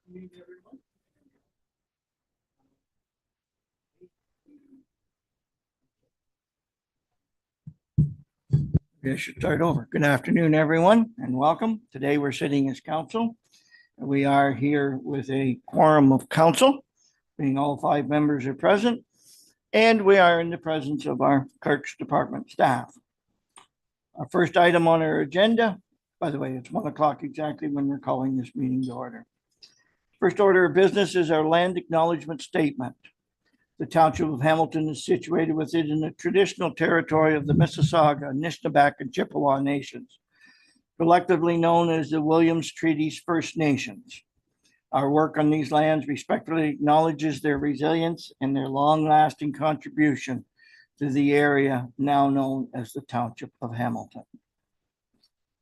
Evening, everyone. I should start over. Good afternoon, everyone, and welcome. Today we're sitting as council. We are here with a quorum of council, being all 5 members are present, and we are in the presence of our clerk's department staff. Our first item on our agenda, by the way, it's 1 o'clock exactly when we're calling this meeting to order. First order of business is our land acknowledgement statement. The township of Hamilton is situated within the traditional territory of the Mississauga, Anishinaabe, and Chippewa nations, collectively known as the Williams Treaties First Nations. Our work on these lands respectfully acknowledges their resilience and their long-lasting contribution to the area now known as the township of Hamilton.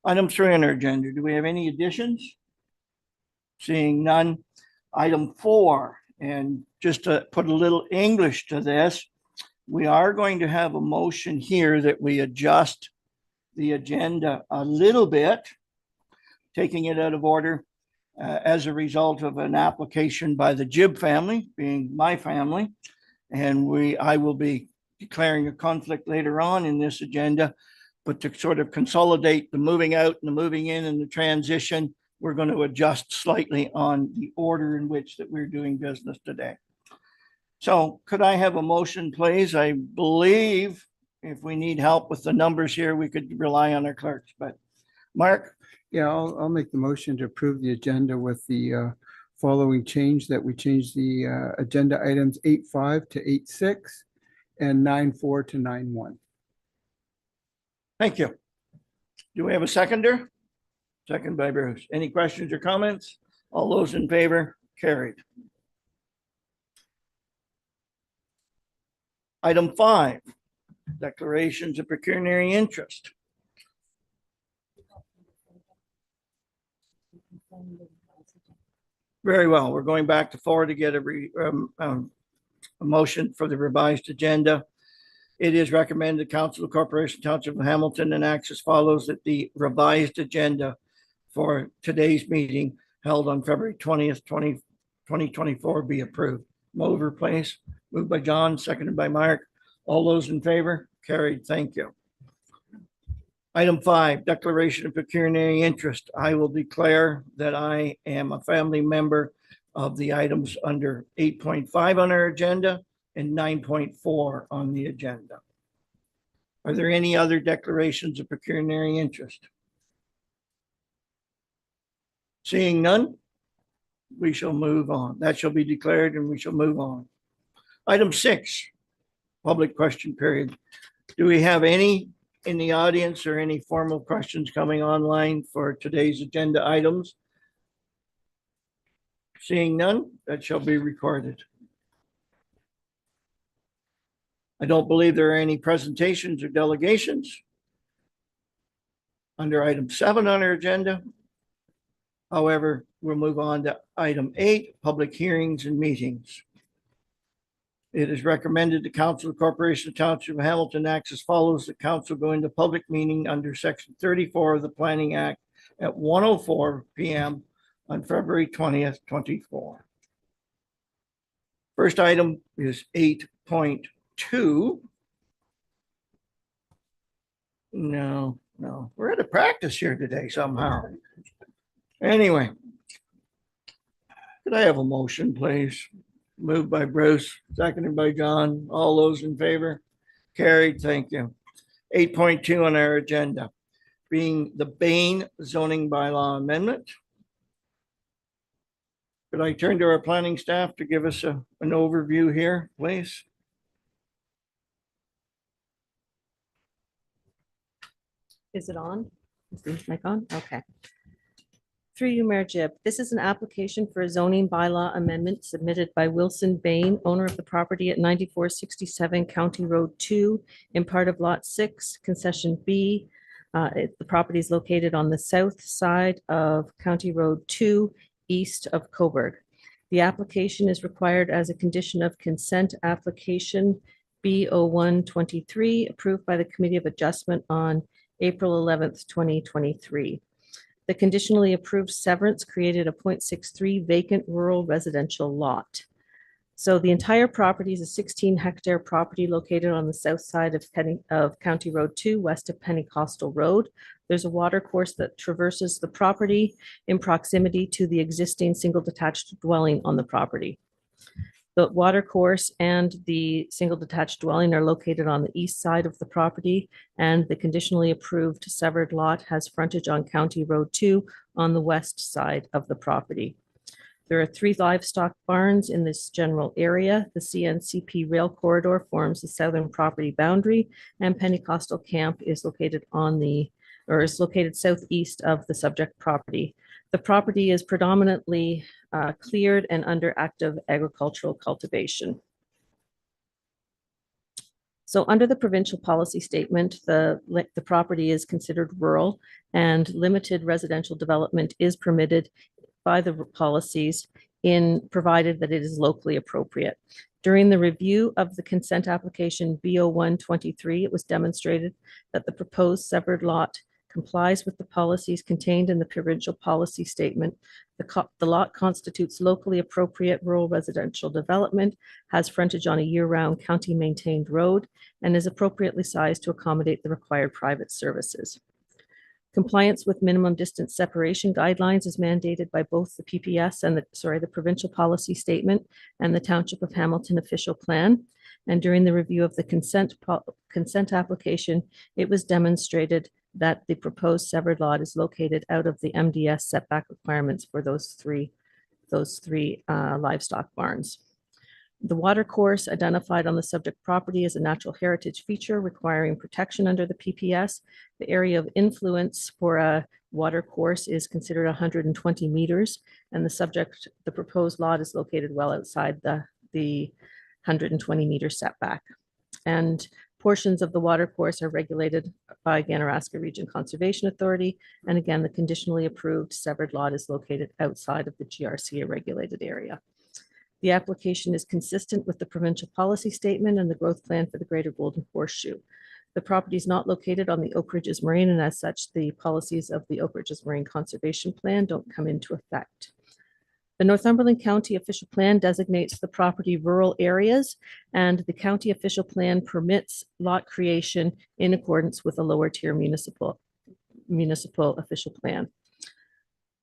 Item 3 on our agenda. Do we have any additions? Seeing none. Item 4, and just to put a little English to this, we are going to have a motion here that we adjust the agenda a little bit, taking it out of order as a result of an application by the Jib family, being my family, and I will be declaring a conflict later on in this agenda, but to sort of consolidate the moving out and the moving in and the transition, we're going to adjust slightly on the order in which that we're doing business today. So could I have a motion, please? I believe if we need help with the numbers here, we could rely on our clerks, but Mark? Yeah, I'll make the motion to approve the agenda with the following change, that we change the agenda items 8.5 to 8.6 and 9.4 to 9.1. Thank you. Do we have a seconder? Second by Bruce. Any questions or comments? All those in favor? Carried. Item 5, declarations of pecuniary interest. Very well. We're going back to 4 to get a motion for the revised agenda. It is recommended the Council of Corporation Township of Hamilton enacts as follows: that the revised agenda for today's meeting held on February 20th, 2024 be approved. Mover, please. Moved by John, seconded by Mark. All those in favor? Carried. Thank you. Item 5, declaration of pecuniary interest. I will declare that I am a family member of the items under 8.5 on our agenda and 9.4 on the agenda. Are there any other declarations of pecuniary interest? Seeing none, we shall move on. That shall be declared and we shall move on. Item 6, public question period. Do we have any in the audience or any formal questions coming online for today's agenda items? Seeing none, that shall be recorded. I don't believe there are any presentations or delegations under item 7 on our agenda. However, we'll move on to item 8, public hearings and meetings. It is recommended the Council of Corporation Township of Hamilton acts as follows: the council go into public meeting under section 34 of the Planning Act at 1:04 p.m. on February 20th, 2024. First item is 8.2. No, we're at a practice here today somehow. Anyway, could I have a motion, please? Moved by Bruce, seconded by John. All those in favor? Carried. Thank you. 8.2 on our agenda, being the Bain zoning bylaw amendment. Could I turn to our planning staff to give us an overview here, please? Is it on? Is this mic on? Okay. Through you, Mayor Jib. This is an application for a zoning bylaw amendment submitted by Wilson Bain, owner of the property at 9467 County Road 2 in part of Lot 6, Concession B. The property is located on the south side of County Road 2, east of Coburg. The application is required as a condition of consent application B0123, approved by the Committee of Adjustment on April 11th, 2023. The conditionally approved severance created a 0.63 vacant rural residential lot. So the entire property is a 16-hectare property located on the south side of County Road 2, west of Pentecostal Road. There's a water course that traverses the property in proximity to the existing single detached dwelling on the property. The water course and the single detached dwelling are located on the east side of the property, and the conditionally approved severed lot has frontage on County Road 2 on the west side of the property. There are 3 livestock barns in this general area. The CNCP rail corridor forms the southern property boundary, and Pentecostal Camp is located southeast of the subject property. The property is predominantly cleared and under active agricultural cultivation. So under the provincial policy statement, the property is considered rural and limited residential development is permitted by the policies provided that it is locally appropriate. During the review of the consent application BO123, it was demonstrated that the proposed severed lot complies with the policies contained in the provincial policy statement. The lot constitutes locally appropriate rural residential development, has frontage on a year-round county-maintained road, and is appropriately sized to accommodate the required private services. Compliance with minimum distance separation guidelines is mandated by both the PPS and the provincial policy statement and the Township of Hamilton official plan. And during the review of the consent application, it was demonstrated that the proposed severed lot is located out of the MDS setback requirements for those three livestock barns. The water course identified on the subject property is a natural heritage feature requiring protection under the PPS. The area of influence for a water course is considered 120 meters, and the proposed lot is located well outside the 120 meter setback. And portions of the water course are regulated by Ganaraska Region Conservation Authority. And again, the conditionally approved severed lot is located outside of the GRCA regulated area. The application is consistent with the provincial policy statement and the growth plan for the Greater Golden Horseshoe. The property is not located on the Oak Ridges Marine, and as such, the policies of the Oak Ridges Marine Conservation Plan don't come into effect. The Northumberland County official plan designates the property rural areas, and the county official plan permits lot creation in accordance with a lower tier municipal official plan.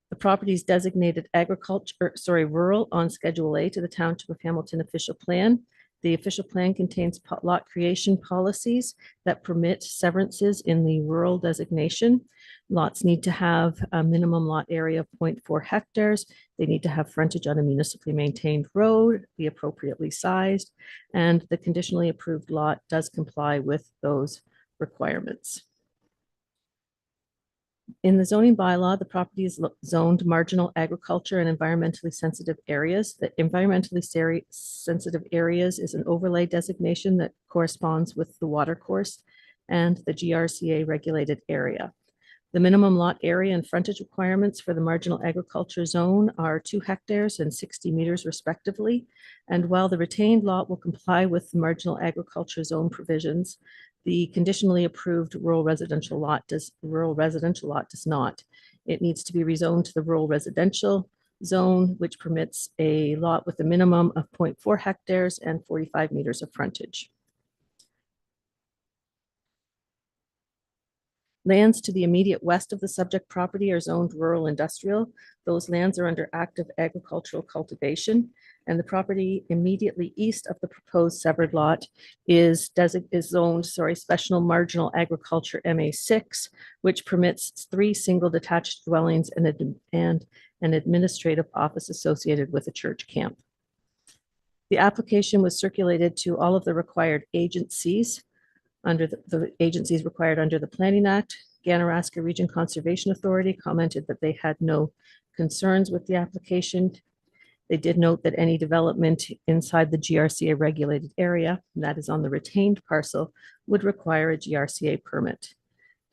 The property is designated rural on Schedule A to the Township of Hamilton official plan. The official plan contains lot creation policies that permit severances in the rural designation. Lots need to have a minimum lot area of 0.4 hectares. They need to have frontage on a municipally maintained road, be appropriately sized, and the conditionally approved lot does comply with those requirements. In the zoning bylaw, the property is zoned marginal agriculture and environmentally sensitive areas. The environmentally sensitive areas is an overlay designation that corresponds with the water course and the GRCA regulated area. The minimum lot area and frontage requirements for the marginal agriculture zone are 2 hectares and 60 meters respectively. And while the retained lot will comply with the marginal agriculture zone provisions, the conditionally approved rural residential lot does not. It needs to be rezoned to the rural residential zone, which permits a lot with a minimum of 0.4 hectares and 45 meters of frontage. Lands to the immediate west of the subject property are zoned rural industrial. Those lands are under active agricultural cultivation, and the property immediately east of the proposed severed lot is zoned special marginal agriculture MA6, which permits 3 single detached dwellings and an administrative office associated with a church camp. The application was circulated to all of the required agencies under the agencies required under the Planning Act. Ganaraska Region Conservation Authority commented that they had no concerns with the application. They did note that any development inside the GRCA regulated area, and that is on the retained parcel, would require a GRCA permit.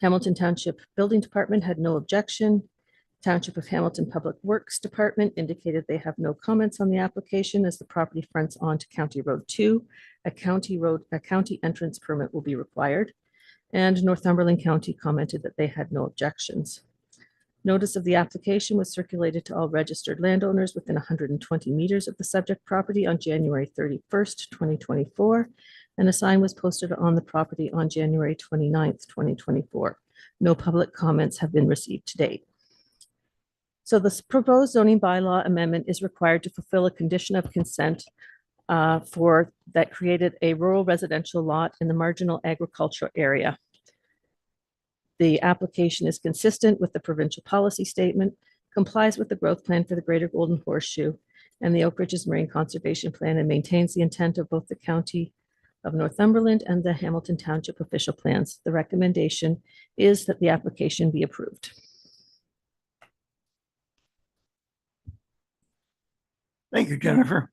Hamilton Township Building Department had no objection. Township of Hamilton Public Works Department indicated they have no comments on the application as the property fronts onto County Road 2. A county entrance permit will be required. And Northumberland County commented that they had no objections. Notice of the application was circulated to all registered landowners within 120 meters of the subject property on January 31st, 2024, and a sign was posted on the property on January 29th, 2024. No public comments have been received to date. So this proposed zoning bylaw amendment is required to fulfill a condition of consent for that created a rural residential lot in the marginal agricultural area. The application is consistent with the provincial policy statement, complies with the growth plan for the Greater Golden Horseshoe and the Oak Ridges Marine Conservation Plan, and maintains the intent of both the County of Northumberland and the Hamilton Township official plans. The recommendation is that the application be approved. Thank you, Jennifer.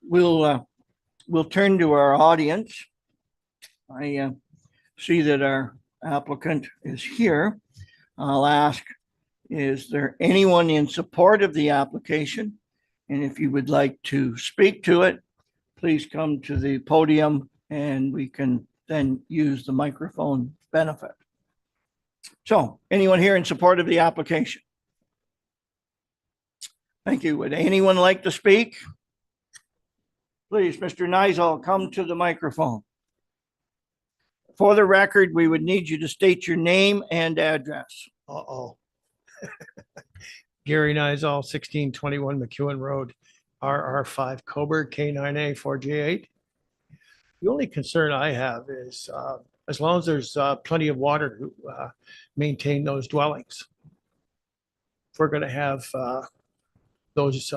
We'll turn to our audience. I see that our applicant is here. I'll ask, is there anyone in support of the application? And if you would like to speak to it, please come to the podium and we can then use the microphone benefit. So, anyone here in support of the application? Thank you. Would anyone like to speak? Please, Mr. Nizal, come to the microphone. For the record, we would need you to state your name and address. Uh-oh. Gary Nizal, 1621 McEwen Road, RR5 Coburg, K9A4J8. The only concern I have is as long as there's plenty of water to maintain those dwellings. If we're going to have there's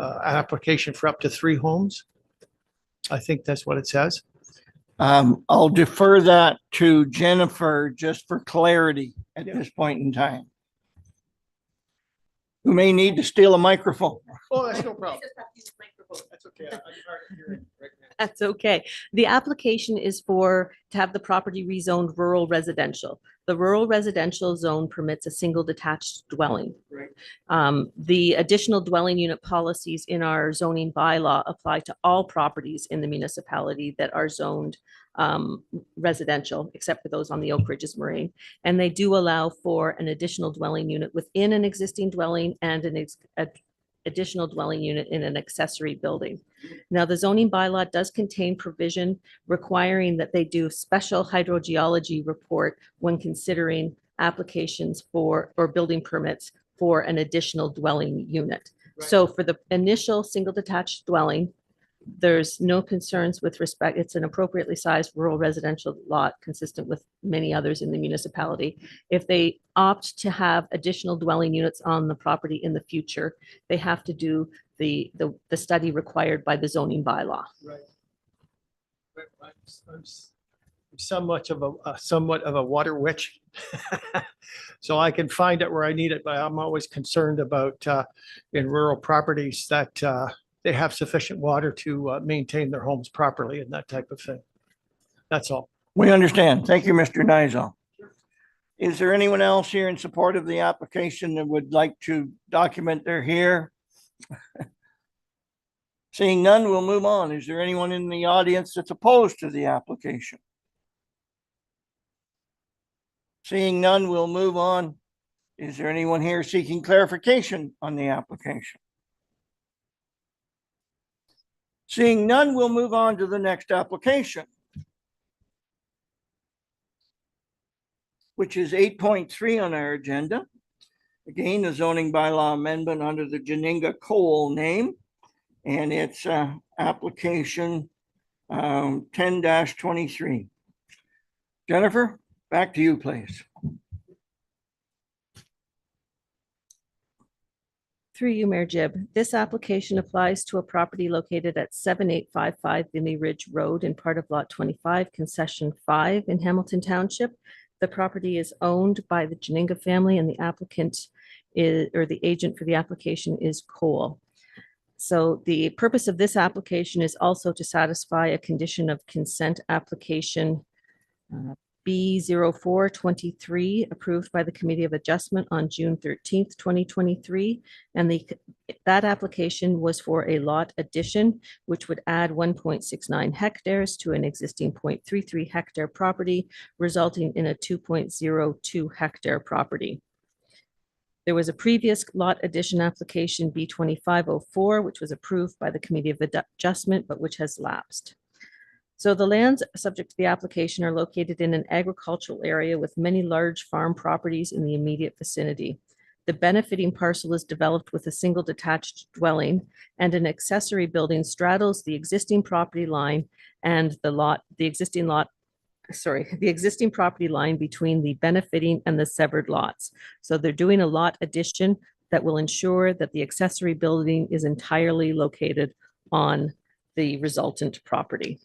application for up to 3 homes. I think that's what it says. I'll defer that to Jennifer just for clarity at this point in time. Who may need to steal a microphone. Oh, that's no problem. That's okay. I'm hard of hearing right now. That's okay. The application is to have the property rezoned rural residential. The rural residential zone permits a single detached dwelling. Right. The additional dwelling unit policies in our zoning bylaw apply to all properties in the municipality that are zoned residential, except for those on the Oak Ridges Marine. And they do allow for an additional dwelling unit within an existing dwelling and an additional dwelling unit in an accessory building. Now, the zoning bylaw does contain provision requiring that they do special hydrogeology report when considering applications for or building permits for an additional dwelling unit. Right. So for the initial single detached dwelling, there's no concerns with respect. It's an appropriately sized rural residential lot consistent with many others in the municipality. If they opt to have additional dwelling units on the property in the future, they have to do the study required by the zoning bylaw. Right. I'm somewhat of a water witch. So I can find it where I need it, but I'm always concerned about in rural properties that they have sufficient water to maintain their homes properly and that type of thing. That's all. We understand. Thank you, Mr. Nizal. Is there anyone else here in support of the application that would like to document they're here? Seeing none, we'll move on. Is there anyone in the audience that's opposed to the application? Seeing none, we'll move on. Is there anyone here seeking clarification on the application? Seeing none, we'll move on to the next application, which is 8.3 on our agenda. Again, the zoning bylaw amendment under the Janinga Coal name, and it's application 10-23. Jennifer, back to you, please. Through you, Mayor Jib. This application applies to a property located at 7855 Vimy Ridge Road in part of Lot 25, Concession 5 in Hamilton Township. The property is owned by the Janinga family and the applicant is, or the agent for the application is Cole. So the purpose of this application is also to satisfy a condition of consent application B0423 approved by the Committee of Adjustment on June 13th, 2023. And that application was for a lot addition, which would add 1.69 hectares to an existing 0.33 hectare property, resulting in a 2.02 hectare property. There was a previous lot addition application B 2504, which was approved by the Committee of Adjustment, but which has lapsed. So the lands subject to the application are located in an agricultural area with many large farm properties in the immediate vicinity. The benefiting parcel is developed with a single detached dwelling, and an accessory building straddles the existing property line and the existing property line between the benefiting and the severed lots. So they're doing a lot addition that will ensure that the accessory building is entirely located on the resultant property.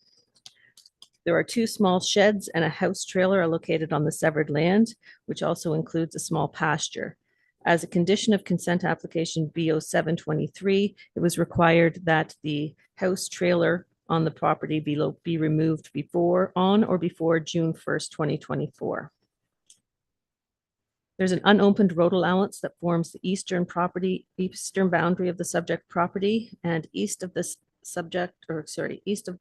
There are 2 small sheds and a house trailer are located on the severed land, which also includes a small pasture. As a condition of consent application BO 723, it was required that the house trailer on the property be removed on or before June 1st, 2024. There's an unopened road allowance that forms the eastern boundary of the subject property, and east of the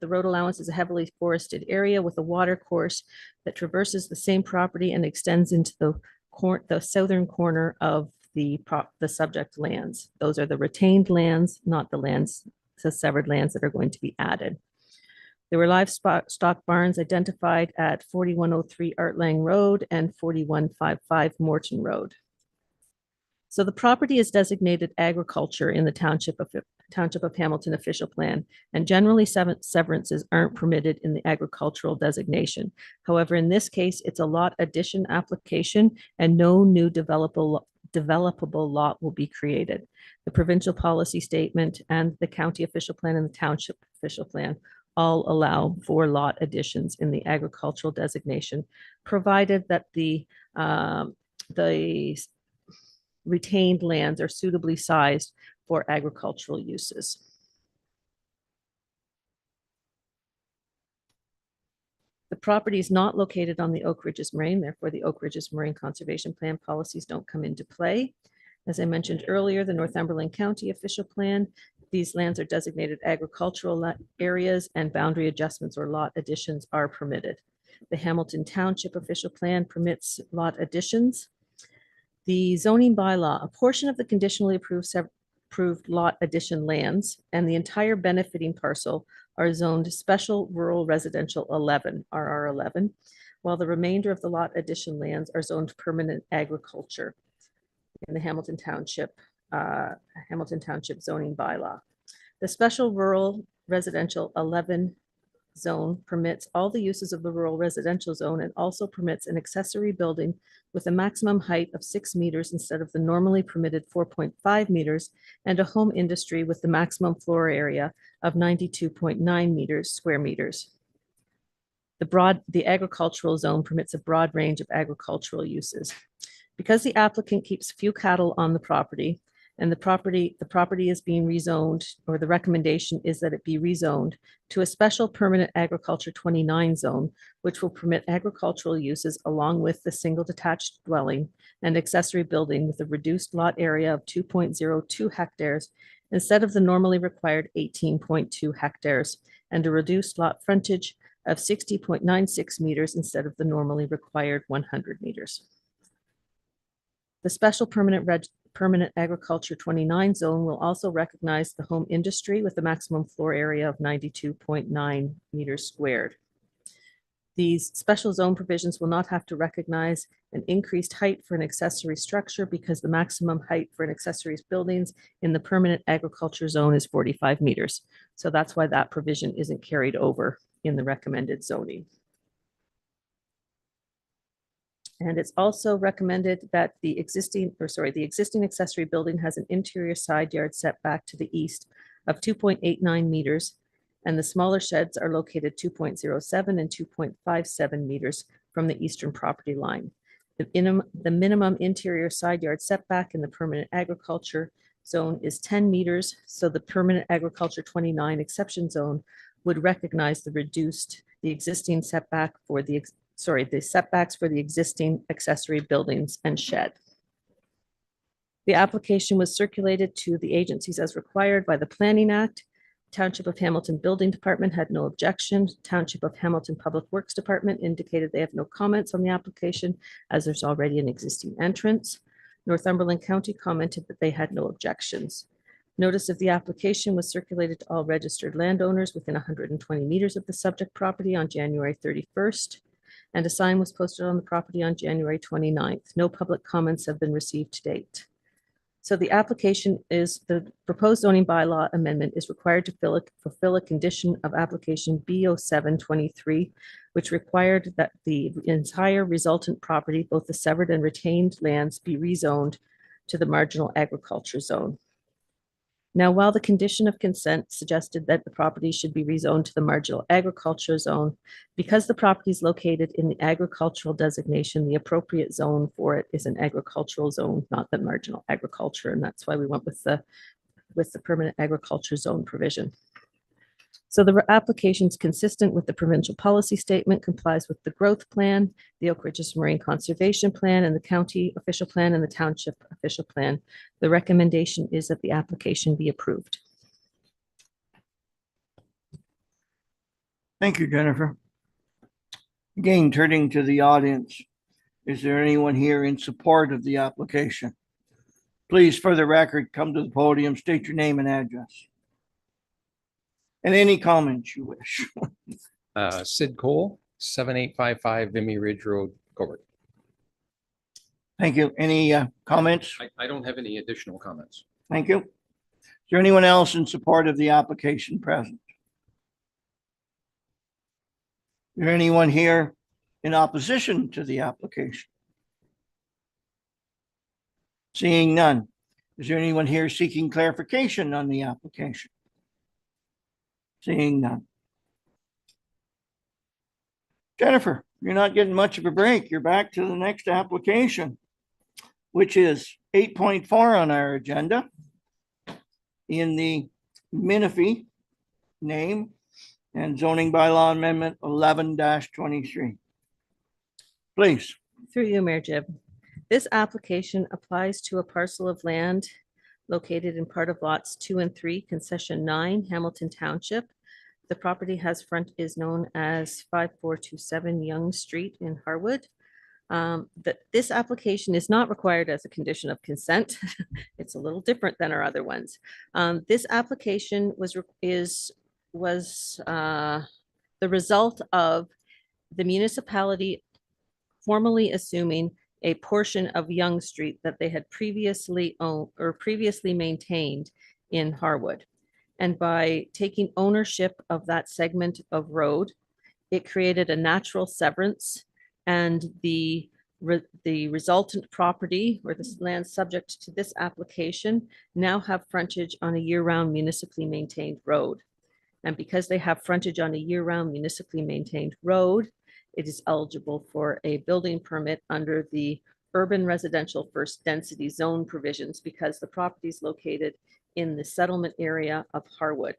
road allowance is a heavily forested area with a water course that traverses the same property and extends into the southern corner of the subject lands. Those are the retained lands, not the severed lands that are going to be added. There were livestock barns identified at 4103 Art Lang Road and 4155 Morton Road. So the property is designated agriculture in the Township of Hamilton official plan, and generally severances aren't permitted in the agricultural designation. However, in this case, it's a lot addition application and no new developable lot will be created. The provincial policy statement and the county official plan and the township official plan all allow for lot additions in the agricultural designation, provided that the retained lands are suitably sized for agricultural uses. The property is not located on the Oak Ridges Moraine, therefore the Oak Ridges Moraine Conservation Plan policies don't come into play. As I mentioned earlier, the Northumberland County official plan, these lands are designated agricultural areas and boundary adjustments or lot additions are permitted. The Hamilton Township official plan permits lot additions. The zoning bylaw, a portion of the conditionally approved lot addition lands and the entire benefiting parcel are zoned Special Rural Residential 11, RR 11, while the remainder of the lot addition lands are zoned permanent agriculture in the Hamilton Township zoning bylaw. The Special Rural Residential 11 zone permits all the uses of the rural residential zone and also permits an accessory building with a maximum height of 6 meters instead of the normally permitted 4.5 meters and a home industry with the maximum floor area of 92.9 square meters. The agricultural zone permits a broad range of agricultural uses. Because the applicant keeps few cattle on the property, and the property is being rezoned, or the recommendation is that it be rezoned to a special permanent agriculture 29 zone, which will permit agricultural uses along with the single detached dwelling and accessory building with a reduced lot area of 2.02 hectares instead of the normally required 18.2 hectares, and a reduced lot frontage of 60.96 meters instead of the normally required 100 meters. The special permanent agriculture 29 zone will also recognize the home industry with a maximum floor area of 92.9 meters squared. These special zone provisions will not have to recognize an increased height for an accessory structure because the maximum height for an accessory buildings in the permanent agriculture zone is 45 meters. So that's why that provision isn't carried over in the recommended zoning. And it's also recommended that the existing accessory building has an interior side yard setback to the east of 2.89 meters, and the smaller sheds are located 2.07 and 2.57 meters from the eastern property line. The minimum interior side yard setback in the permanent agriculture zone is 10 meters, so the permanent agriculture 29 exception zone would recognize the existing setback for the setbacks for the existing accessory buildings and shed. The application was circulated to the agencies as required by the Planning Act. Township of Hamilton Building Department had no objection. Township of Hamilton Public Works Department indicated they have no comments on the application as there's already an existing entrance. Northumberland County commented that they had no objections. Notice of the application was circulated to all registered landowners within 120 meters of the subject property on January 31st, and a sign was posted on the property on January 29th. No public comments have been received to date. So the application is, the proposed zoning bylaw amendment is required to fulfill a condition of application B0723, which required that the entire resultant property, both the severed and retained lands, be rezoned to the marginal agriculture zone. Now, while the condition of consent suggested that the property should be rezoned to the marginal agriculture zone, because the property is located in the agricultural designation, the appropriate zone for it is an agricultural zone, not the marginal agriculture, and that's why we went with the permanent agriculture zone provision. So the application is consistent with the provincial policy statement, complies with the growth plan, the Oak Ridges Marine Conservation Plan, and the county official plan and the township official plan. The recommendation is that the application be approved. Thank you, Jennifer. Again, turning to the audience, is there anyone here in support of the application? Please, for the record, come to the podium, state your name and address. And any comments you wish. Sid Cole, 7855 Vimy Ridge Road, Coburg. Thank you. Any comments? I don't have any additional comments. Thank you. Is there anyone else in support of the application present? Is there anyone here in opposition to the application? Seeing none. Is there anyone here seeking clarification on the application? Seeing none. Jennifer, you're not getting much of a break. You're back to the next application, which is 8.4 on our agenda in the Minifee name and zoning bylaw amendment 11-23. Please. Through you, Mayor Jib. This application applies to a parcel of land located in part of lots 2 and 3, concession 9, Hamilton Township. The property is known as 5427 Young Street in Harwood. This application is not required as a condition of consent. It's a little different than our other ones. This application was the result of the municipality formally assuming a portion of Young Street that they had previously owned or previously maintained in Harwood. And by taking ownership of that segment of road, it created a natural severance, and the resultant property or the land subject to this application now have frontage on a year-round municipally maintained road. And because they have frontage on a year-round municipally maintained road, it is eligible for a building permit under the urban residential first density zone provisions because the property is located in the settlement area of Harwood.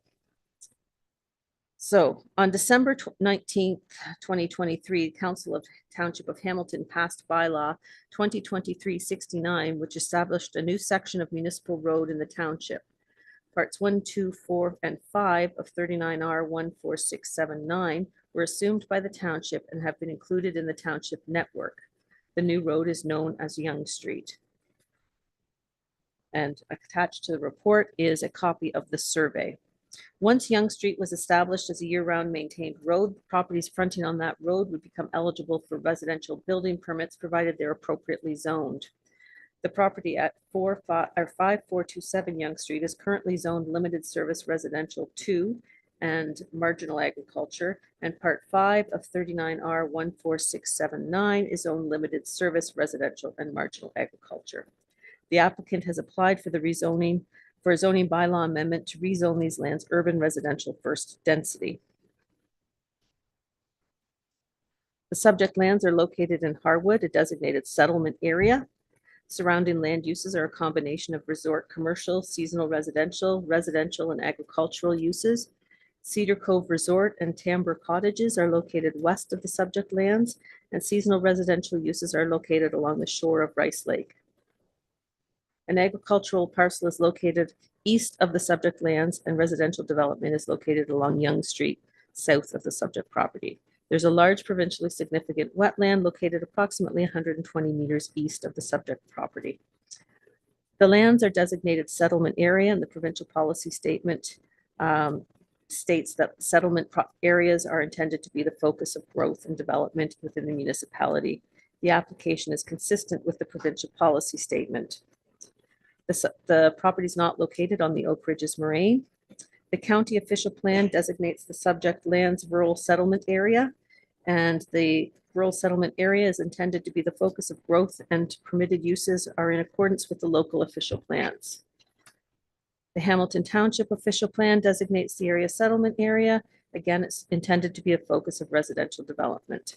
So on December 19th, 2023, Council of Township of Hamilton passed bylaw 2023-69, which established a new section of municipal road in the township. Parts 1, 2, 4, and 5 of 39R 14679 were assumed by the township and have been included in the township network. The new road is known as Young Street. And attached to the report is a copy of the survey. Once Young Street was established as a year-round maintained road, properties fronting on that road would become eligible for residential building permits provided they're appropriately zoned. The property at 5427 Young Street is currently zoned limited service residential 2 and marginal agriculture, and part 5 of 39R 14679 is zoned limited service residential and marginal agriculture. The applicant has applied for the rezoning for a zoning bylaw amendment to rezone these lands urban residential first density. The subject lands are located in Harwood, a designated settlement area. Surrounding land uses are a combination of resort, commercial, seasonal residential, residential, and agricultural uses. Cedar Cove Resort and Tamber Cottages are located west of the subject lands, and seasonal residential uses are located along the shore of Rice Lake. An agricultural parcel is located east of the subject lands, and residential development is located along Young Street, south of the subject property. There's a large provincially significant wetland located approximately 120 meters east of the subject property. The lands are designated settlement area, and the provincial policy statement states that settlement areas are intended to be the focus of growth and development within the municipality. The application is consistent with the provincial policy statement. The property is not located on the Oak Ridges Moraine. The county official plan designates the subject lands rural settlement area, and the rural settlement area is intended to be the focus of growth, and permitted uses are in accordance with the local official plans. The Hamilton Township official plan designates the area settlement area. Again, it's intended to be a focus of residential development.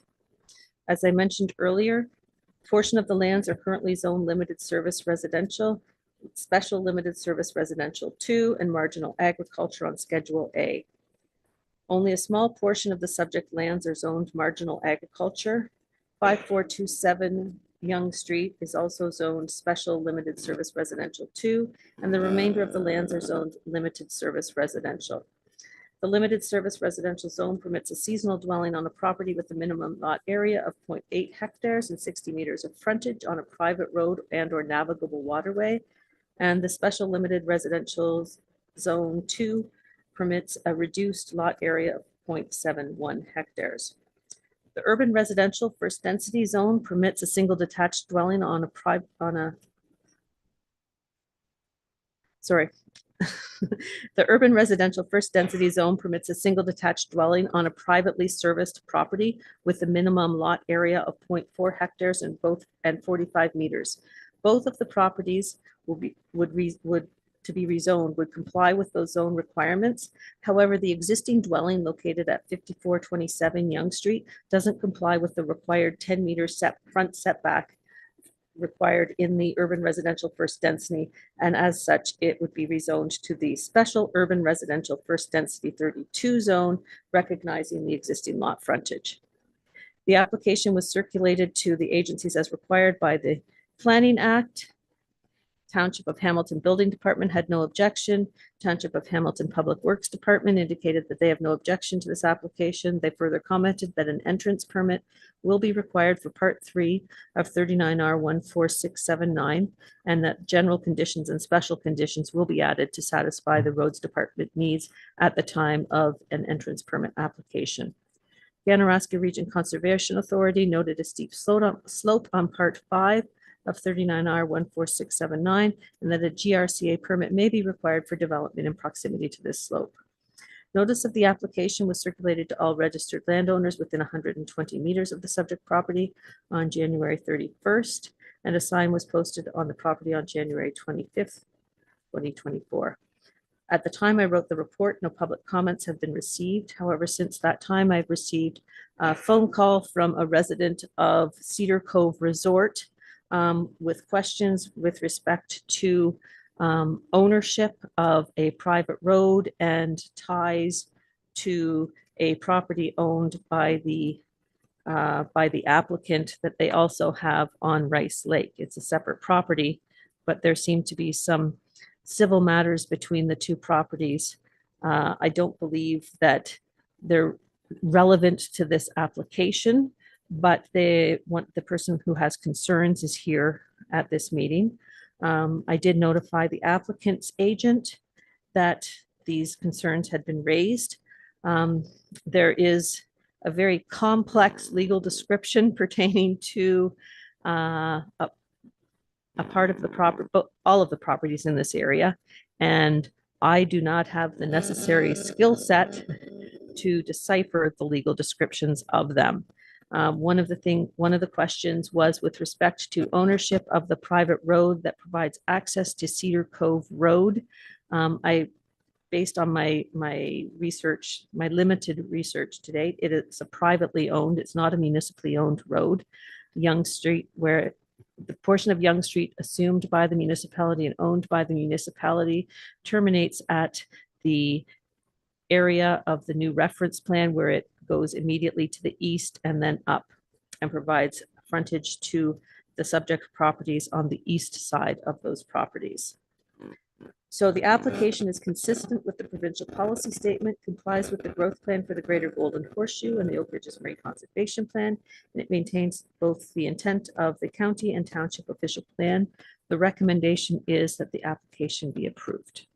As I mentioned earlier, a portion of the lands are currently zoned limited service residential, special limited service residential 2, and marginal agriculture on Schedule A. Only a small portion of the subject lands are zoned marginal agriculture. 5427 Young Street is also zoned special limited service residential 2, and the remainder of the lands are zoned limited service residential. The limited service residential zone permits a seasonal dwelling on a property with a minimum lot area of 0.8 hectares and 60 meters of frontage on a private road and or navigable waterway. And the special limited residential zone 2 permits a reduced lot area of 0.71 hectares. The urban residential first density zone permits a single detached dwelling on a The urban residential first density zone permits a single detached dwelling on a privately serviced property with a minimum lot area of 0.4 hectares and 45 meters. Both of the properties to be rezoned would comply with those zone requirements. However, the existing dwelling located at 5427 Young Street doesn't comply with the required 10-meter front setback required in the urban residential first density, and as such, it would be rezoned to the special urban residential first density 32 zone, recognizing the existing lot frontage. The application was circulated to the agencies as required by the Planning Act. Township of Hamilton Building Department had no objection. Township of Hamilton Public Works Department indicated that they have no objection to this application. They further commented that an entrance permit will be required for Part 3 of 39R14679, and that general conditions and special conditions will be added to satisfy the roads department needs at the time of an entrance permit application. The Anaraska Region Conservation Authority noted a steep slope on Part 5 of 39R14679, and that a GRCA permit may be required for development in proximity to this slope. Notice of the application was circulated to all registered landowners within 120 meters of the subject property on January 31st, and a sign was posted on the property on January 25th, 2024. At the time I wrote the report, no public comments have been received. However, since that time, I've received a phone call from a resident of Cedar Cove Resort with questions with respect to ownership of a private road and ties to a property owned by the applicant that they also have on Rice Lake. It's a separate property, but there seem to be some civil matters between the two properties. I don't believe that they're relevant to this application, but the person who has concerns is here at this meeting. I did notify the applicant's agent that these concerns had been raised. There is a very complex legal description pertaining to a part of the property, all of the properties in this area, and I do not have the necessary skill set to decipher the legal descriptions of them. One of the questions was with respect to ownership of the private road that provides access to Cedar Cove Road. Based on my research, my limited research to date, it is a privately owned, it's not a municipally owned road. Young Street, where the portion of Young Street assumed by the municipality and owned by the municipality terminates at the area of the new reference plan where it goes immediately to the east and then up and provides frontage to the subject properties on the east side of those properties. So the application is consistent with the provincial policy statement, complies with the growth plan for the Greater Golden Horseshoe and the Oak Ridges Marine Conservation Plan, and it maintains both the intent of the county and township official plan The recommendation is that the application be approved.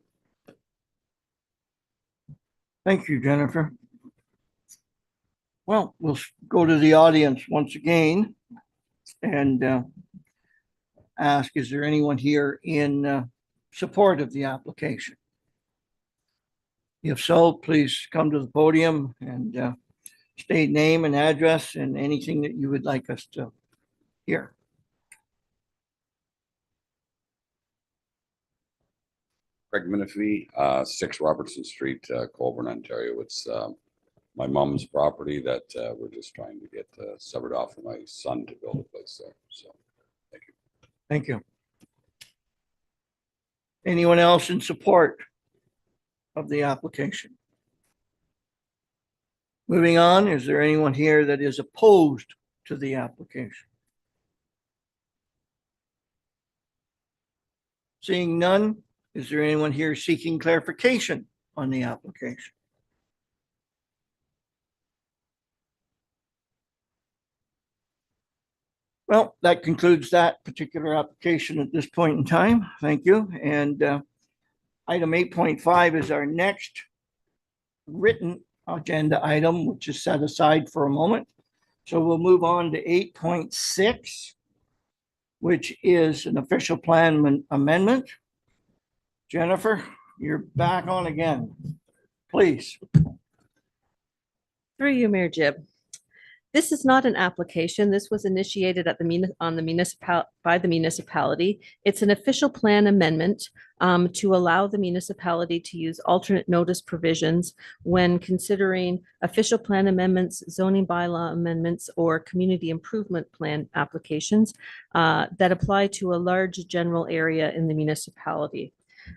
Thank you, Jennifer. Well, we'll go to the audience once again and ask, is there anyone here in support of the application? If so, please come to the podium and state name and address and anything that you would like us to hear. Craig Menifee, 6 Robertson Street, Colborne, Ontario. It's my mom's property that we're just trying to get severed off for my son to build a place there. So, thank you. Thank you. Anyone else in support of the application? Moving on, is there anyone here that is opposed to the application? Seeing none, is there anyone here seeking clarification on the application? Well, that concludes that particular application at this point in time. Thank you. And item 8.5 is our next written agenda item, which is set aside for a moment. So we'll move on to 8.6, which is an official plan amendment. Jennifer, you're back on again. Please. Through you, Mayor Jib. This is not an application. This was initiated at by the municipality. It's an official plan amendment to allow the municipality to use alternate notice provisions when considering official plan amendments, zoning bylaw amendments, or community improvement plan applications that apply to a large general area in the municipality.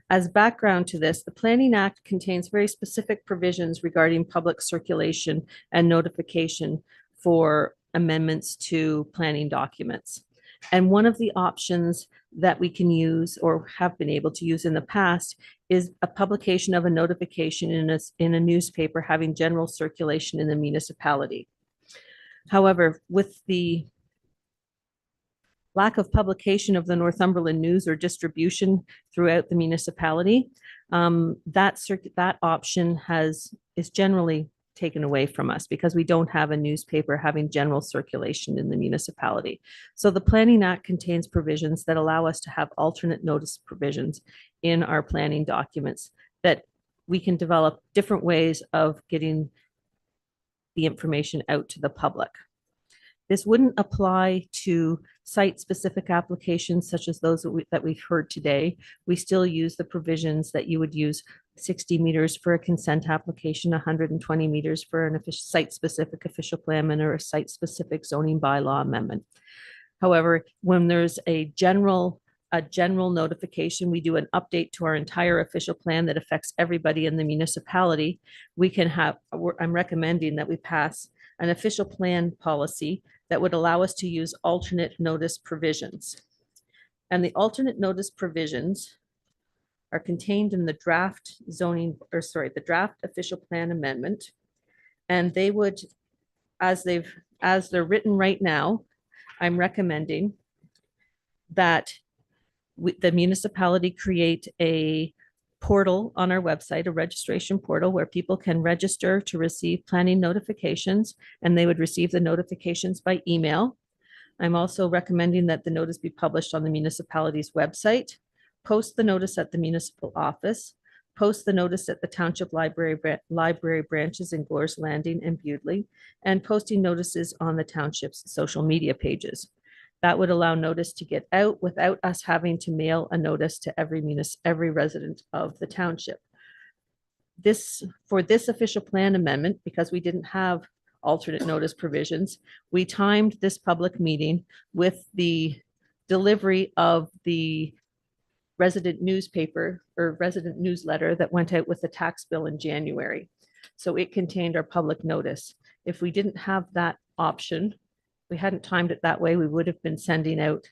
As background to this, the Planning Act contains very specific provisions regarding public circulation and notification for amendments to planning documents. And one of the options that we can use or have been able to use in the past is a publication of a notification in a newspaper having general circulation in the municipality. However, with the lack of publication of the Northumberland News or distribution throughout the municipality, that option is generally taken away from us because we don't have a newspaper having general circulation in the municipality. So the Planning Act contains provisions that allow us to have alternate notice provisions in our planning documents that we can develop different ways of getting the information out to the public. This wouldn't apply to site-specific applications such as those that we've heard today. We still use the provisions that you would use 60 meters for a consent application, 120 meters for an site-specific official plan amendment or a site-specific zoning bylaw amendment. However, when there's a general notification, we do an update to our entire official plan that affects everybody in the municipality. I'm recommending that we pass an official plan policy that would allow us to use alternate notice provisions. And the alternate notice provisions are contained in the draft official plan amendment. And they would, as they're written right now, I'm recommending that the municipality create a portal on our website, a registration portal where people can register to receive planning notifications, and they would receive the notifications by email. I'm also recommending that the notice be published on the municipality's website, post the notice at the municipal office, post the notice at the township library branches in Glores Landing and Bewdley, and posting notices on the township's social media pages. That would allow notice to get out without us having to mail a notice to every resident of the township. For this official plan amendment, because we didn't have alternate notice provisions, we timed this public meeting with the delivery of the resident newspaper or resident newsletter that went out with the tax bill in January. So it contained our public notice. If we didn't have that option, we hadn't timed it that way, we would have been sending out,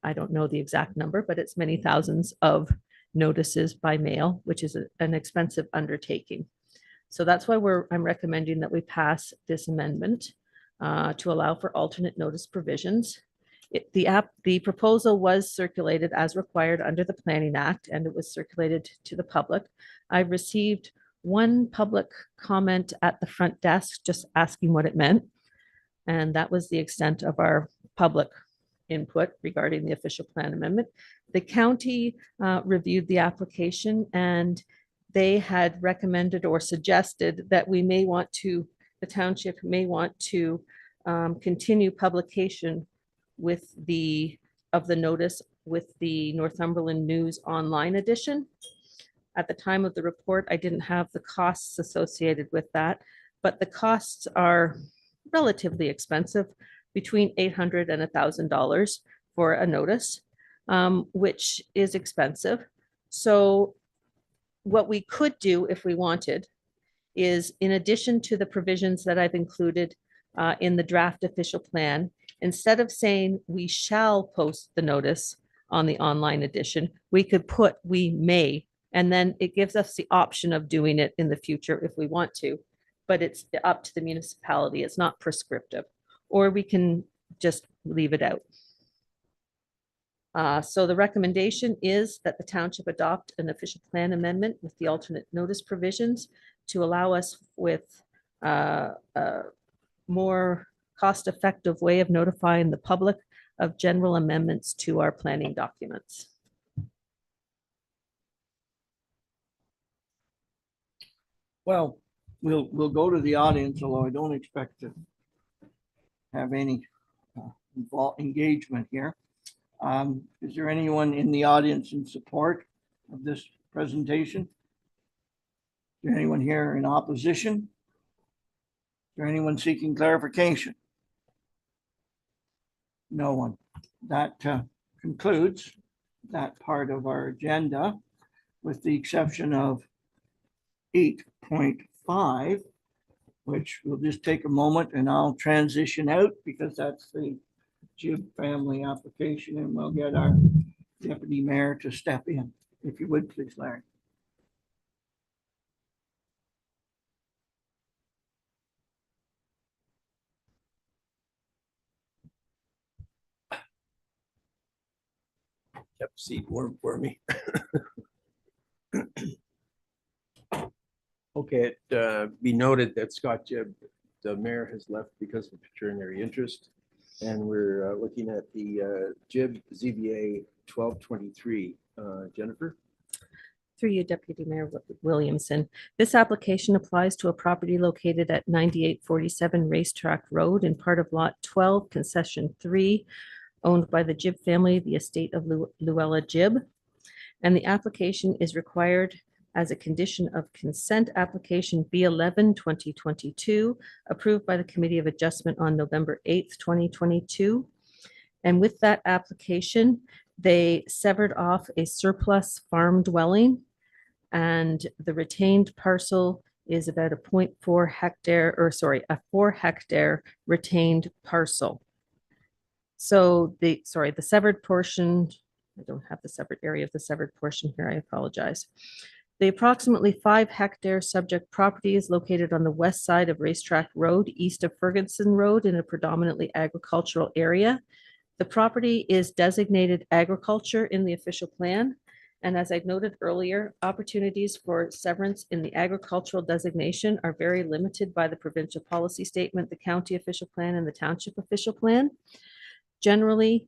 I don't know the exact number, but it's many thousands of notices by mail, which is an expensive undertaking. So that's why I'm recommending that we pass this amendment to allow for alternate notice provisions. The proposal was circulated as required under the Planning Act, and it was circulated to the public. I've received one public comment at the front desk, just asking what it meant. And that was the extent of our public input regarding the official plan amendment. The county reviewed the application, and they had recommended or suggested that the township may want to continue publication of the notice with the Northumberland News online edition. At the time of the report, I didn't have the costs associated with that, but the costs are relatively expensive, between $800 and $1,000 for a notice, which is expensive. So what we could do if we wanted is, in addition to the provisions that I've included in the draft official plan, instead of saying we shall post the notice on the online edition, we could put we may, and then it gives us the option of doing it in the future if we want to, but it's up to the municipality. It's not prescriptive, or we can just leave it out. So the recommendation is that the township adopt an official plan amendment with the alternate notice provisions to allow us with a more cost-effective way of notifying the public of general amendments to our planning documents. Well, we'll go to the audience, although I don't expect to have any engagement here. Is there anyone in the audience in support of this presentation? Is there anyone here in opposition? Is there anyone seeking clarification? No one. That concludes that part of our agenda, with the exception of 8.5, which we'll just take a moment and I'll transition out, because that's the Jib family application, and we'll get our deputy mayor to step in. If you would, please, Larry. Kept the seat warm for me. Okay, it be noted that Scott Jib, the mayor, has left because of paternity interest. And we're looking at the Jib ZBA 1223. Jennifer? Through you, Deputy Mayor Williamson. This application applies to a property located at 9847 Racetrack Road in part of Lot 12, Concession 3, owned by the Jib family, the estate of Luella Jib. And the application is required as a condition of consent application B11 2022, approved by the Committee of Adjustment on November 8th, 2022. And with that application, they severed off a surplus farm dwelling, and the retained parcel is about a 0.4 hectare, or sorry, a 4 hectare retained parcel. So the severed portion, I don't have the separate area of the severed portion here, I apologize. The approximately 5 hectare subject property is located on the west side of Racetrack Road, east of Ferguson Road, in a predominantly agricultural area. The property is designated agriculture in the official plan. And as I noted earlier, opportunities for severance in the agricultural designation are very limited by the provincial policy statement, the county official plan, and the township official plan. Generally,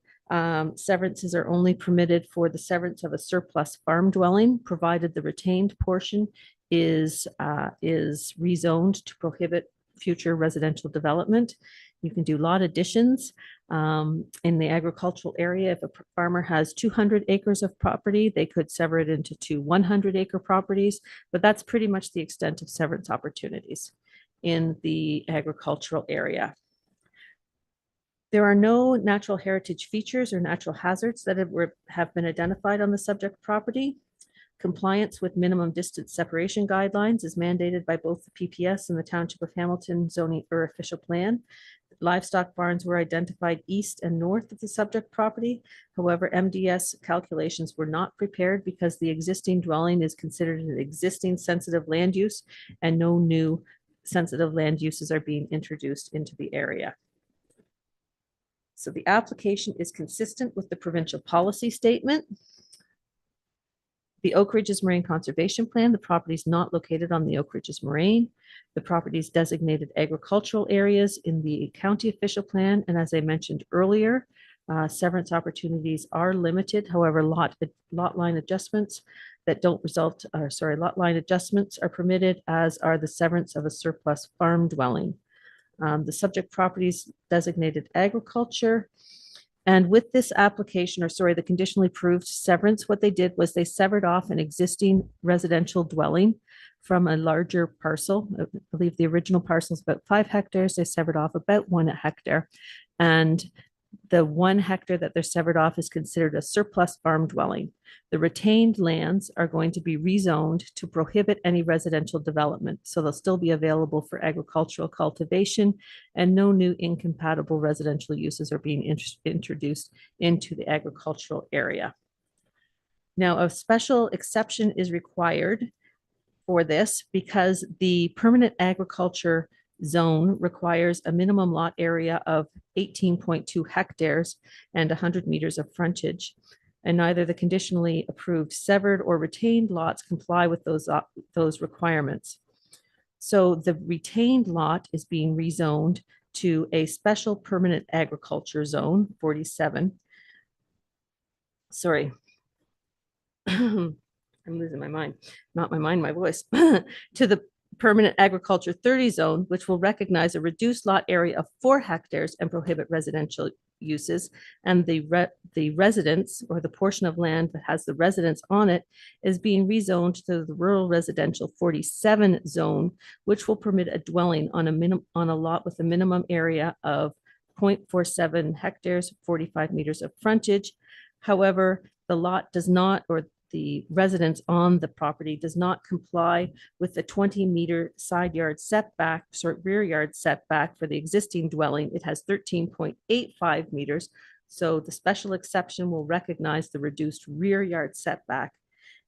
severances are only permitted for the severance of a surplus farm dwelling, provided the retained portion is rezoned to prohibit future residential development. You can do lot additions in the agricultural area. If a farmer has 200 acres of property, they could sever it into 2 100-acre properties, but that's pretty much the extent of severance opportunities in the agricultural area. There are no natural heritage features or natural hazards that have been identified on the subject property. Compliance with minimum distance separation guidelines is mandated by both the PPS and the Township of Hamilton zoning or official plan. Livestock barns were identified east and north of the subject property. However, MDS calculations were not prepared because the existing dwelling is considered an existing sensitive land use, and no new sensitive land uses are being introduced into the area. So the application is consistent with the provincial policy statement. The Oak Ridges Marine Conservation Plan, the property is not located on the Oak Ridges Moraine. The property's designated agricultural areas in the county official plan, and as I mentioned earlier, severance opportunities are limited. However, lot line adjustments that don't result, or sorry, lot line adjustments are permitted, as are the severance of a surplus farm dwelling. The subject properties designated agriculture. And with this application, or sorry, the conditionally approved severance, what they did was they severed off an existing residential dwelling from a larger parcel. I believe the original parcel is about 5 hectares. They severed off about 1 hectare. And the 1 hectare that they're severed off is considered a surplus farm dwelling. The retained lands are going to be rezoned to prohibit any residential development. So they'll still be available for agricultural cultivation, and no new incompatible residential uses are being introduced into the agricultural area. Now, a special exception is required for this because the permanent agriculture zone requires a minimum lot area of 18.2 hectares and 100 meters of frontage. And neither the conditionally approved severed or retained lots comply with those requirements. So the retained lot is being rezoned to a special permanent agriculture zone, 47. Sorry. I'm losing my mind, not my mind, my voice, to the permanent agriculture 30 zone, which will recognize a reduced lot area of 4 hectares and prohibit residential uses. And the residence, or the portion of land that has the residence on it, is being rezoned to the rural residential 47 zone, which will permit a dwelling on a lot with a minimum area of 0.47 hectares, 45 meters of frontage. However, the lot does not, or the residence on the property does not comply with the 20-meter side yard setback, rear yard setback for the existing dwelling. It has 13.85 meters. So the special exception will recognize the reduced rear yard setback,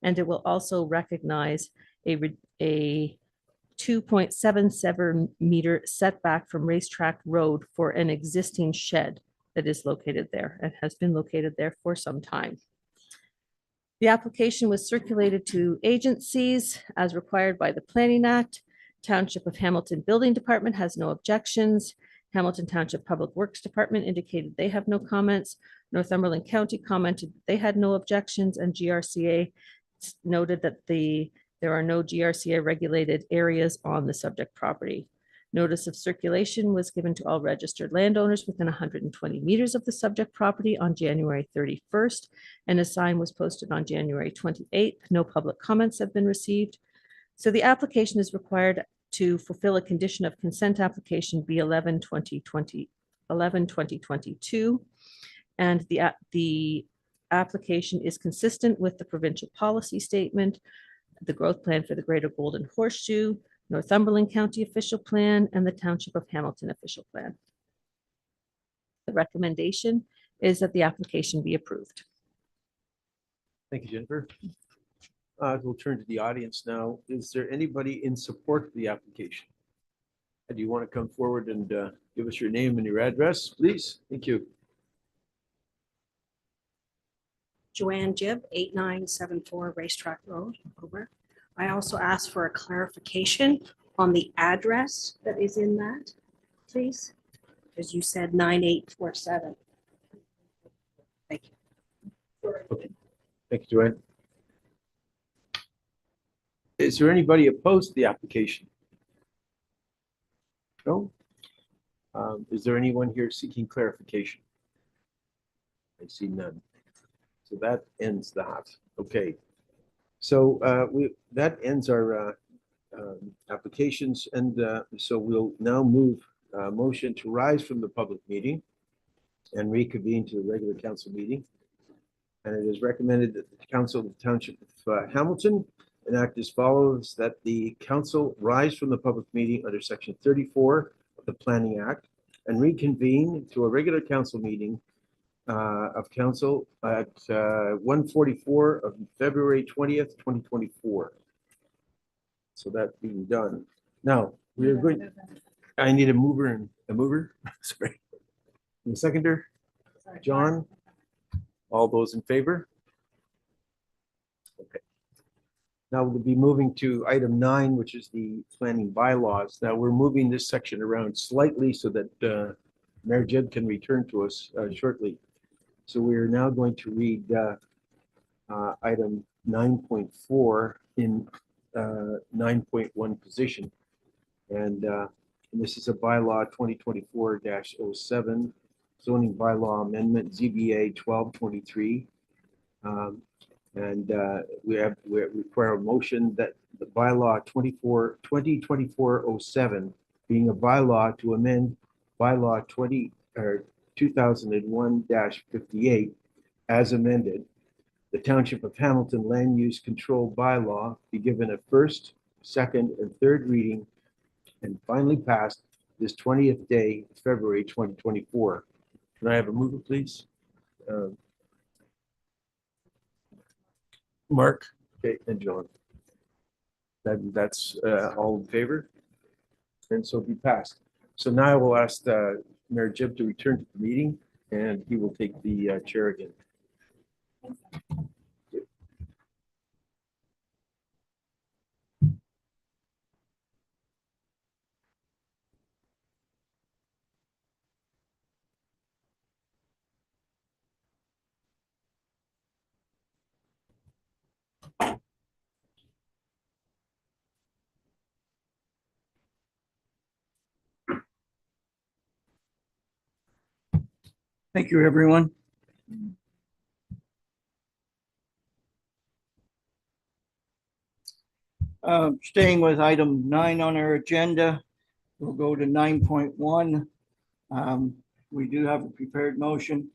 and it will also recognize a 2.77 meter setback from Racetrack Road for an existing shed that is located there and has been located there for some time. The application was circulated to agencies as required by the Planning Act. Township of Hamilton Building Department has no objections. Hamilton Township Public Works Department indicated they have no comments. Northumberland County commented they had no objections, and GRCA noted that there are no GRCA regulated areas on the subject property. Notice of circulation was given to all registered landowners within 120 meters of the subject property on January 31st, and a sign was posted on January 28th. No public comments have been received. So the application is required to fulfill a condition of consent application B11-2022. And the application is consistent with the provincial policy statement, the growth plan for the Greater Golden Horseshoe, Northumberland County official plan, and the Township of Hamilton official plan. The recommendation is that the application be approved. Thank you, Jennifer. We'll turn to the audience now. Is there anybody in support of the application? Do you want to come forward and give us your name and your address, please? Thank you. Joanne Gibb, 8974 Racetrack Road, over. I also asked for a clarification on the address that is in that, please, because you said 9847. Thank you. Okay. Thank you, Joanne. Is there anybody opposed to the application? No? Is there anyone here seeking clarification? I see none. So that ends that. Okay. So that ends our applications, and so we'll now move motion to rise from the public meeting and reconvene to the regular council meeting. And it is recommended that the Council of the Township of Hamilton enact as follows: that the council rise from the public meeting under section 34 of the Planning Act and reconvene to a regular council meeting of council at 1:44 of February 20th, 2024. So that being done. Now, we're going, I need a mover and a mover, sorry. And a seconder. John? All those in favor? Okay. Now we'll be moving to item 9, which is the planning bylaws. Now we're moving this section around slightly so that Mayor Jed can return to us shortly. So we are now going to read item 9.4 in 9.1 position. And this is a bylaw 2024-07, zoning bylaw amendment ZBA 1223. And we require a motion that the bylaw 2024-07 being a bylaw to amend bylaw 2001-58 as amended, the Township of Hamilton Land Use Control Bylaw be given a first, second, and third reading and finally passed this 20th day, of February 2024. Can I have a mover, please? Mark, okay, and John. That's all in favor? And so be passed. So now I will ask Mayor Jib to return to the meeting and he will take the chair again. Thank you, everyone. Staying with item 9 on our agenda, we'll go to 9.1. We do have a prepared motion.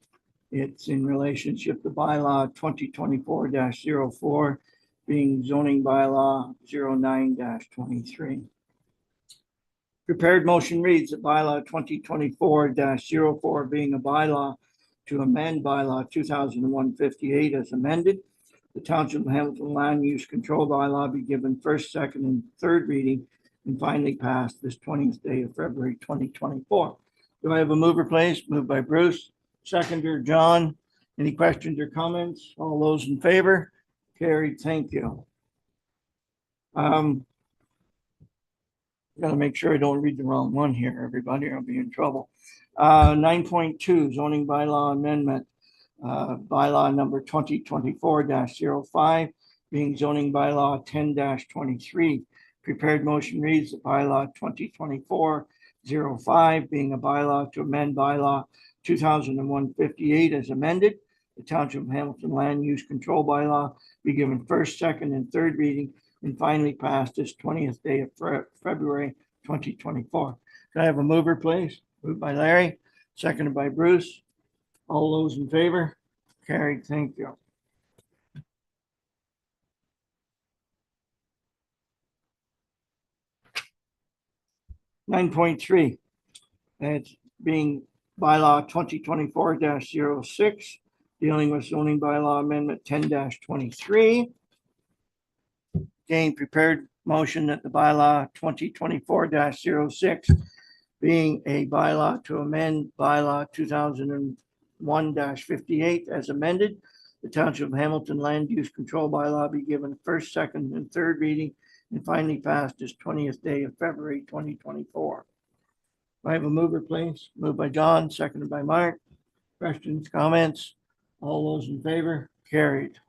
It's in relationship to bylaw 2024-04 being zoning bylaw 09-23. Prepared motion reads that bylaw 2024-04 being a bylaw to amend bylaw 2001-58 as amended. The Township of Hamilton Land Use Control Bylaw be given first, second, and third reading and finally passed this 20th day of February 2024. Do I have a mover, please? Moved by Bruce, seconder John. Any questions or comments? All those in favor? Carried. Thank you. Gotta make sure I don't read the wrong one here, everybody. I'll be in trouble. 9.2 zoning bylaw amendment. Bylaw number 2024-05 being zoning bylaw 10-23. Prepared motion reads the bylaw 2024-05 being a bylaw to amend bylaw 2001-58 as amended. The Township of Hamilton Land Use Control Bylaw be given first, second, and third reading and finally passed this 20th day of February 2024. Can I have a mover, please? Moved by Larry, seconded by Bruce. All those in favor? Carried. Thank you. Nine point three. It's being bylaw 2024-06, dealing with zoning bylaw amendment 10-23. Again, prepared motion that the bylaw 2024-06 being a bylaw to amend bylaw 2001-58 as amended. The Township of Hamilton Land Use Control Bylaw be given first, second, and third reading and finally passed this 20th day of February 2024. I have a mover, please. Moved by John, seconded by Mark. Questions, comments? All those in favor? Carried.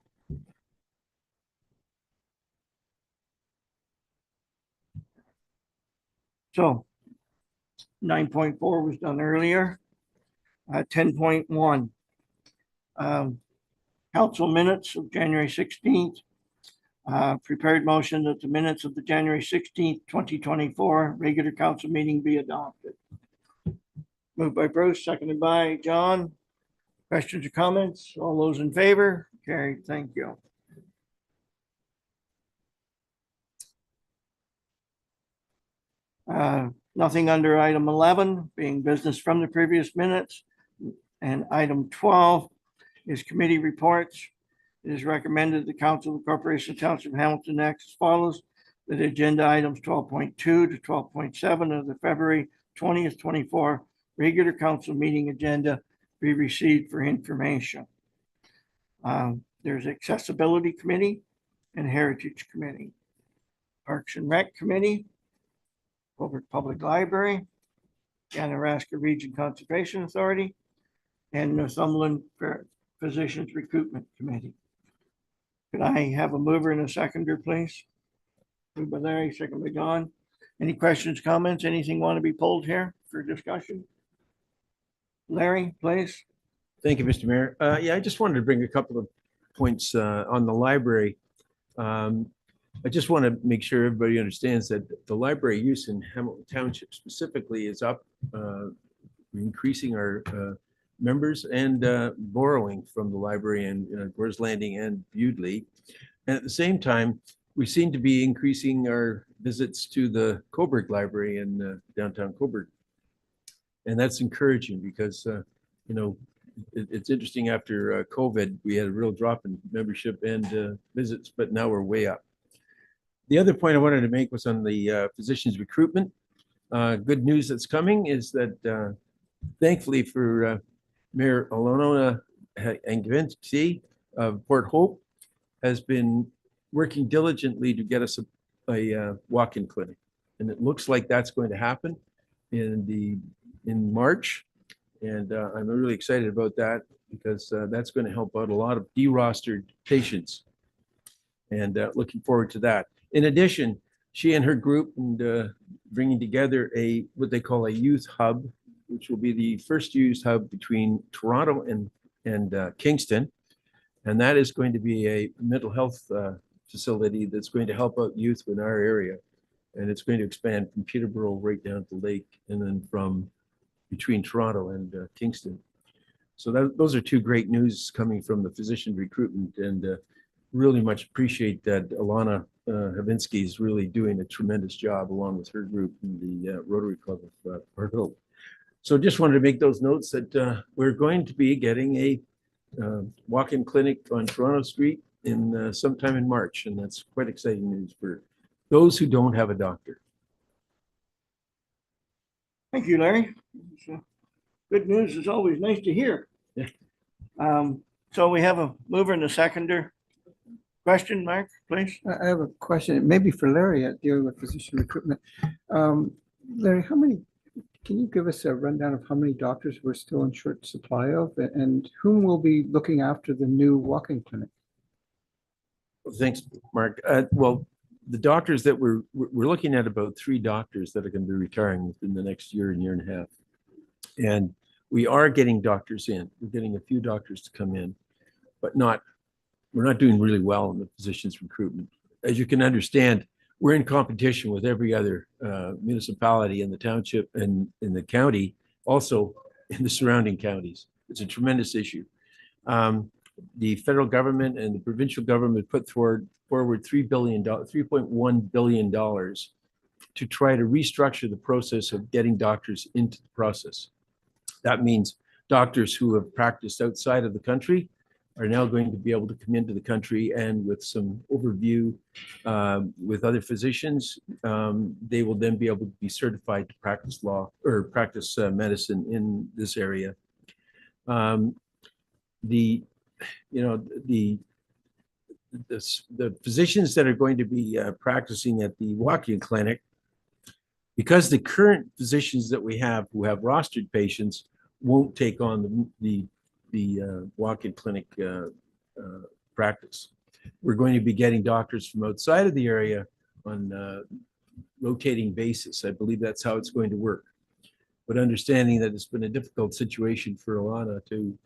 So 9.4 was done earlier. 10.1. Council minutes of January 16th. Prepared motion that the minutes of the January 16th, 2024 regular council meeting be adopted. Moved by Bruce, seconded by John. Questions or comments? All those in favor? Carried. Thank you. Nothing under item 11 being business from the previous minutes. And item 12 is committee reports. It is recommended the Council of the Corporation of Township of Hamilton acts as follows. That agenda items 12.2 to 12.7 of the February 20th, 24 regular council meeting agenda be received for information. There's Accessibility Committee and Heritage Committee, Parks and Rec Committee, Cobourg Public Library, Ganaraska Region Conservation Authority, and Northumberland Physicians Recruitment Committee. Could I have a mover and a seconder, please? Moved by Larry, second by John. Any questions, comments, anything want to be pulled here for discussion? Larry, please. Thank you, Mr. Mayor. Yeah, I just wanted to bring a couple of points on the library. I just want to make sure everybody understands that the library use in Hamilton Township specifically is up, increasing our members and borrowing from the library in Gore's Landing and Bewdley. And at the same time, we seem to be increasing our visits to the Cobourg Library in downtown Cobourg. And that's encouraging because, it's interesting after COVID, we had a real drop in membership and visits, but now we're way up. The other point I wanted to make was on the physicians recruitment. Good news that's coming is that thankfully for Mayor Alona Angvinci of Port Hope has been working diligently to get us a walk-in clinic. And it looks like that's going to happen in March. And I'm really excited about that because that's going to help out a lot of derostered patients. And looking forward to that. In addition, she and her group and bringing together what they call a youth hub, which will be the first youth hub between Toronto and Kingston. And that is going to be a mental health facility that's going to help out youth in our area. And it's going to expand from Peterborough right down to Lake and then from between Toronto and Kingston. So those are two great news coming from the physician recruitment, and really much appreciate that Alana Havinsky is really doing a tremendous job along with her group in the Rotary Club of Port Hope. So just wanted to make those notes that we're going to be getting a walk-in clinic on Toronto Street in sometime in March, and that's quite exciting news for those who don't have a doctor. Thank you, Larry. Good news is always nice to hear. Yeah. So we have a mover and a seconder. Question, Mark, please. I have a question, maybe for Larry at dealing with physician recruitment. Larry, can you give us a rundown of how many doctors we're still in short supply of and whom will be looking after the new walk-in clinic? Thanks, Mark. Well, the doctors that we're looking at about 3 doctors that are going to be retiring within the next year and a half. And we are getting doctors in. We're getting a few doctors to come in, but we're not doing really well in the physicians recruitment. As you can understand, we're in competition with every other municipality in the township and in the county, also in the surrounding counties. It's a tremendous issue. The federal government and the provincial government put forward $3.1 billion to try to restructure the process of getting doctors into the process. That means doctors who have practiced outside of the country are now going to be able to come into the country, and with some overview with other physicians, they will then be able to be certified to practice law or practice medicine in this area. The physicians that are going to be practicing at the walk-in clinic, because the current physicians that we have who have rostered patients won't take on the walk-in clinic practice. We're going to be getting doctors from outside of the area on a rotating basis. I believe that's how it's going to work. But understanding that it's been a difficult situation for Alana to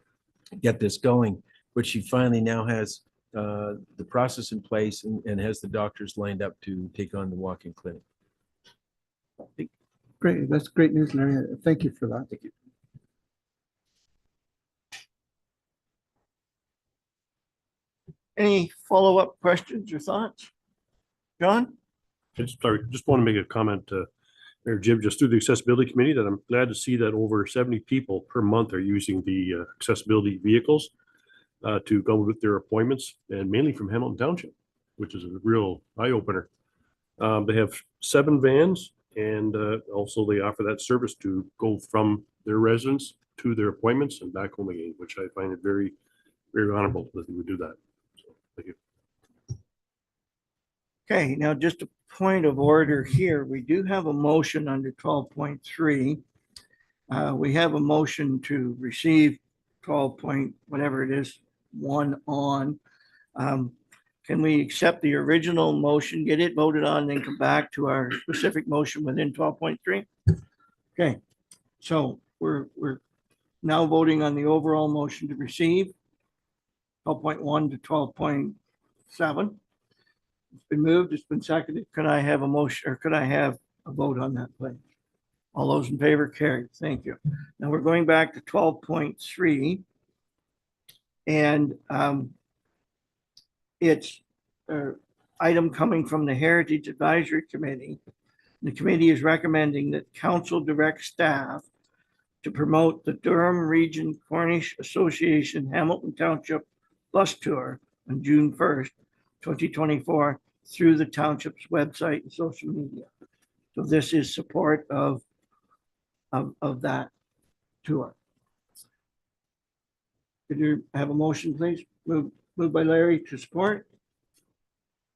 get this going, but she finally now has the process in place and has the doctors lined up to take on the walk-in clinic. Great, that's great news, Larry. Thank you for that. Thank you. Any follow-up questions or thoughts? John? Just want to make a comment, Mayor Jib, just through the accessibility committee, that I'm glad to see that over 70 people per month are using the accessibility vehicles to go with their appointments, and mainly from Hamilton Township, which is a real eye opener. They have 7 vans, and also they offer that service to go from their residents to their appointments and back home again, which I find it very, very honorable that they would do that. So, thank you. Okay, now just a point of order here. We do have a motion under 12.3. We have a motion to receive 12 point, whatever it is, 1 on. Can we accept the original motion, get it voted on, then come back to our specific motion within 12.3? Okay, so we're now voting on the overall motion to receive 12.1 to 12.7. It's been moved, it's been seconded. Could I have a motion, or could I have a vote on that, please? All those in favor carried. Thank you. Now we're going back to 12.3. And it's an item coming from the Heritage Advisory Committee. The committee is recommending that council direct staff to promote the Durham Region Cornish Association Hamilton Township Bus Tour on June 1st, 2024 through the township's website and social media. So this is support of that tour. Could you have a motion, please? Moved by Larry to support.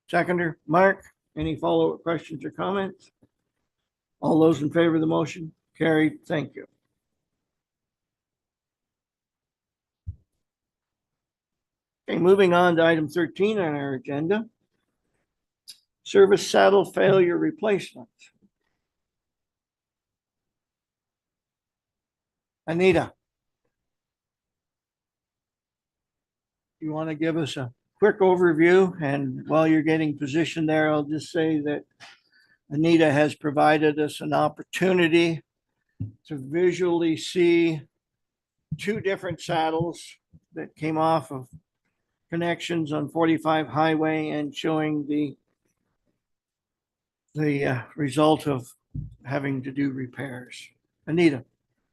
Seconder, Mark, any follow-up questions or comments? All those in favor of the motion? Carried. Thank you. Okay, moving on to item 13 on our agenda. Service saddle failure replacement. Anita. You want to give us a quick overview? And while you're getting positioned there, I'll just say that Anita has provided us an opportunity to visually see 2 different saddles that came off of connections on 45 highway and showing the result of having to do repairs. Anita,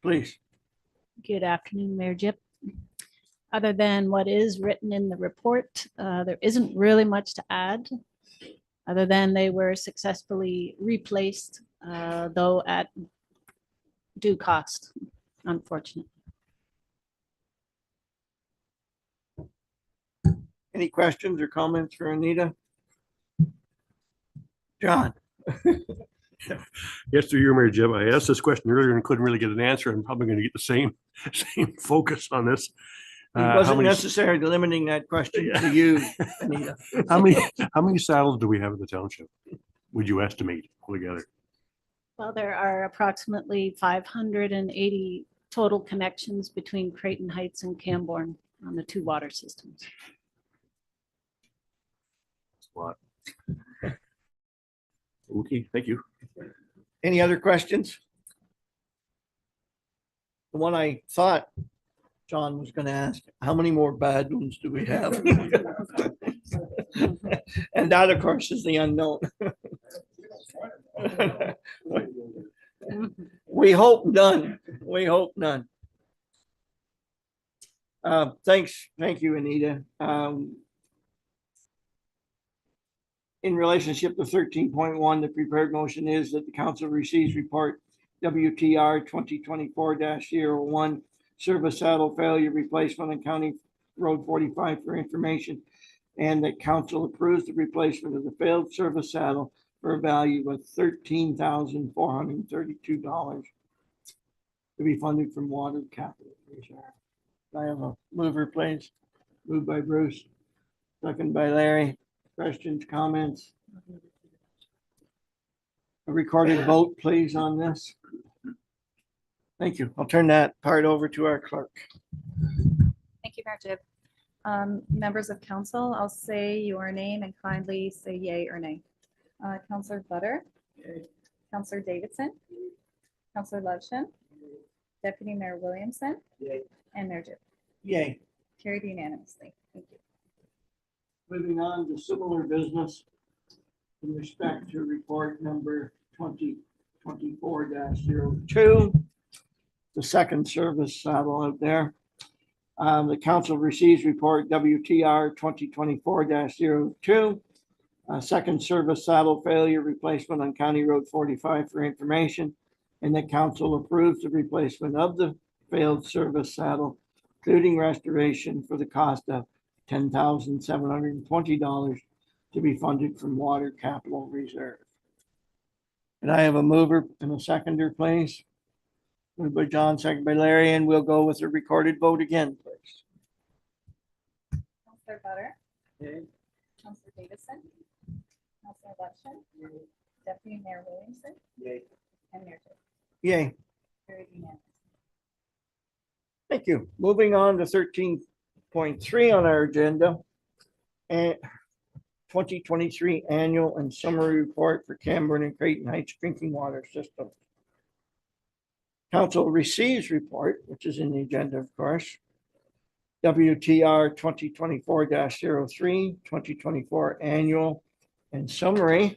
please. Good afternoon, Mayor Jip. Other than what is written in the report, there isn't really much to add, other than they were successfully replaced, though at due cost, unfortunately. Any questions or comments for Anita? John? Yes, through you, Mayor Jim. I asked this question earlier and couldn't really get an answer. I'm probably going to get the same focus on this. It How wasn't many- necessary to limiting that question to you, Anita. How many saddles do we have in the township? Would you estimate altogether? Well, there are approximately 580 total connections between Creighton Heights and Camborne on the 2 water systems. That's a lot. Okay, thank you. Any other questions? The one I thought John was going to ask, how many more bad ones do we have? And that, of course, is the unknown. We hope none. We hope none. Thank you, Anita. In relationship to 13.1, the prepared motion is that the council receives report WTR 2024-01 service saddle failure replacement on County Road 45 for information, and that council approves the replacement of the failed service saddle for a value of $13,432 to be funded from water capital reserve. I have a mover, please. Moved by Bruce, second by Larry. Questions, comments? A recorded vote, please, on this. Thank you. I'll turn that part over to our clerk. Thank you, Mayor Jib. Members of council, I'll say your name and kindly say yay or nay. Councillor Butter. Councillor Davidson. Councillor Lovshin. Deputy Mayor Williamson. And Mayor Jib. Yay. Carried unanimously. Thank you. Moving on to similar business in respect to report number 2024-02, the second service saddle out there. The council receives report WTR 2024-02, second service saddle failure replacement on County Road 45 for information, and that council approves the replacement of the failed service saddle, including restoration for the cost of $10,720 to be funded from water capital reserve. And I have a mover and a seconder, please. Moved by John, second by Larry, and we'll go with a recorded vote again, please. Counselor Butter. Counselor Davidson. Counselor Lepton. Deputy Mayor Williamson. And Mayor Jip. Yay. Carried unanimous. Thank you. Moving on to 13.3 on our agenda. And 2023 annual and summary report for Camborne and Creighton Heights drinking water system. Council receives report, which is in the agenda, of course. WTR 2024-03, 2024 annual and summary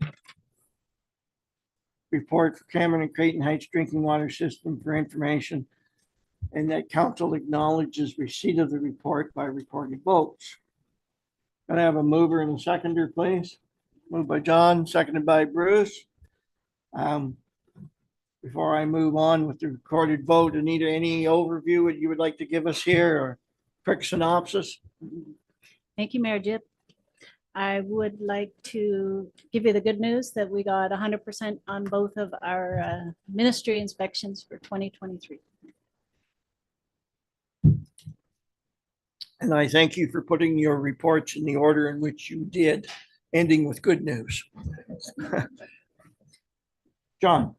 report for Cameron and Creighton Heights drinking water system for information, and that council acknowledges receipt of the report by recorded votes. Can I have a mover and a seconder, please? Moved by John, seconded by Bruce. Before I move on with the recorded vote, Anita, any overview that you would like to give us here or quick synopsis? Thank you, Mayor Jip. I would like to give you the good news that we got 100% on both of our ministry inspections for 2023. And I thank you for putting your reports in the order in which you did, ending with good news. John.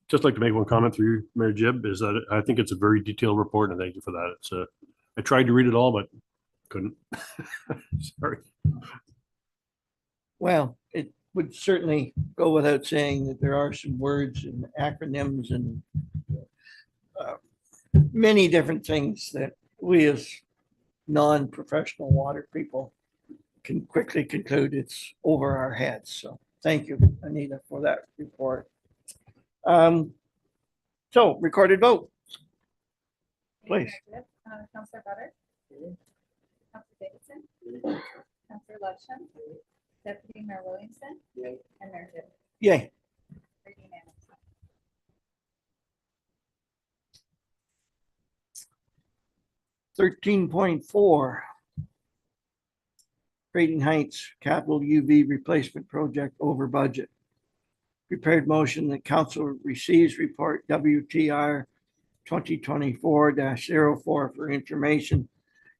Just like to make one comment through you, Mayor Jib, is that I think it's a very detailed report, and thank you for that. It's I tried to read it all, but couldn't. Sorry. Well, it would certainly go without saying that there are some words and acronyms and many different things that we as non-professional water people can quickly conclude it's over our heads. So thank you, Anita, for that report. So recorded vote. Please. Counselor Butter. Counselor Davidson. Counselor Lepton. Deputy Mayor Williamson. And Mayor Jip. Yay. Carried unanimous. 13.4. Creighton Heights Capital UV Replacement Project over budget. Prepared motion that council receives report WTR 2024-04 for information.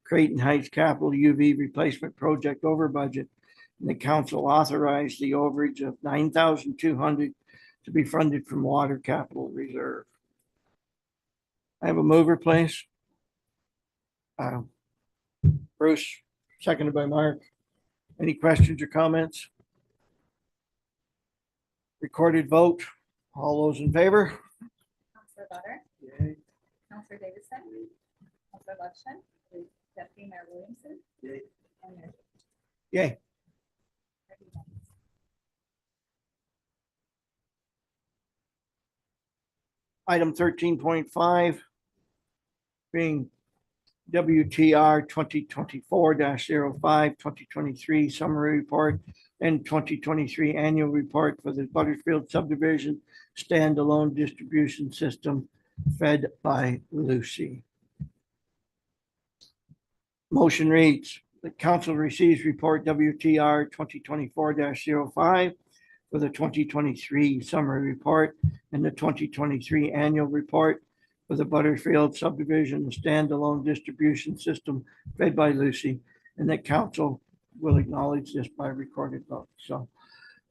Creighton Heights Capital UV Replacement Project over budget. And the council authorized the overage of $9,200 to be funded from water capital reserve. I have a mover, please. Bruce, seconded by Mark. Any questions or comments? Recorded vote. All those in favor? Counselor Butter. Counselor Davidson. Counselor Lepton. Deputy Mayor Williamson. And Mayor Jip. Yay. Carried unanimous. Item 13.5 being WTR 2024-05, 2023 summary report and 2023 annual report for the Butterfield subdivision standalone distribution system fed by Lucy. Motion reads, the council receives report WTR 2024-05 for the 2023 summary report and the 2023 annual report for the Butterfield subdivision standalone distribution system fed by Lucy, and that council will acknowledge this by recorded vote. So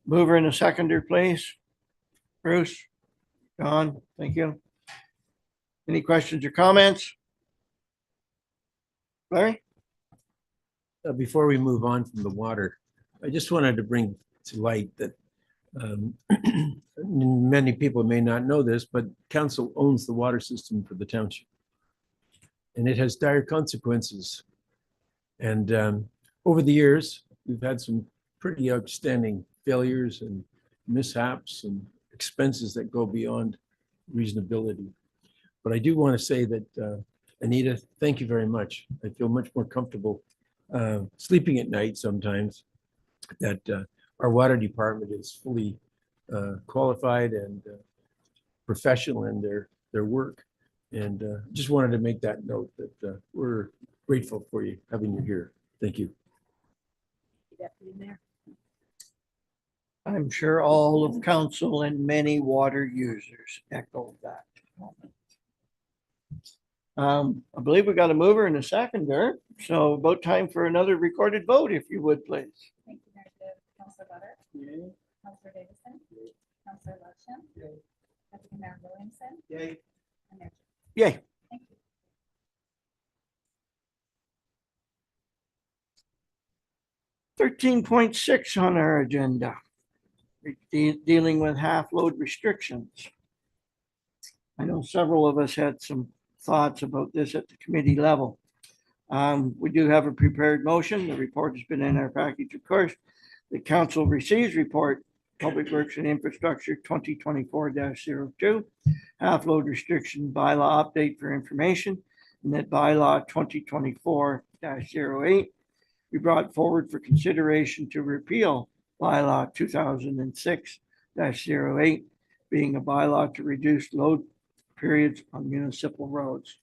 mover and a seconder, please. Bruce, John, thank you. Any questions or comments? Larry? Before we move on from the water, I just wanted to bring to light that many people may not know this, but council owns the water system for the township. And it has dire consequences. And over the years, we've had some pretty outstanding failures and mishaps and expenses that go beyond reasonability. But I do want to say that, Anita, thank you very much. I feel much more comfortable sleeping at night sometimes that our water department is fully qualified and professional in their work. And just wanted to make that note that we're grateful for you, having you here. Thank you. Deputy Mayor. I'm sure all of council and many water users echo that. I believe we got a mover and a seconder, so about time for another recorded vote, if you would, please. Thank you, Mayor Jib. Counselor Butter. Counselor Davidson. Counselor Lushin. Deputy Mayor Williamson. Yay. And Mayor Jib. Yay. Thank you. 13.6 on our agenda. Dealing with half load restrictions. I know several of us had some thoughts about this at the committee level. We do have a prepared motion. The report has been in our package, of course. The council receives report, Public Works and Infrastructure 2024-02, half load restriction bylaw update for information, and that bylaw 2024-08 be brought forward for consideration to repeal bylaw 2006-08, being a bylaw to reduce load periods on municipal roads.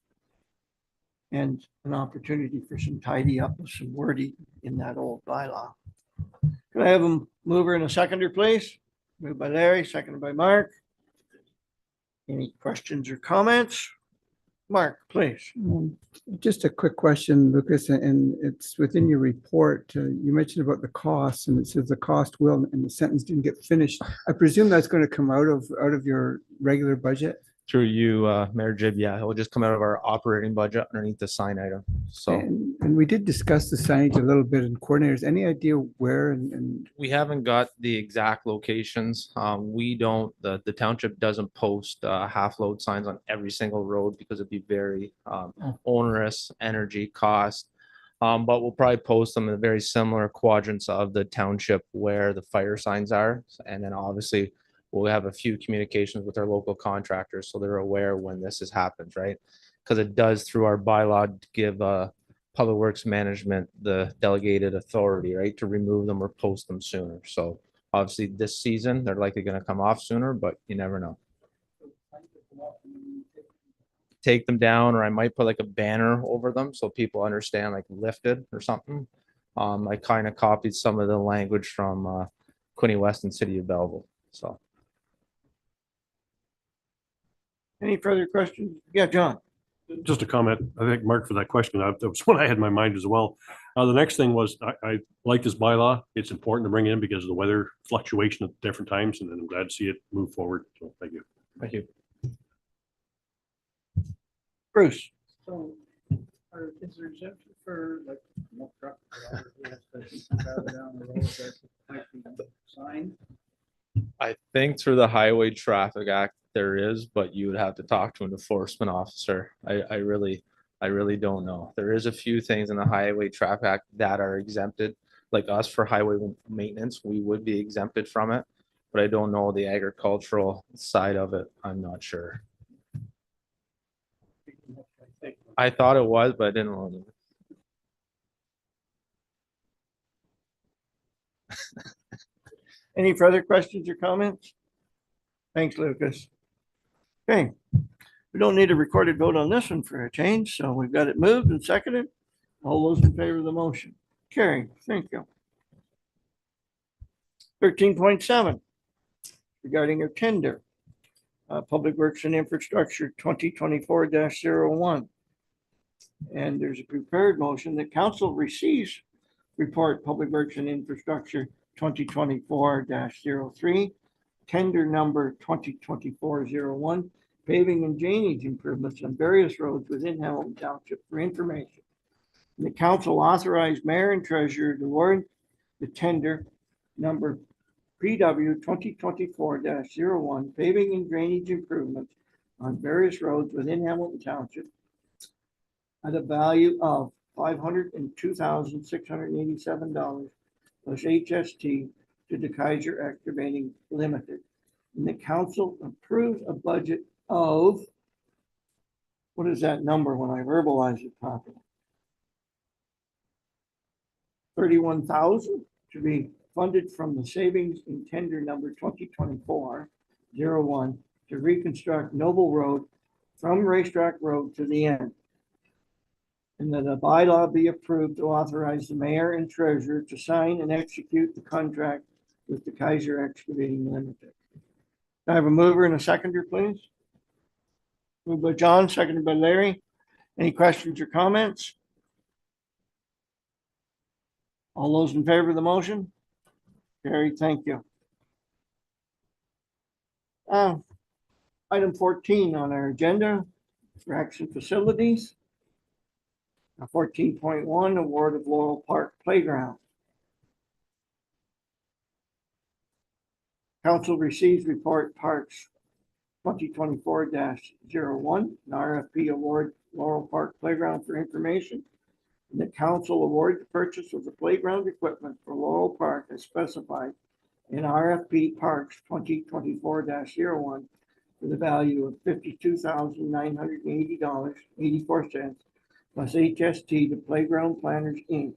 And an opportunity for some tidy up with some wording in that old bylaw. Could I have a mover and a seconder, please? Moved by Larry, seconded by Mark. Any questions or comments? Mark, please. Just a quick question, Lucas, and it's within your report. You mentioned about the costs, and it says the cost will, and the sentence didn't get finished. I presume that's going to come out of your regular budget? Through you, Mayor Jib, yeah, it will just come out of our operating budget underneath the sign item. So And we did discuss the signage a little bit in coordinators. Any idea where and we haven't got the exact locations. We don't, the township doesn't post half load signs on every single road because it'd be very onerous, energy cost. But we'll probably post them in very similar quadrants of the township where the fire signs are. And then obviously we'll have a few communications with our local contractors so they're aware when this has happened, right? Because it does through our bylaw give Public Works Management the delegated authority, right, to remove them or post them sooner. So obviously this season, they're likely going to come off sooner, but you never know. Take them down, or I might put like a banner over them so people understand, like lifted or something. I kind of copied some of the language from Quinny West and City of Belleville, so. Any further questions? Yeah, John. Just a comment. I thank Mark for that question. That was what I had in my mind as well. The next thing was I like this bylaw. It's important to bring in because of the weather fluctuation at different times, and I'm glad to see it move forward. So thank you. Thank you. Bruce. So, is there exemption for like no truck? Sign? I think through the Highway Traffic Act there is, but you would have to talk to an enforcement officer. I really don't know. There is a few things in the Highway Traffic Act that are exempted, like us for highway maintenance, we would be exempted from it, but I don't know the agricultural side of it. I'm not sure. I thought it was, but I didn't know. Any further questions or comments? Thanks, Lucas. Okay, we don't need a recorded vote on this one for a change, so we've got it moved and seconded. All those in favor of the motion? Carried. Thank you. 13.7 regarding a tender, Public Works and Infrastructure 2024-01. And there's a prepared motion that council receives report Public Works and Infrastructure 2024-03, tender number 2024-01, paving and drainage improvements on various roads within Hamilton Township for information. And the council authorized mayor and treasurer to award the tender number PW 2024-01, paving and drainage improvements on various roads within Hamilton Township at a value of $502,687 plus HST to the Kaiser Excavating Limited. And the council approves a budget of, what is that number when I verbalize it properly? 31,000 to be funded from the savings in tender number 2024-01 to reconstruct Noble Road from Racetrack Road to the end. And that a bylaw be approved to authorize the mayor and treasurer to sign and execute the contract with the Kaiser Excavating Limited. Can I have a mover and a seconder, please? Moved by John, seconded by Larry. Any questions or comments? All those in favor of the motion? Carried, thank you. Item 14 on our agenda, Action Facilities. 14.1, award of Laurel Park Playground. Council receives report parks 2024-01, an RFP award Laurel Park Playground for information. And the council award the purchase of the playground equipment for Laurel Park as specified in RFP Parks 2024-01 for the value of $52,980.84 plus HST to Playground Planners, Inc.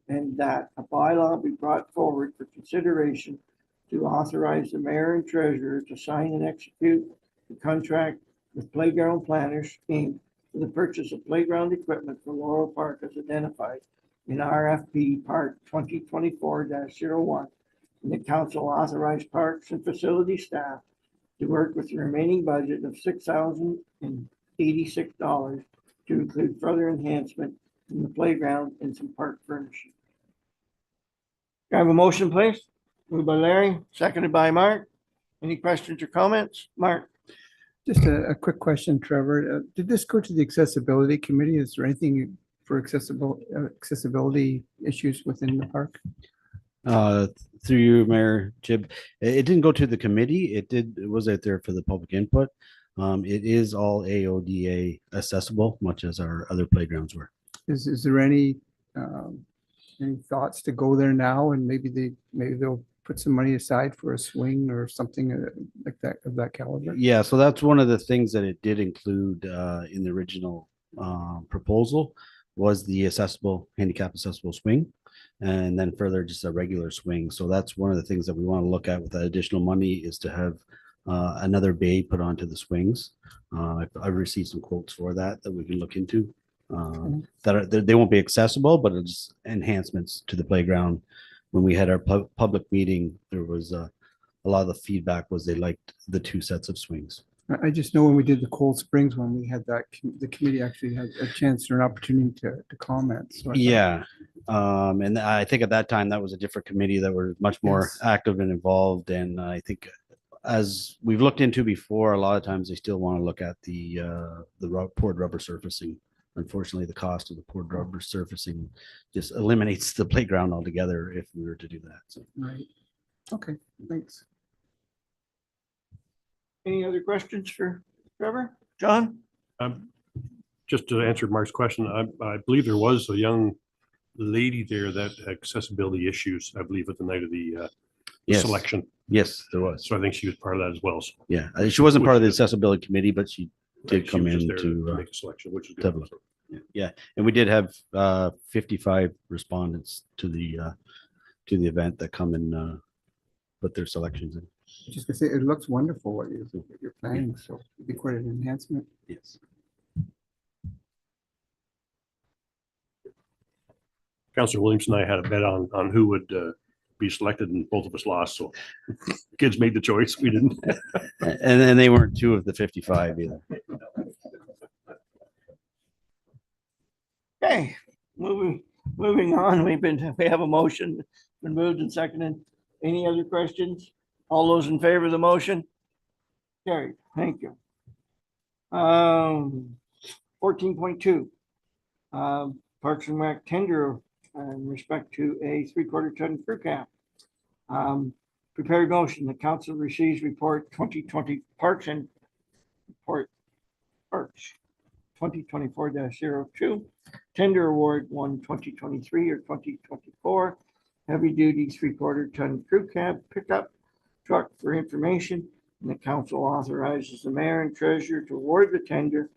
And that a bylaw be brought forward for consideration to authorize the mayor and treasurer to sign and execute the contract with Playground Planners, Inc. for the purchase of playground equipment for Laurel Park as identified in RFP Part 2024-01. And the council authorized parks and facility staff to work with the remaining budget of $6,086 to include further enhancement in the playground and some park furnishing. Can I have a motion, please? Moved by Larry, seconded by Mark. Any questions or comments? Mark? Just a quick question, Trevor. Did this go to the accessibility committee? Is there anything for accessibility issues within the park? Through you, Mayor Jib, it didn't go to the committee. It was out there for the public input. It is all AODA accessible, much as our other playgrounds were. Is there any thoughts to go there now and maybe they'll put some money aside for a swing or something like that of that caliber? Yeah, so that's one of the things that it did include in the original proposal was the handicap accessible swing. And then further, just a regular swing. So that's one of the things that we want to look at with that additional money is to have another bay put onto the swings. I've received some quotes for that we can look into. They won't be accessible, but it's enhancements to the playground. When we had our public meeting, there was a lot of the feedback was they liked the two sets of swings. I just know when we did the Cold Springs one, we had that, the committee actually had a chance or an opportunity to comment. So Yeah. And I think at that time that was a different committee that were much more active and involved. And I think as we've looked into before, a lot of times they still want to look at the poured rubber surfacing. Unfortunately, the cost of the poured rubber surfacing just eliminates the playground altogether if we were to do that. So. Right. Okay, thanks. Any other questions for Trevor? John? Just to answer Mark's question, I believe there was a young lady there that had accessibility issues, I believe, at the night of the selection. Yes, there was. So I think she was part of that as well. So Yeah, she wasn't part of the accessibility committee, but she did come was in there to make a selection, which is to good. look. Yeah, and we did have 55 respondents to the event that come and put their selections in. Just to say, it looks wonderful what you're planning, so it'd be quite an enhancement. Yes. Councillor Williamson and I had a bet on who would be selected, and both of us lost. So kids made the choice. We didn't. And then they weren't two of the 55 either. Okay, moving on. We have a motion, been moved and seconded. Any other questions? All those in favor of the motion? Carried. Thank you. 14.2. Parks and Rec tender in respect to a 3/4 ton crew cab. Prepared motion. The council receives report 2020 Parks and report Parks 2024-02. Tender award 2023 or 2024. Heavy duty 3/4 ton crew cab pickup truck for information. And the council authorizes the mayor and treasurer to award the tender.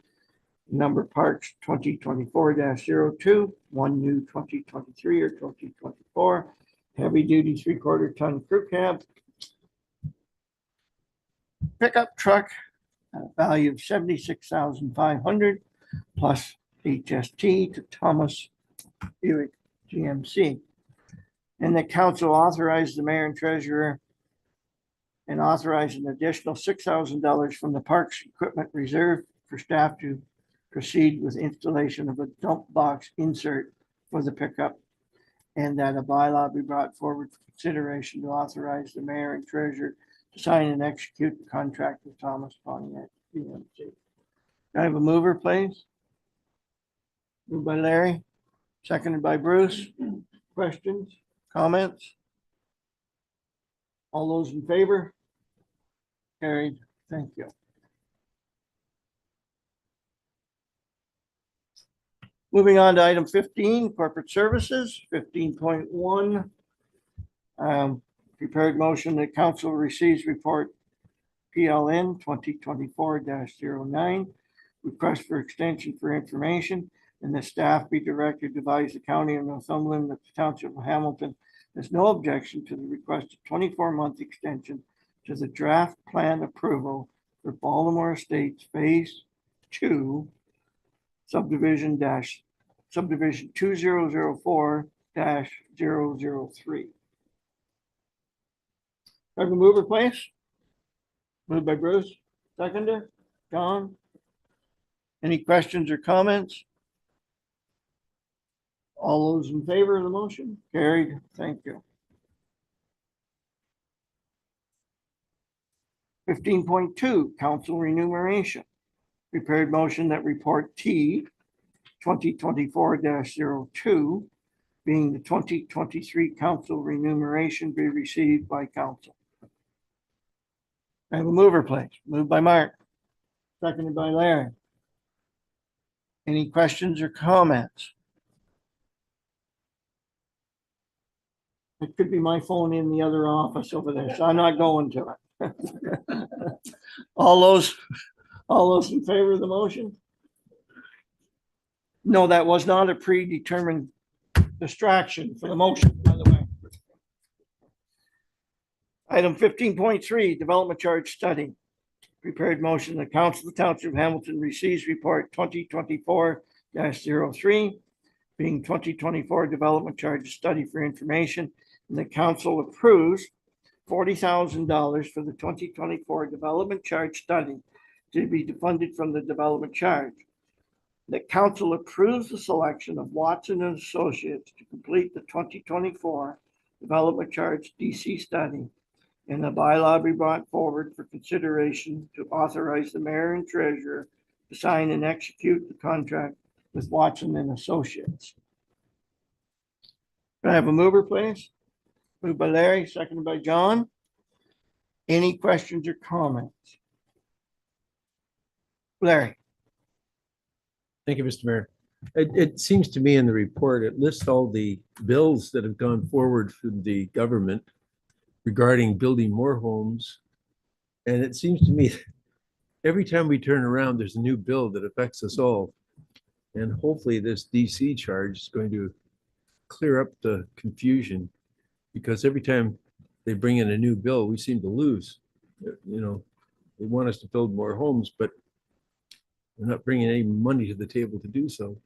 Number Parks 2024-02, one new 2023 or 2024. Heavy duty 3/4 ton crew cab. pickup truck, value of 76,500 plus HST to Thomas Buick GMC. And the council authorized the mayor and treasurer and authorized an additional $6,000 from the Parks Equipment Reserve for staff to proceed with installation of a dump box insert for the pickup, and that a bylaw be brought forward for consideration to authorize the mayor and treasurer to sign and execute the contract with Thomas Pontiac GMC. Can I have a mover, please? Moved by Larry, seconded by Bruce. Questions, comments? All those in favor? Carried. Thank you. Moving on to item 15, corporate services, 15.1. Prepared motion that council receives report PLN 2024-09, request for extension for information, and the staff be directed to advise the county of Northumberland that the township of Hamilton has no objection to the requested 24-month extension to the draft plan approval for Baltimore Estates Phase 2, subdivision 2004-003. Have a mover, please. Moved by Bruce, seconder, John. Any questions or comments? All those in favor of the motion? Carried. Thank you. 15.2, council remuneration. Prepared motion that report T 2024-02, being the 2023 council remuneration, be received by council. I have a mover, please. Moved by Mark, seconded by Larry. Any questions or comments? It could be my phone in the other office over there, so I'm not going to it. All those in favor of the motion? No, that was not a predetermined distraction for the motion, by the way. Item 15.3, development charge study. Prepared motion, the council of the township of Hamilton receives report 2024-03, being 2024 development charge study for information, and the council approves $40,000 for the 2024 development charge study to be funded from the development charge. The council approves the selection of Watson and Associates to complete the 2024 development charge DC study, and the bylaw be brought forward for consideration to authorize the mayor and treasurer to sign and execute the contract with Watson and Associates. Can I have a mover, please? Moved by Larry, seconded by John. Any questions or comments? Larry. Thank you, Mr. Mayor. It seems to me in the report, it lists all the bills that have gone forward from the government regarding building more homes. And it seems to me every time we turn around, there's a new bill that affects us all. And hopefully this DC charge is going to clear up the confusion, because every time they bring in a new bill, we seem to lose. You know, they want us to build more homes, but we're not bringing any money to the table to do so.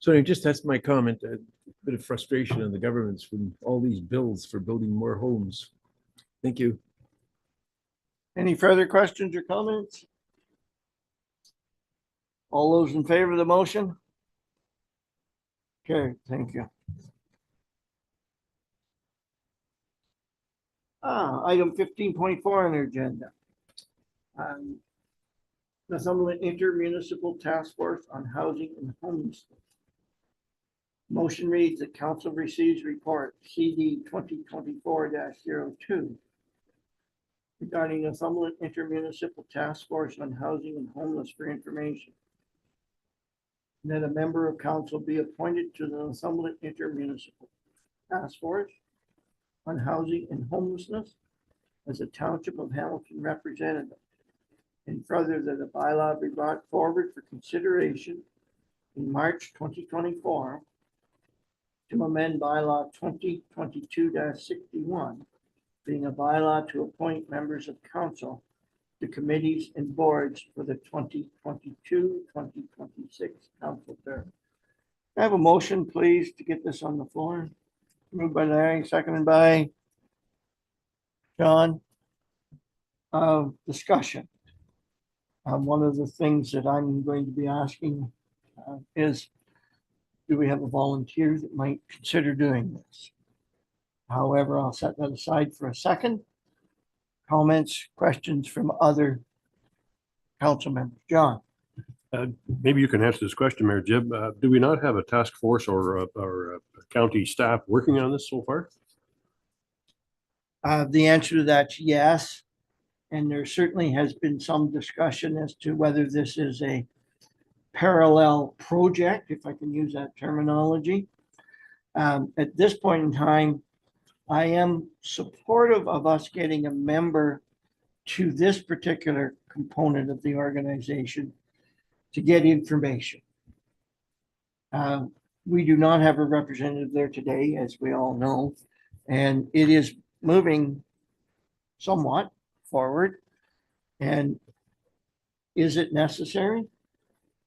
So anyway, just that's my comment, a bit of frustration on the governments from all these bills for building more homes. Thank you. Any further questions or comments? All those in favor of the motion? Okay, thank you. Item 15.4 on the agenda. The Northumberland Intermunicipal Task Force on Housing and Homelessness. Motion reads that council receives report CD 2024-02 regarding the Northumberland Intermunicipal Task Force on Housing and Homeless for information. And that a member of council be appointed to the Northumberland Intermunicipal Task Force on Housing and Homelessness as a Township of Hamilton representative. And further, that a bylaw be brought forward for consideration in March 2024 to amend bylaw 2022-61, being a bylaw to appoint members of council the committees and boards for the 2022-2026 council term. I have a motion, please, to get this on the floor. Moved by Larry, seconded by John. Discussion. One of the things that I'm going to be asking is, do we have a volunteer that might consider doing this? However, I'll set that aside for a second. Comments, questions from other council members? John? Maybe you can answer this question, Mayor Jib. Do we not have a task force or a county staff working on this so far? The answer to that's yes. And there certainly has been some discussion as to whether this is a parallel project, if I can use that terminology. At this point in time, I am supportive of us getting a member to this particular component of the organization to get information. We do not have a representative there today, as we all know, and it is moving somewhat forward. And is it necessary?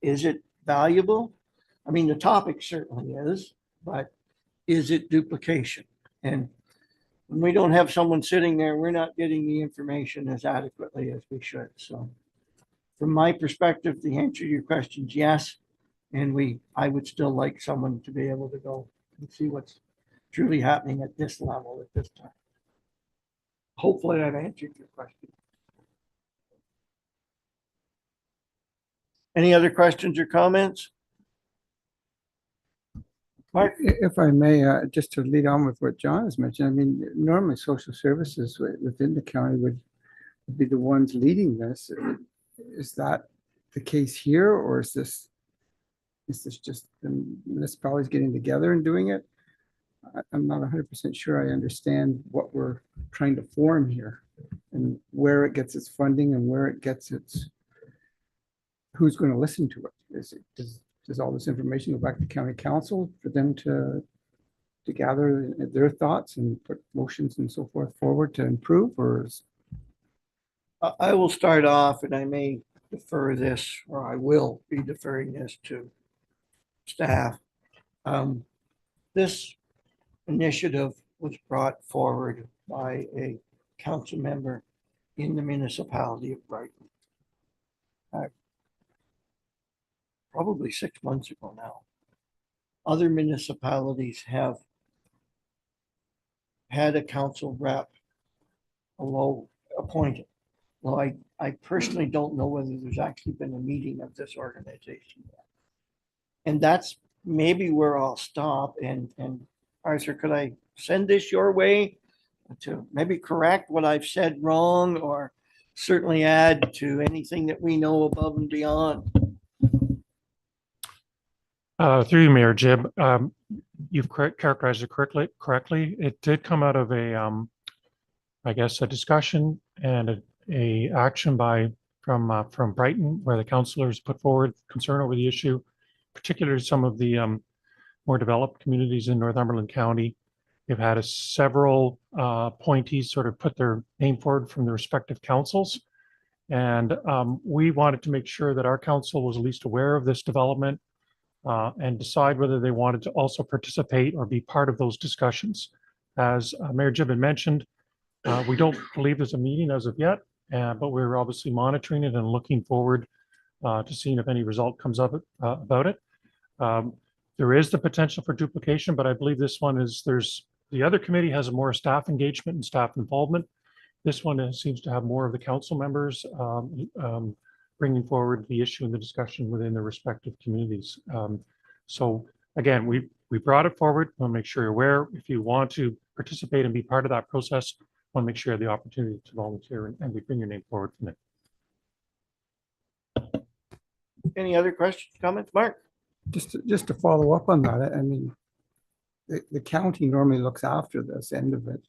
Is it valuable? I mean, the topic certainly is, but is it duplication? And when we don't have someone sitting there, we're not getting the information as adequately as we should. So from my perspective, the answer to your question is yes. And I would still like someone to be able to go and see what's truly happening at this level at this time. Hopefully I've answered your question. Any other questions or comments? Mark? If I may, just to lead on with what John has mentioned, I mean, normally social services within the county would be the ones leading this. Is that the case here, or is this just the municipalities getting together and doing it? I'm not 100% sure I understand what we're trying to form here and where it gets its funding and where it gets its, who's going to listen to it? Does all this information go back to county council for them to gather their thoughts and put motions and so forth forward to improve, or is... I will start off, and I may defer this, or I will be deferring this to staff. This initiative was brought forward by a council member in the municipality of Brighton. Probably 6 months ago now. Other municipalities have had a council rep appointed. Well, I personally don't know whether there's actually been a meeting of this organization yet. And that's maybe where I'll stop. And Arthur, could I send this your way to maybe correct what I've said wrong, or certainly add to anything that we know above and beyond? Through you, Mayor Jib, you've characterized it correctly. It did come out of I guess, a discussion and a action from Brighton, where the councillors put forward concern over the issue, particularly some of the more developed communities in Northumberland County. They've had several appointees sort of put their name forward from the respective councils. And we wanted to make sure that our council was at least aware of this development and decide whether they wanted to also participate or be part of those discussions. As Mayor Jib had mentioned, we don't believe there's a meeting as of yet, but we're obviously monitoring it and looking forward to seeing if any result comes up about it. There is the potential for duplication, but I believe this one the other committee has a more staff engagement and staff involvement. This one seems to have more of the council members bringing forward the issue and the discussion within their respective communities. So again, we brought it forward. We'll make sure you're aware. If you want to participate and be part of that process, want to make sure you have the opportunity to volunteer, and we bring your name forward from it. Any other questions, comments, Mark? Just to follow up on that, I mean, the county normally looks after this end of it,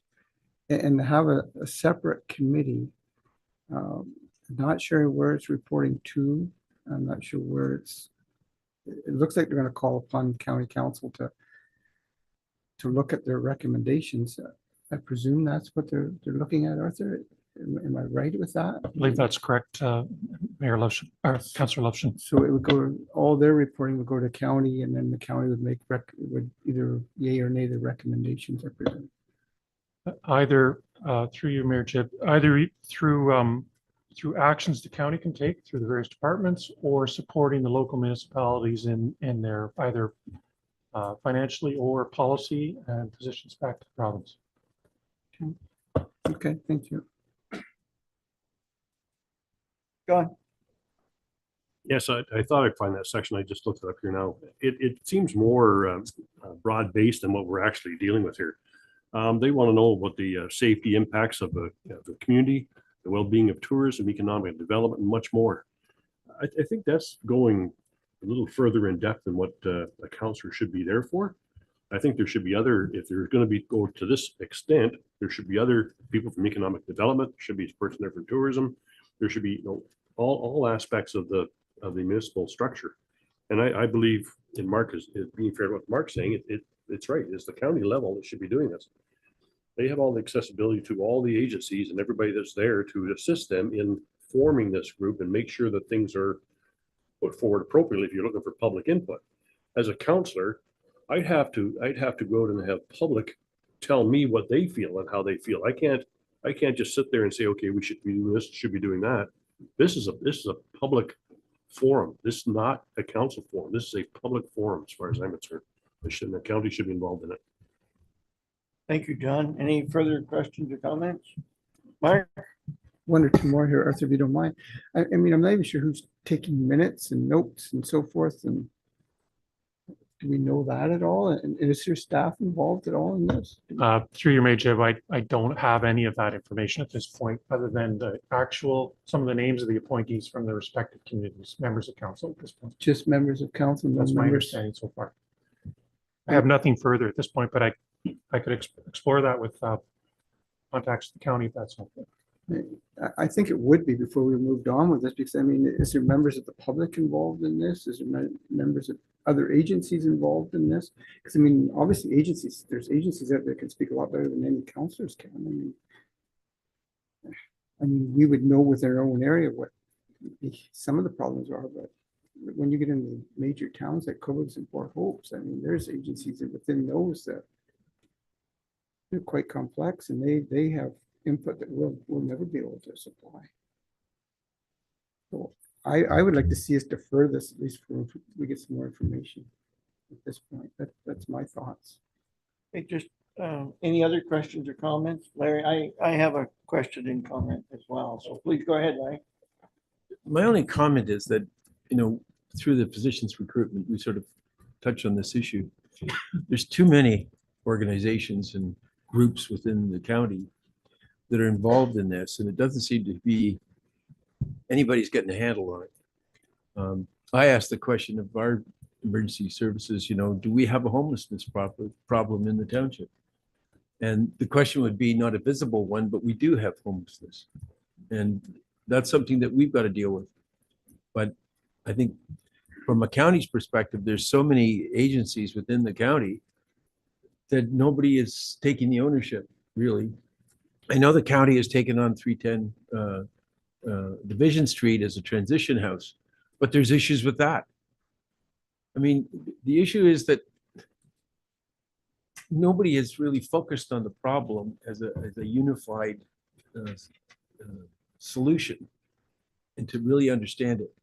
and to have a separate committee, not sure where it's reporting to. I'm not sure where it looks like they're going to call upon county council to look at their recommendations. I presume that's what they're looking at, Arthur. Am I right with that? I believe that's correct, Mayor Loveson, or Councillor Loveson. So it would go, all their reporting would go to county, and then the county would make would either yay or nay the recommendations are presented. Either through you, Mayor Jib, either through actions the county can take through the various departments, or supporting the local municipalities in their either financially or policy and positions back to the province. Okay, thank you. Go on. Yes, I thought I'd find that section. I just looked it up here now. It seems more broad-based than what we're actually dealing with here. They want to know what the safety impacts of the community, the well-being of tourism, economic development, and much more. I think that's going a little further in depth than what a counselor should be there for. I think there should be other, if there's going to be go to this extent, there should be other people from economic development, there should be a person there for tourism. There should be, all aspects of the municipal structure. And I believe in Mark is being fair to what Mark's saying, it's right. It's the county level that should be doing this. They have all the accessibility to all the agencies and everybody that's there to assist them in forming this group and make sure that things are put forward appropriately if you're looking for public input. As a counselor, I'd have to go out and have public tell me what they feel and how they feel. I can't just sit there and say, okay, we should be doing this, should be doing that. This is a public forum. This is not a council forum. This is a public forum as far as I'm concerned. The county should be involved in it. Thank you, John. Any further questions or comments? Mark? One or two more here, Arthur, if you don't mind. I mean, I'm not even sure who's taking minutes and notes and so forth. And do we know that at all? And is your staff involved at all in this? Through your Mayor Jib, I don't have any of that information at this point, other than some of the names of the appointees from the respective communities, members of council at this point. Just members of council? No That's my members? understanding so far. I have nothing further at this point, but I could explore that with contacts to the county if that's helpful. I think it would be before we moved on with this, because I mean, is there members of the public involved in this? Is there members of other agencies involved in this? Because I mean, obviously there's agencies out there that can speak a lot better than any councillors can. I mean, we would know within our own area what some of the problems are, but when you get into major towns like Cobourg and Port Hopes, I mean, there's agencies within those that they're quite complex, and they have input that we'll never be able to supply. So I would like to see us defer this, at least for we get some more information at this point. That's my thoughts. Hey, just any other questions or comments? Larry, I have a question and comment as well, so please go ahead, Larry. My only comment is that, through the physicians recruitment, we sort of touched on this issue. There's too many organizations and groups within the county that are involved in this, and it doesn't seem to be anybody's getting a handle on it. I asked the question of our emergency services, do we have a homelessness problem in the township? And the question would be not a visible one, but we do have homelessness. And that's something that we've got to deal with. But I think from a county's perspective, there's so many agencies within the county that nobody is taking the ownership, really. I know the county has taken on 310 Division Street as a transition house, but there's issues with that. I mean, the issue is that nobody is really focused on the problem as a unified solution and to really understand it.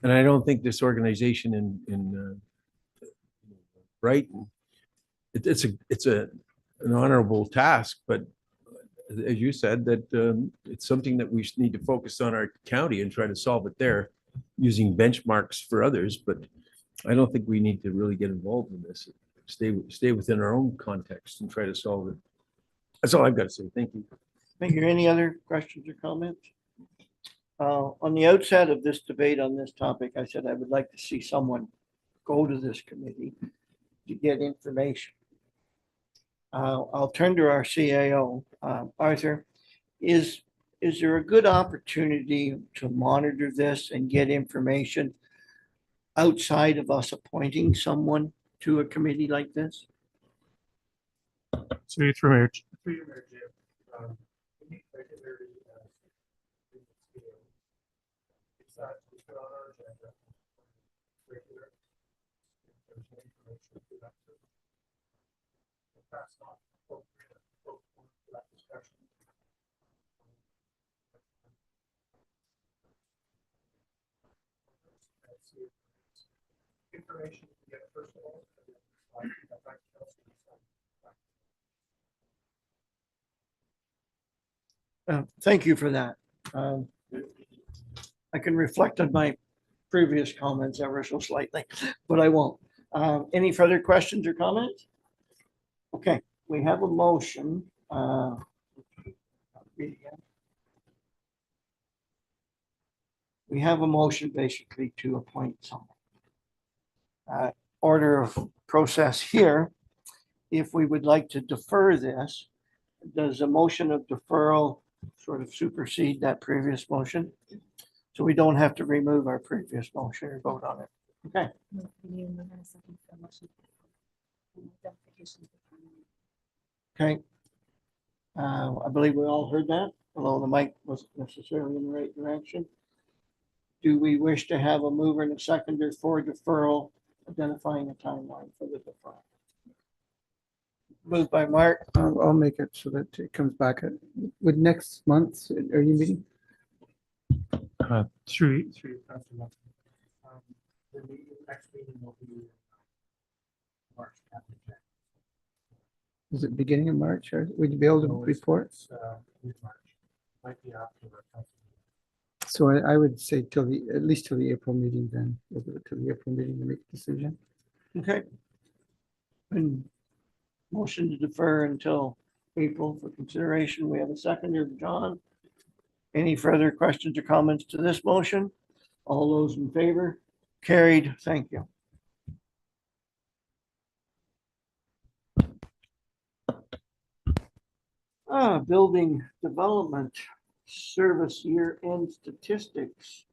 And I don't think this organization in Brighton, it's an honorable task, but as you said, that it's something that we need to focus on our county and try to solve it there using benchmarks for others. But I don't think we need to really get involved in this. Stay within our own context and try to solve it. That's all I've got to say. Thank you. Thank you. Any other questions or comments? On the outset of this debate on this topic, I said I would like to see someone go to this committee to get information. I'll turn to our CAO. Arthur, is there a good opportunity to monitor this and get information outside of us appointing someone to a committee like this? So through Mayor Jib, we meet regularly as Information to get first of all. Thank you for that. I can reflect on my previous comments ever so slightly, but I won't. Any further questions or comments? Okay, we have a motion. We have a motion basically to appoint someone. Order of process here, if we would like to defer this, does a motion of deferral sort of supersede that previous motion? So we don't have to remove our previous motion or vote on it. Okay. Okay. I believe we all heard that, although the mic wasn't necessarily in the right direction. Do we wish to have a mover and a seconder for deferral, identifying a timeline for the deferral? Moved by Mark. I'll make it so that it comes back at, with next month's, are you meeting? Through. The next meeting will be March. Is it beginning of March, or would you be able to report? Mid-March. Might be after our council. So I would say till the, at least till the April meeting then, we'll do it till the April meeting to make a decision. Okay. And motion to defer until April for consideration. We have a seconder, John. Any further questions or comments to this motion? All those in favor? Carried. Thank you. Building development service year-end statistics.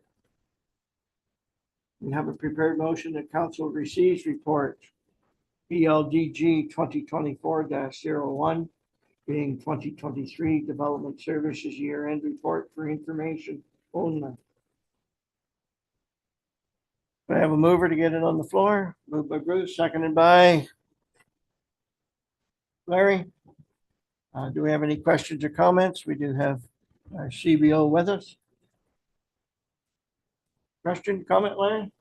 We have a prepared motion that council receives report BLDG 2024-01 being 2023 Development Services Year-End Report for information only. I have a mover to get it on the floor. Moved by Bruce, seconded by Larry. Do we have any questions or comments? We do have our CBO with us. Question, comment, Larry?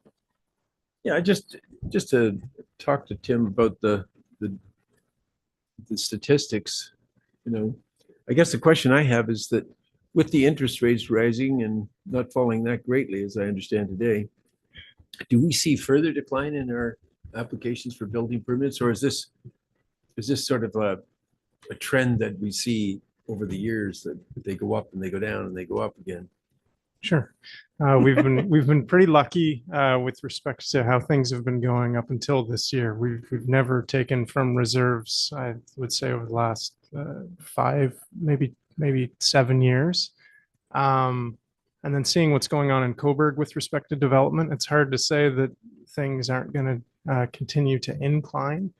Yeah, just to talk to Tim about the statistics, you know, I guess the question I have is that with the interest rates rising and not falling that greatly, as I understand today, do we see further decline in our applications for building permits, or is this sort of a trend that we see over the years that they go up and they go down and they go up again? Sure. We've been pretty lucky with respect to how things have been going up until this year. We've never taken from reserves, I would say, over the last 5, maybe 7 years. And then seeing what's going on in Coburg with respect to development, it's hard to say that things aren't going to continue to incline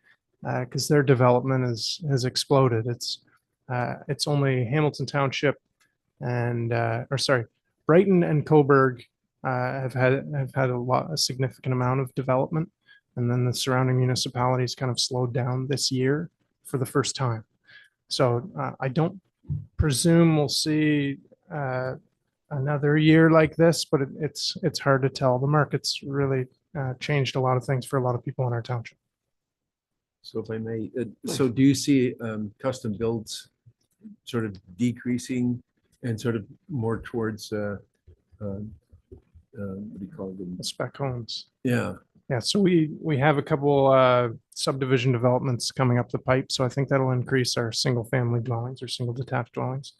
because their development has exploded. It's only Hamilton Township and Brighton and Coburg have had a significant amount of development, and then the surrounding municipalities kind of slowed down this year for the first time. So I don't presume we'll see another year like this, but it's hard to tell. The market's really changed a lot of things for a lot of people in our township. So if I may, so do you see custom builds sort of decreasing and sort of more towards what do you call them? Spec homes. Yeah. Yeah, so we have a couple subdivision developments coming up the pipe, so I think that'll increase our single family dwellings or single detached dwellings.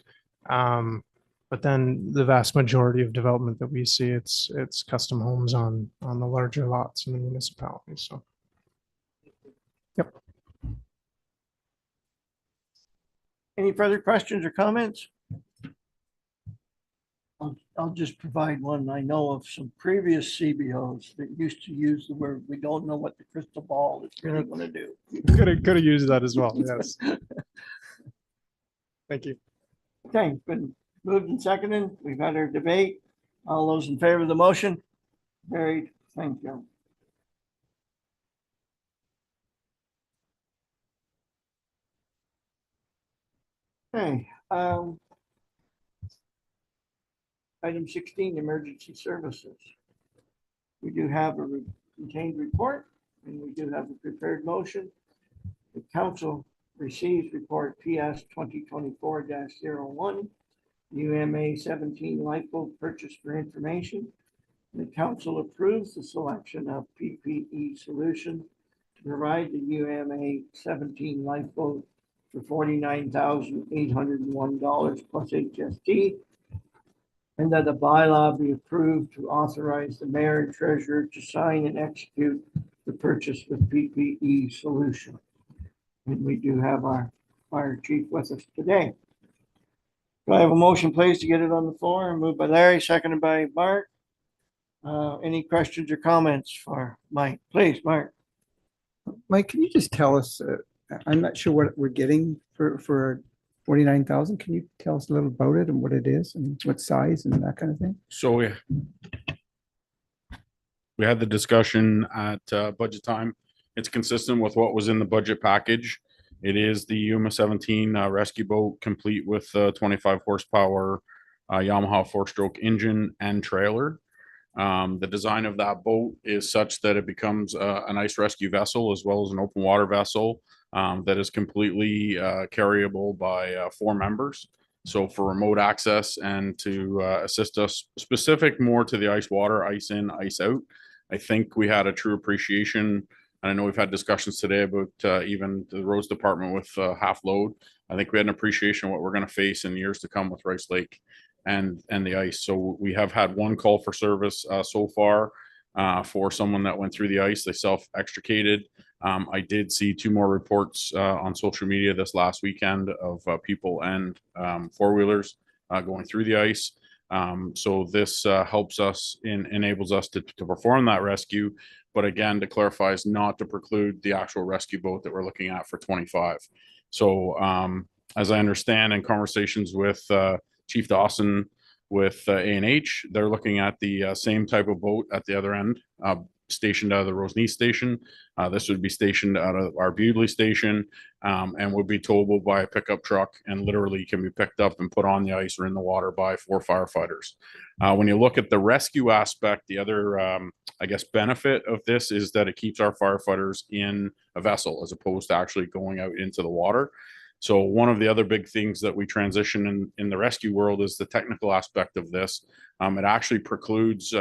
But then the vast majority of development that we see, it's custom homes on the larger lots in the municipalities. So, yep. Any further questions or comments? I'll just provide one. I know of some previous CBOs that used to use the word, we don't know what the crystal ball is really going to do. Could have used that as well. Yes. Thank you. Okay, been moved and seconded. We've had our debate. All those in favor of the motion? Carried. Thank you. Okay, item 16, emergency services. We do have a contained report and we do have a prepared motion. The council receives report PS 2024-01, UMA 17 lifeboat purchase for information. The council approves the selection of PPE Solutions to provide the UMA 17 lifeboat for $49,801 plus HST. And that the bylaw be approved to authorize the mayor and treasurer to sign and execute the purchase with PPE Solution. And we do have our fire chief with us today. Do I have a motion, please, to get it on the floor? Moved by Larry, seconded by Mark. Any questions or comments for Mike? Please, Mark. Mike, can you just tell us, I'm not sure what we're getting for 49,000. Can you tell us a little about it and what it is and what size and that kind of thing? So we had the discussion at budget time. It's consistent with what was in the budget package. It is the Yuma 17 rescue boat, complete with 25 horsepower Yamaha 4-stroke engine and trailer. The design of that boat is such that it becomes an ice rescue vessel as well as an open water vessel that is completely carryable by 4 members. So for remote access and to assist us specific more to the ice water, ice in, ice out. I think we had a true appreciation. And I know we've had discussions today about even the roads department with half load. I think we had an appreciation of what we're going to face in years to come with Rice Lake and the ice. So we have had one call for service so far for someone that went through the ice. They self-extricated. I did see 2 more reports on social media this last weekend of people and 4-wheelers going through the ice. So this helps us enables us to perform that rescue. But again, to clarify, is not to preclude the actual rescue boat that we're looking at for 25. So as I understand in conversations with Chief Dawson with A&H, they're looking at the same type of boat at the other end, stationed out of the Roseneath station. This would be stationed out of our Bewdley station and would be towable by a pickup truck and literally can be picked up and put on the ice or in the water by 4 firefighters. When you look at the rescue aspect, the other, I guess, benefit of this is that it keeps our firefighters in a vessel as opposed to actually going out into the water. So one of the other big things that we transition in the rescue world is the technical aspect of this. It actually precludes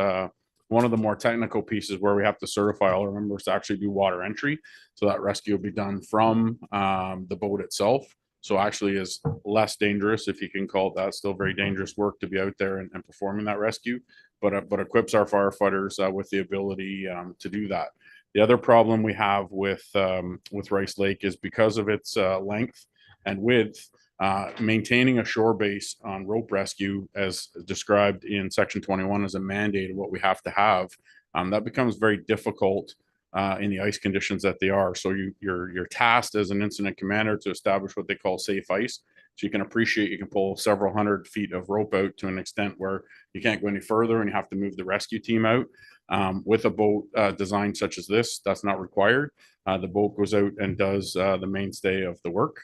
one of the more technical pieces where we have to certify all our members to actually do water entry. So that rescue will be done from the boat itself. So actually is less dangerous, if you can call it that. Still very dangerous work to be out there and performing that rescue, but equips our firefighters with the ability to do that. The other problem we have with Rice Lake is because of its length and width, maintaining a shore base on rope rescue as described in section 21 as a mandate of what we have to have, that becomes very difficult in the ice conditions that they are. So you're tasked as an incident commander to establish what they call safe ice. So you can appreciate you can pull several hundred feet of rope out to an extent where you can't go any further and you have to move the rescue team out. With a boat designed such as this, that's not required. The boat goes out and does the mainstay of the work.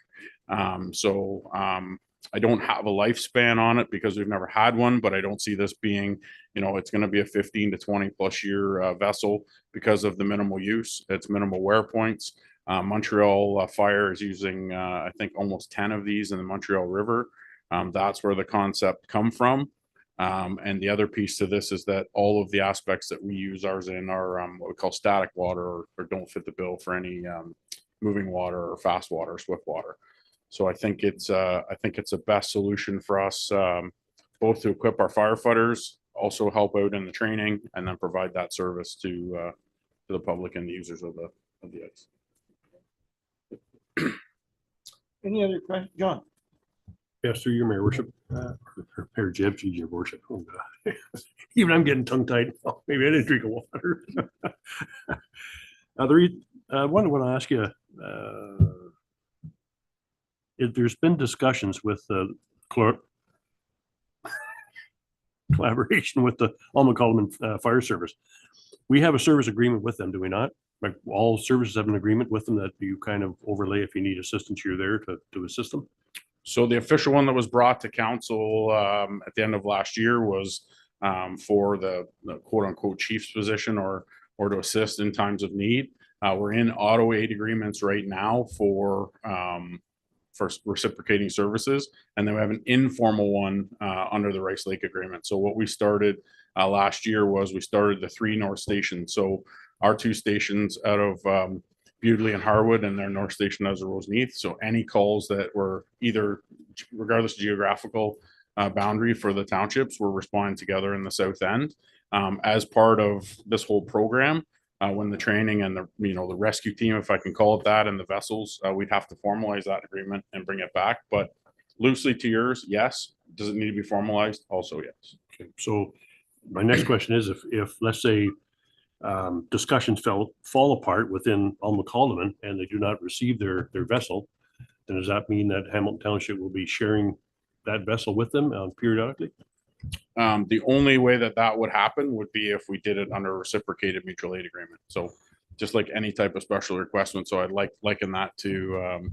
I don't have a lifespan on it because we've never had one, but I don't see this being, it's going to be a 15 to 20 plus year vessel because of the minimal use. It's minimal wear points. Montreal Fire is using, I think, almost 10 of these in the Montreal River. That's where the concept come from. And the other piece to this is that all of the aspects that we use ours in are what we call static water or don't fit the bill for any moving water or fast water, swift water. So I think it's a best solution for us, both to equip our firefighters, also help out in the training, and then provide that service to the public and the users of the ice. Any other questions, John? Yes, through your Mayor Worship, Mayor Jeb, geez, your worship. Oh, God. Even I'm getting tongue tied. Oh, maybe I didn't drink water. One I want to ask you, if there's been discussions with the clerk. collaboration with the Alma Coleman Fire Service. We have a service agreement with them, do we not? Like all services have an agreement with them that you kind of overlay if you need assistance, you're there to assist them? So the official one that was brought to council at the end of last year was for the quote unquote chief's position or to assist in times of need. We're in auto aid agreements right now for reciprocating services. And then we have an informal one under the Rice Lake agreement. So what we started last year was we started the 3 north stations. So our 2 stations out of Bewdley and Harwood, and their north station as a Roseneath. So any calls that were either, regardless of geographical boundary for the townships, we're responding together in the south end. As part of this whole program, when the training and the rescue team, if I can call it that, and the vessels, we'd have to formalize that agreement and bring it back. But loosely to yours, yes. Does it need to be formalized? Also, yes. Okay, so my next question is if let's say discussions fall apart within Alma Coleman and they do not receive their vessel, then does that mean that Hamilton Township will be sharing that vessel with them periodically? The only way that would happen would be if we did it under a reciprocated mutual aid agreement. So just like any type of special requestment. So I'd liken that to,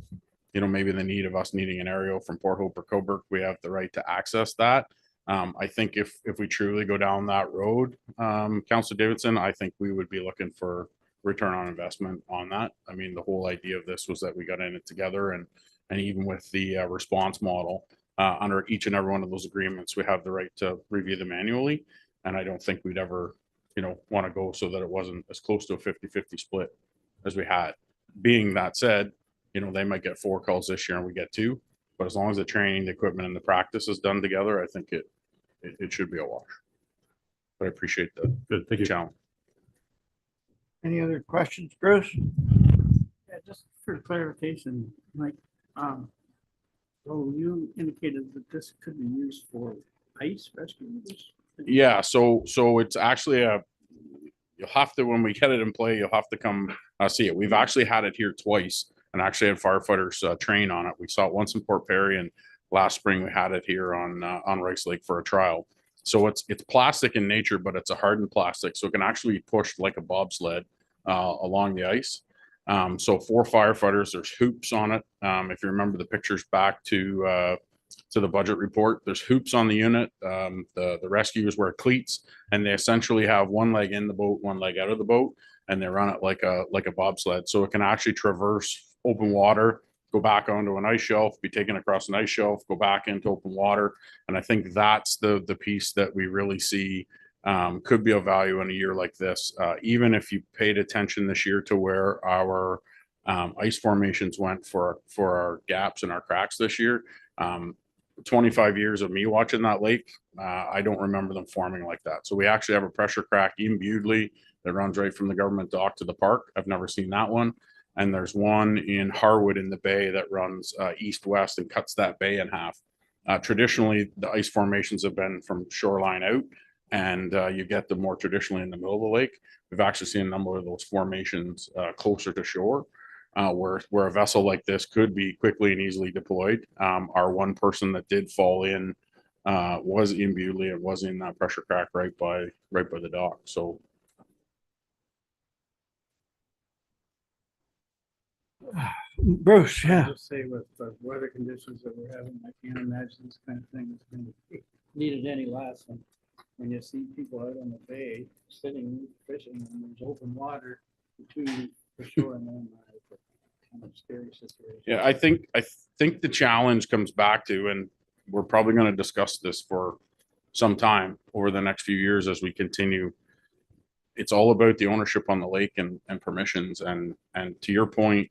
maybe the need of us needing an aerial from Port Hope or Cobourg, we have the right to access that. I think if we truly go down that road, Councillor Davidson, I think we would be looking for return on investment on that. I mean, the whole idea of this was that we got in it together, and even with the response model, under each and every one of those agreements, we have the right to review them annually. And I don't think we'd ever, want to go so that it wasn't as close to a 50-50 split as we had. Being that said, they might get 4 calls this year and we get 2. But as long as the training, the equipment, and the practice is done together, I think it should be a wash. But I appreciate the Thank you. challenge. Any other questions, Bruce? Yeah, just for clarification, Mike, so you indicated that this could be used for ice rescue? Yeah, so it's actually you'll have to, when we get it in play, you'll have to come see it. We've actually had it here twice and actually had firefighters train on it. We saw it once in Port Perry, and last spring we had it here on Rice Lake for a trial. So it's plastic in nature, but it's a hardened plastic, so it can actually be pushed like a bobsled along the ice. So for firefighters, there's hoops on it. If you remember the pictures back to the budget report, there's hoops on the unit. The rescuers wear cleats, and they essentially have one leg in the boat, one leg out of the boat, and they run it like a bobsled. So it can actually traverse open water, go back onto an ice shelf, be taken across an ice shelf, go back into open water. And I think that's the piece that we really see could be of value in a year like this. Even if you paid attention this year to where our ice formations went for our gaps and our cracks this year, 25 years of me watching that lake, I don't remember them forming like that. So we actually have a pressure crack in Bewdley that runs right from the government dock to the park. I've never seen that one. And there's one in Harwood in the bay that runs east-west and cuts that bay in half. Traditionally, the ice formations have been from shoreline out, and you get them more traditionally in the middle of the lake. We've actually seen a number of those formations closer to shore, where a vessel like this could be quickly and easily deployed. Our one person that did fall in was in Bewdley and was in that pressure crack right by the dock. So Bruce, yeah. Just say with the weather conditions that we're having, I can't imagine this kind of thing is going to be needed any less. And when you see people out on the bay sitting fishing and there's open water between the shore and them, it's a kind of scary situation. yeah, I think the challenge comes back to, and we're probably going to discuss this for some time over the next few years as we continue. It's all about the ownership on the lake and permissions. And to your point,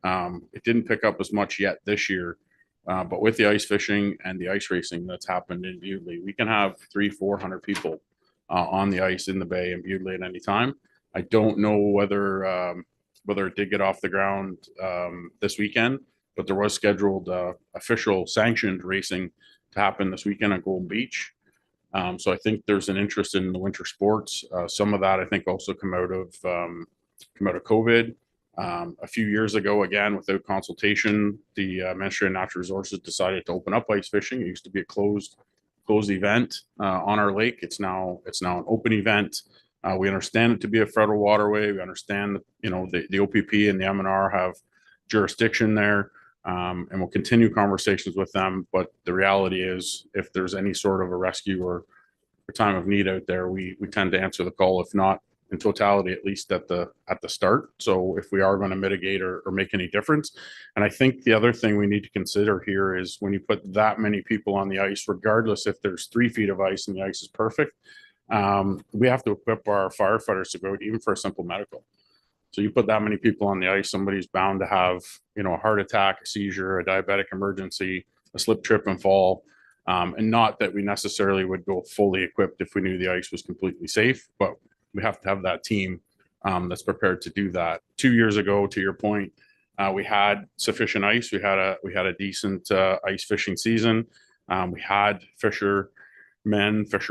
it didn't pick up as much yet this year, but with the ice fishing and the ice racing that's happened in Bewdley, we can have 300-400 people on the ice in the bay in Bewdley at any time. I don't know whether it did get off the ground this weekend, but there was scheduled official sanctioned racing to happen this weekend at Golden Beach. So I think there's an interest in the winter sports. Some of that I think also come out of COVID. A few years ago, again, without consultation, the Ministry of Natural Resources decided to open up ice fishing. It used to be a closed closed event on our lake. It's now an open event. We understand it to be a federal waterway. We understand that, you know, the OPP and the MNR have jurisdiction there. And we'll continue conversations with them. But the reality is, if there's any sort of a rescue or time of need out there, we tend to answer the call, if not in totality, at least at the start. So if we are going to mitigate or make any difference. And I think the other thing we need to consider here is when you put that many people on the ice, regardless if there's 3 feet of ice and the ice is perfect, we have to equip our firefighters to go out even for a simple medical. So you put that many people on the ice, somebody's bound to have, you know, a heart attack, a seizure, a diabetic emergency, a slip, trip and fall. And not that we necessarily would go fully equipped if we knew the ice was completely safe, but we have to have that team that's prepared to do that. 2 years ago, to your point, we had sufficient ice. We had a decent ice fishing season. We had fisher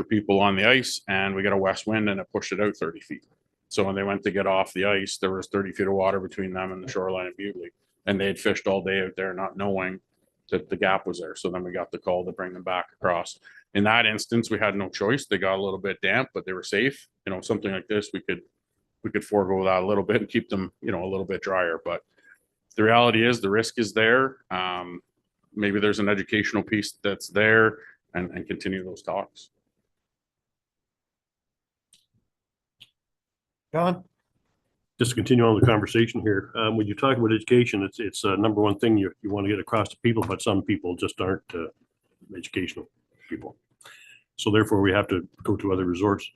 people on the ice, and we got a west wind and it pushed it out 30 feet. So when they went to get off the ice, there was 30 feet of water between them and the shoreline of Bugley, and they had fished all day out there, not knowing that the gap was there. So then we got the call to bring them back across. In that instance, we had no choice. They got a little bit damp, but they were safe. You know, something like this, we could forego that a little bit and keep them, you know, a little bit drier. But the reality is the risk is there. Maybe there's an educational piece that's there, and continue those talks. John? Just to continue on the conversation here, when you talk about education, it's number one thing you want to get across to people, but some people just aren't educational people. So therefore, we have to go to other resorts.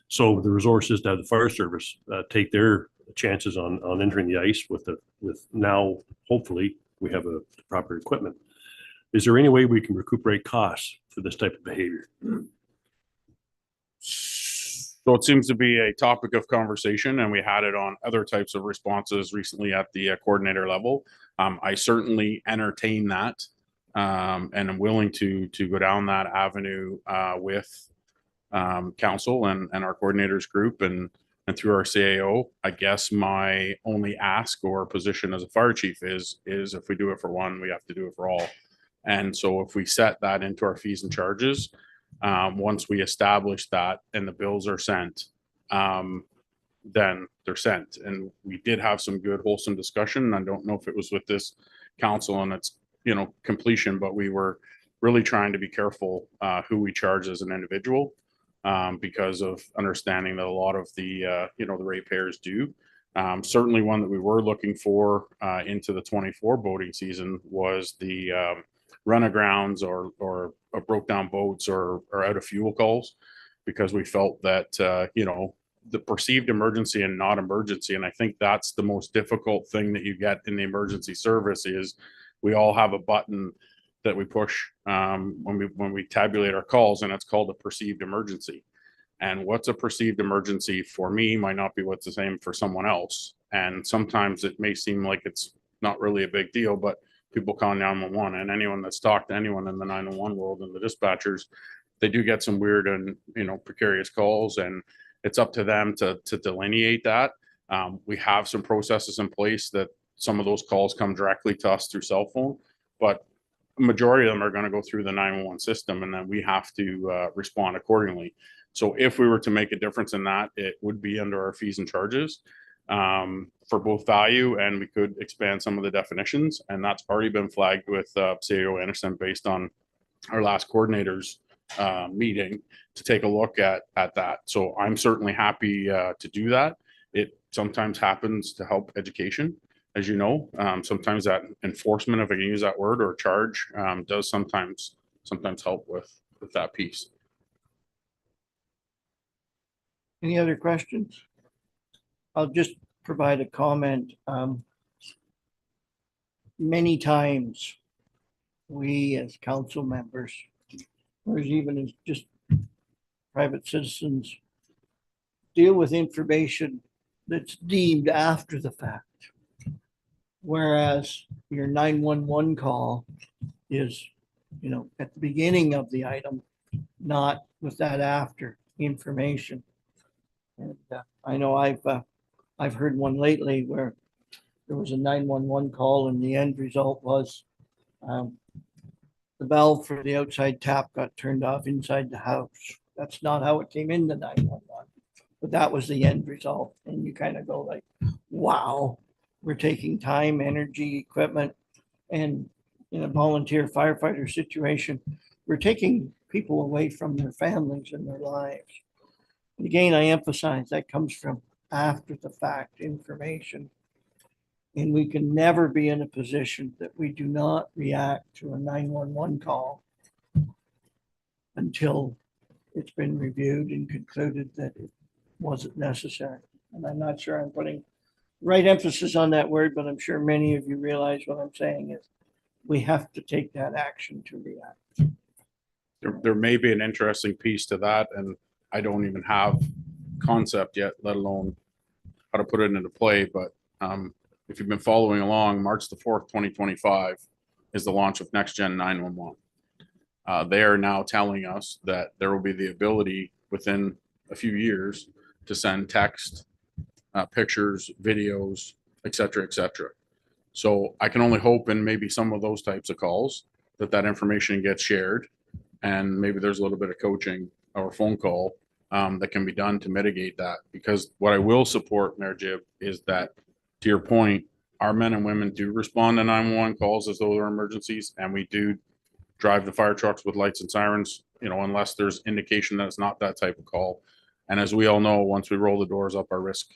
So the resource is to have the fire service take their chances on entering the ice with now, hopefully, we have the proper equipment. Is there any way we can recuperate costs for this type of behavior? So it seems to be a topic of conversation, and we had it on other types of responses recently at the coordinator level. I certainly entertain that, and I'm willing to go down that avenue with council and our coordinators group and through our CAO. I guess my only ask or position as a fire chief is if we do it for one, we have to do it for all. And so if we set that into our fees and charges, once we establish that and the bills are sent, then they're sent. And we did have some good wholesome discussion. I don't know if it was with this council and its, you know, completion, but we were really trying to be careful who we charge as an individual, because of understanding that a lot of the, you know, the ratepayers do. Certainly one that we were looking for into the 24 boating season was the run-agrounds or broke down boats or out of fuel calls, because we felt that, you know, the perceived emergency and not emergency. And I think that's the most difficult thing that you get in the emergency service is we all have a button that we push when we tabulate our calls, and it's called a perceived emergency. And what's a perceived emergency for me might not be what's the same for someone else. And sometimes it may seem like it's not really a big deal, but people call 911, and anyone that's talked to anyone in the 911 world and the dispatchers, they do get some weird and, you know, precarious calls, and it's up to them to delineate that. We have some processes in place that some of those calls come directly to us through cell phone, but the majority of them are going to go through the 911 system, and then we have to respond accordingly. So if we were to make a difference in that, it would be under our fees and charges for both value, and we could expand some of the definitions. And that's already been flagged with CAO Anderson based on our last coordinators meeting to take a look at that. So I'm certainly happy to do that. It sometimes happens to help education, as you know. Sometimes that enforcement, if I can use that word, or charge, does sometimes help with that piece. Any other questions? I'll just provide a comment. Many times, we as council members, or even as just private citizens, deal with information that's deemed after the fact. Whereas your 911 call is, you know, at the beginning of the item, not with that after information. And I know I've heard one lately where there was a 911 call and the end result was the the valve for the outside tap got turned off inside the house. That's not how it came into 911. But that was the end result. And you kind of go like, wow, we're taking time, energy, equipment, and in a volunteer firefighter situation, we're taking people away from their families and their lives. And again, I emphasize that comes from after the fact information. And we can never be in a position that we do not react to a 911 call until it's been reviewed and concluded that it wasn't necessary. And I'm not sure I'm putting right emphasis on that word, but I'm sure many of you realize what I'm saying is we have to take that action to react. There may be an interesting piece to that, and I don't even have concept yet, let alone how to put it into play, but if you've been following along, March the 4th, 2025 is the launch of Next Gen 911. They are now telling us that there will be the ability within a few years to send text, pictures, videos, et cetera, et cetera. So I can only hope in maybe some of those types of calls that information gets shared, and maybe there's a little bit of coaching or phone call that can be done to mitigate that. Because what I will support, Mayor Jib, is that, to your point, our men and women do respond to 911 calls as though they're emergencies, and we do drive the fire trucks with lights and sirens, unless there's indication that it's not that type of call. And as we all know, once we roll the doors up, our risk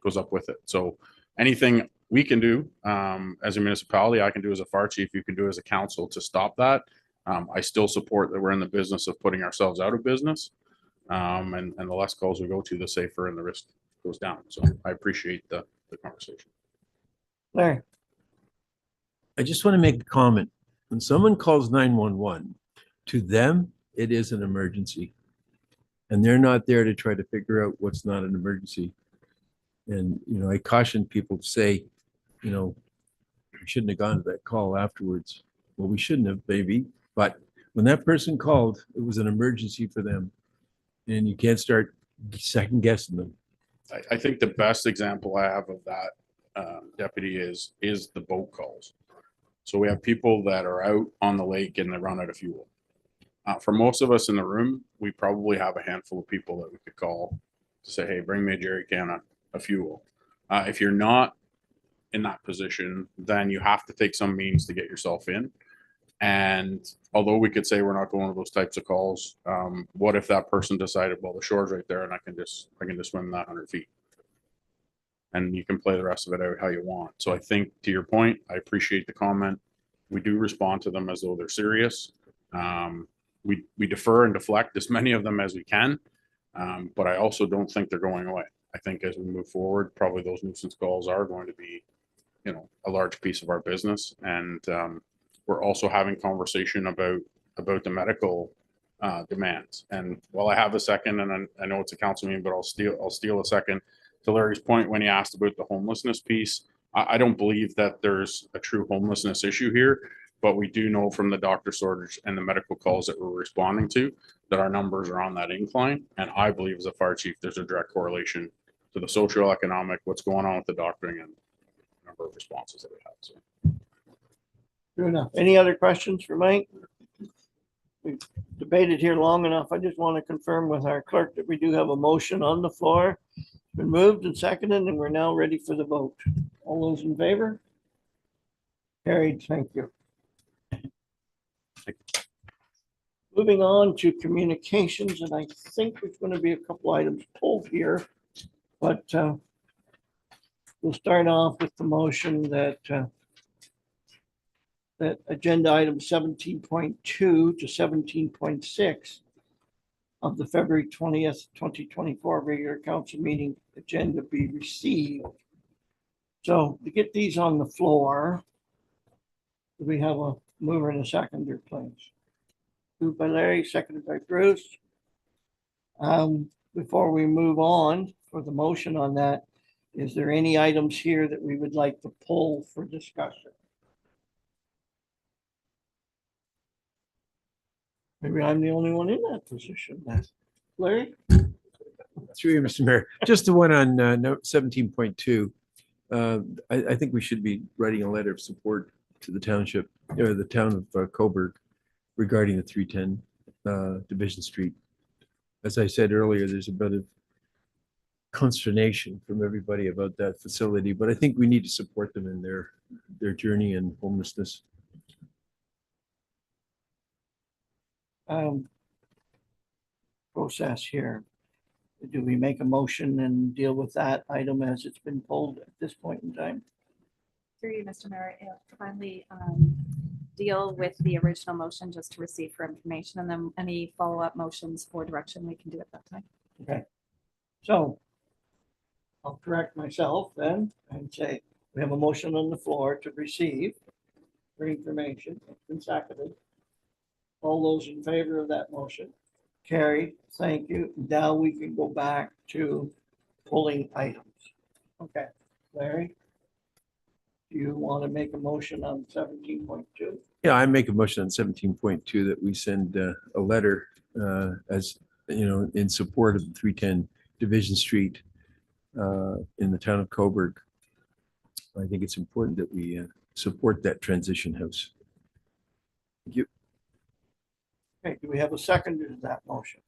goes up with it. So anything we can do as a municipality, I can do as a fire chief, you can do as a council to stop that. I still support that we're in the business of putting ourselves out of business. And the less calls we go to, the safer and the risk goes down. So I appreciate the conversation. Larry. I just want to make a comment. When someone calls 911, to them, it is an emergency. And they're not there to try to figure out what's not an emergency. And, I caution people to say, we shouldn't have gone to that call afterwards. Well, we shouldn't have, maybe. But when that person called, it was an emergency for them. And you can't start second guessing them. I think the best example I have of that, Deputy, is the boat calls. So we have people that are out on the lake and they run out of fuel. For most of us in the room, we probably have a handful of people that we could call to say, hey, bring me a jerry can of fuel. If you're not in that position, then you have to take some means to get yourself in. And although we could say we're not going to those types of calls, what if that person decided, well, the shore's right there and I can just swim that 100 feet? And you can play the rest of it out how you want. So I think, to your point, I appreciate the comment. We do respond to them as though they're serious. We defer and deflect as many of them as we can, but I also don't think they're going away. I think as we move forward, probably those nuisance calls are going to be, a large piece of our business. And we're also having conversation about the medical demands. And while I have a second, and I know it's a council meeting, but I'll steal a second to Larry's point when he asked about the homelessness piece. I don't believe that there's a true homelessness issue here, but we do know from the doctor shortage and the medical calls that we're responding to that our numbers are on that incline. And I believe as a fire chief, there's a direct correlation to the socioeconomic, what's going on with the doctoring and the number of responses that we have. So. True enough. Any other questions for Mike? We've debated here long enough. I just want to confirm with our clerk that we do have a motion on the floor. It's been moved and seconded, and we're now ready for the vote. All those in favor? Carried. Thank you. Moving on to communications, and I think there's going to be a couple items pulled here, but we'll start off with the motion that that agenda item 17.2 to 17.6 of the February 20th, 2024 regular council meeting agenda be received. So to get these on the floor, do we have a mover and a seconder, please? Moved by Larry, seconded by Bruce. Before we move on for the motion on that, is there any items here that we would like to pull for discussion? Maybe I'm the only one in that position. Larry? Through you, Mr. Mayor, just the one on note 17.2. I think we should be writing a letter of support to the township or the town of Coburg regarding the 310 Division Street. As I said earlier, there's a bit of consternation from everybody about that facility, but I think we need to support them in their journey in homelessness. Process here. Do we make a motion and deal with that item as it's been pulled at this point in time? Through you, Mr. Mayor, finally deal with the original motion just to receive for information, and then any follow-up motions for direction we can do at that time. Okay. So I'll correct myself then and say we have a motion on the floor to receive for information. It's been seconded. All those in favor of that motion? Carried. Thank you. Now we can go back to pulling items. Okay, Larry? Do you want to make a motion on 17.2? Yeah, I make a motion on 17.2 that we send a letter as, you know, in support of the 310 Division Street in the town of Coburg. I think it's important that we support that transition house. Thank you. Okay, do we have a seconder to that motion?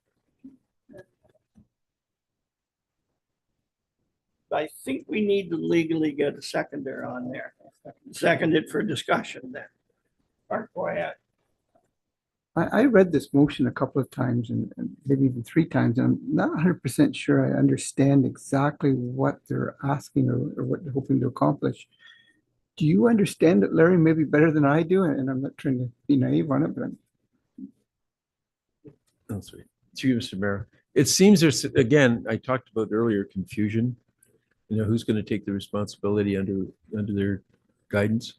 I think we need to legally get a seconder on there. Seconded for discussion then. Art, go ahead. I read this motion a couple of times and maybe even 3 times, and I'm not 100% sure I understand exactly what they're asking or what they're hoping to accomplish. Do you understand it, Larry, maybe better than I do? And I'm not trying to be naive on it, but Oh, sorry. To you, Mr. Mayor. It seems there's, again, I talked about earlier, confusion. You know, who's going to take the responsibility under their guidance?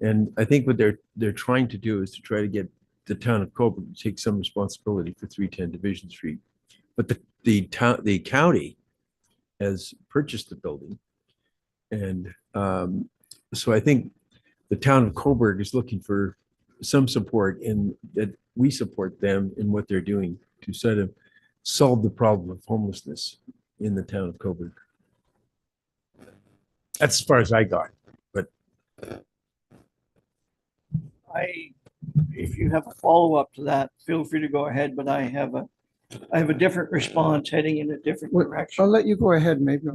And I think what they're trying to do is to try to get the town of Coburg to take some responsibility for 310 Division Street. But the county has purchased the building. And so I think the town of Coburg is looking for some support in that we support them in what they're doing to sort of solve the problem of homelessness in the town of Coburg. That's as far as I got, but If you have a follow-up to that, feel free to go ahead, but I have a different response heading in a different I'll direction. let you go ahead. Maybe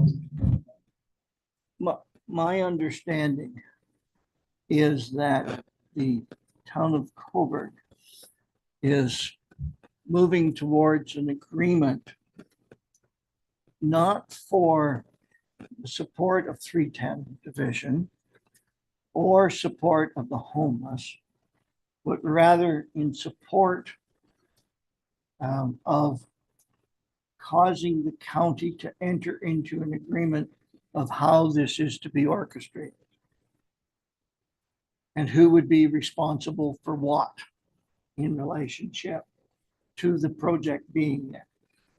My understanding is that the town of Coburg is moving towards an agreement not for the support of 310 Division or support of the homeless, but rather in support of causing the county to enter into an agreement of how this is to be orchestrated and who would be responsible for what in relationship to the project being there.